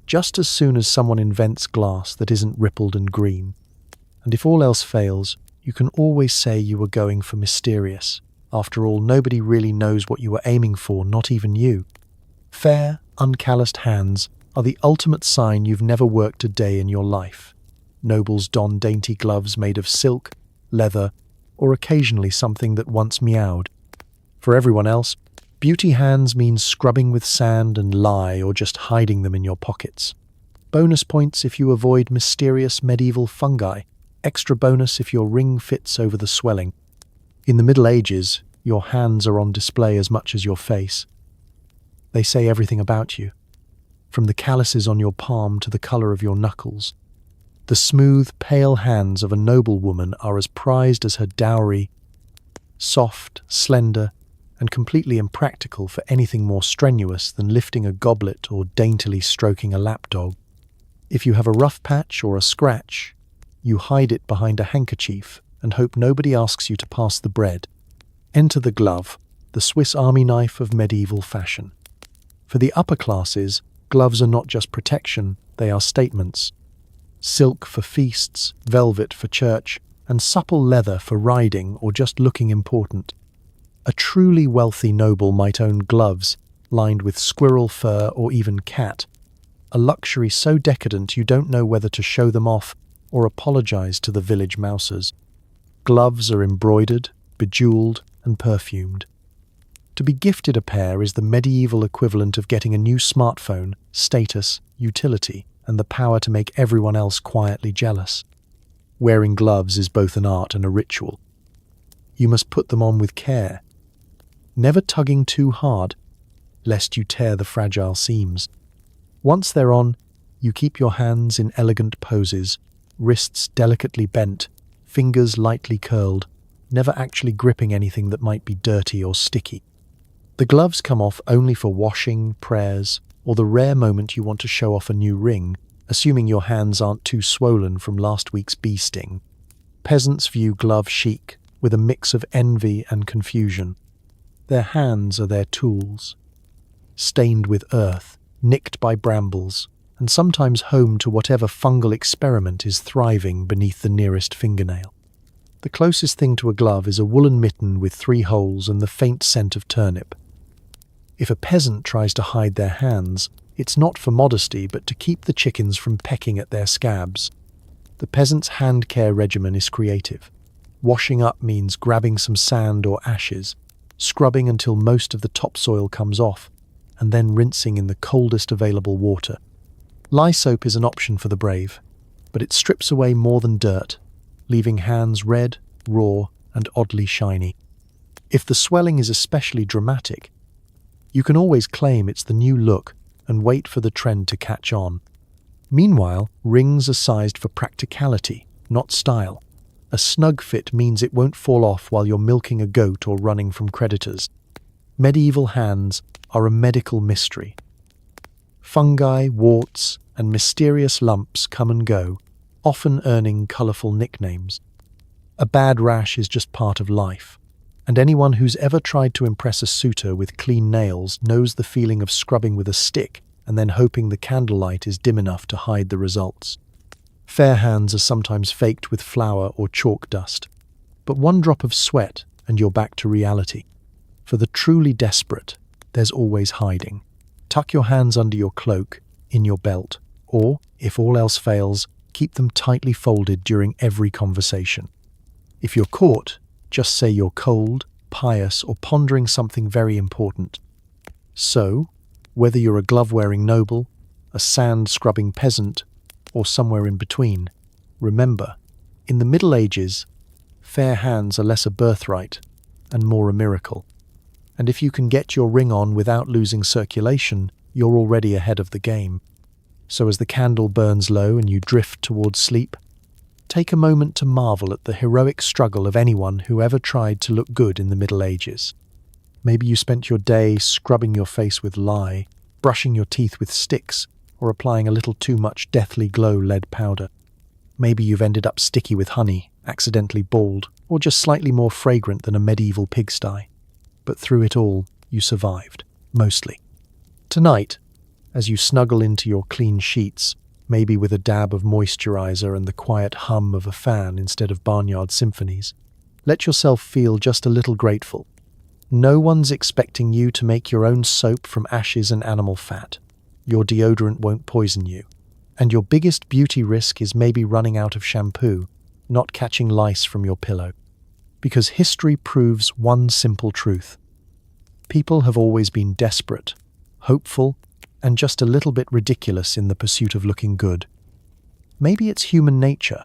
Just as soon as someone invents glass that isn't rippled and green. And if all else fails, you can always say you were going for mysterious. After all, nobody really knows what you were aiming for, not even you. Fair, uncalloused hands are the ultimate sign you've never worked a day in your life. Nobles don dainty gloves made of silk, leather, or occasionally something that once meowed. For everyone else, beauty hands means scrubbing with sand and lye or just hiding them in your pockets. Bonus points if you avoid mysterious medieval fungi. Extra bonus if your ring fits over the swelling. In the Middle Ages, your hands are on display as much as your face. They say everything about you, from the calluses on your palm to the colour of your knuckles. The smooth, pale hands of a noblewoman are as prized as her dowry, soft, slender, and completely impractical for anything more strenuous than lifting a goblet or daintily stroking a lapdog. If you have a rough patch or a scratch, you hide it behind a handkerchief and hope nobody asks you to pass the bread. Enter the glove, the Swiss Army knife of medieval fashion. For the upper classes, gloves are not just protection, they are statements. Silk for feasts, velvet for church, and supple leather for riding or just looking important. A truly wealthy noble might own gloves lined with squirrel fur or even cat, a luxury so decadent you don't know whether to show them off or apologize to the village mousers. Gloves are embroidered, bejeweled, and perfumed. To be gifted a pair is the medieval equivalent of getting a new smartphone, status, utility, and the power to make everyone else quietly jealous. Wearing gloves is both an art and a ritual. You must put them on with care, never tugging too hard, lest you tear the fragile seams. Once they're on, you keep your hands in elegant poses, wrists delicately bent, fingers lightly curled, never actually gripping anything that might be dirty or sticky. The gloves come off only for washing, prayers, or the rare moment you want to show off a new ring, assuming your hands aren't too swollen from last week's bee sting. Peasants view glove chic with a mix of envy and confusion. Their hands are their tools, stained with earth, nicked by brambles, and sometimes home to whatever fungal experiment is thriving beneath the nearest fingernail. The closest thing to a glove is a woolen mitten with 3 holes and the faint scent of turnip. If a peasant tries to hide their hands, it's not for modesty but to keep the chickens from pecking at their scabs. The peasant's hand care regimen is creative. Washing up means grabbing some sand or ashes, scrubbing until most of the topsoil comes off, and then rinsing in the coldest available water. Lye soap is an option for the brave, but it strips away more than dirt, leaving hands red, raw, and oddly shiny. If the swelling is especially dramatic, you can always claim it's the new look and wait for the trend to catch on. Meanwhile, rings are sized for practicality, not style. A snug fit means it won't fall off while you're milking a goat or running from creditors. Medieval hands are a medical mystery. Fungi, warts, and mysterious lumps come and go, often earning colourful nicknames. A bad rash is just part of life, and anyone who's ever tried to impress a suitor with clean nails knows the feeling of scrubbing with a stick and then hoping the candlelight is dim enough to hide the results. Fair hands are sometimes faked with flour or chalk dust, but one drop of sweat and you're back to reality. For the truly desperate, there's always hiding. Tuck your hands under your cloak, in your belt, or, if all else fails, keep them tightly folded during every conversation. If you're caught, just say you're cold, pious, or pondering something very important. So, whether you're a glove-wearing noble, a sand-scrubbing peasant, or somewhere in between, remember, in the Middle Ages, fair hands are less a birthright and more a miracle. And if you can get your ring on without losing circulation, you're already ahead of the game. So as the candle burns low and you drift towards sleep, take a moment to marvel at the heroic struggle of anyone who ever tried to look good in the Middle Ages. Maybe you spent your day scrubbing your face with lye, brushing your teeth with sticks, or applying a little too much deathly glow lead powder. Maybe you've ended up sticky with honey, accidentally bald, or just slightly more fragrant than a medieval pigsty. But through it all, you survived, mostly. Tonight, as you snuggle into your clean sheets, maybe with a dab of moisturizer and the quiet hum of a fan instead of barnyard symphonies, let yourself feel just a little grateful. No one's expecting you to make your own soap from ashes and animal fat. Your deodorant won't poison you. And your biggest beauty risk is maybe running out of shampoo, not catching lice from your pillow. Because history proves one simple truth. People have always been desperate, hopeful, and just a little bit ridiculous in the pursuit of looking good. Maybe it's human nature,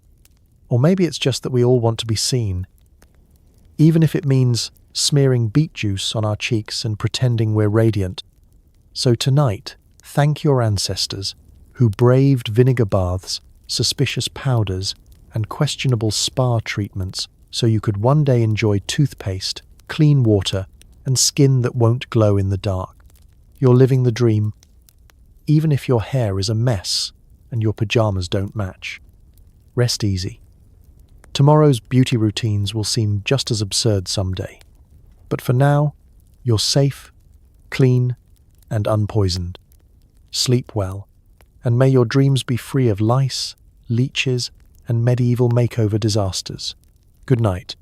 or maybe it's just that we all want to be seen. Even if it means smearing beet juice on our cheeks and pretending we're radiant. So tonight, thank your ancestors who braved vinegar baths, suspicious powders, and questionable spa treatments so you could one day enjoy toothpaste, clean water, and skin that won't glow in the dark. You're living the dream, even if your hair is a mess and your pajamas don't match. Rest easy. Tomorrow's beauty routines will seem just as absurd someday. But for now, you're safe, clean, and unpoisoned. Sleep well, and may your dreams be free of lice, leeches, and medieval makeover disasters. Good night.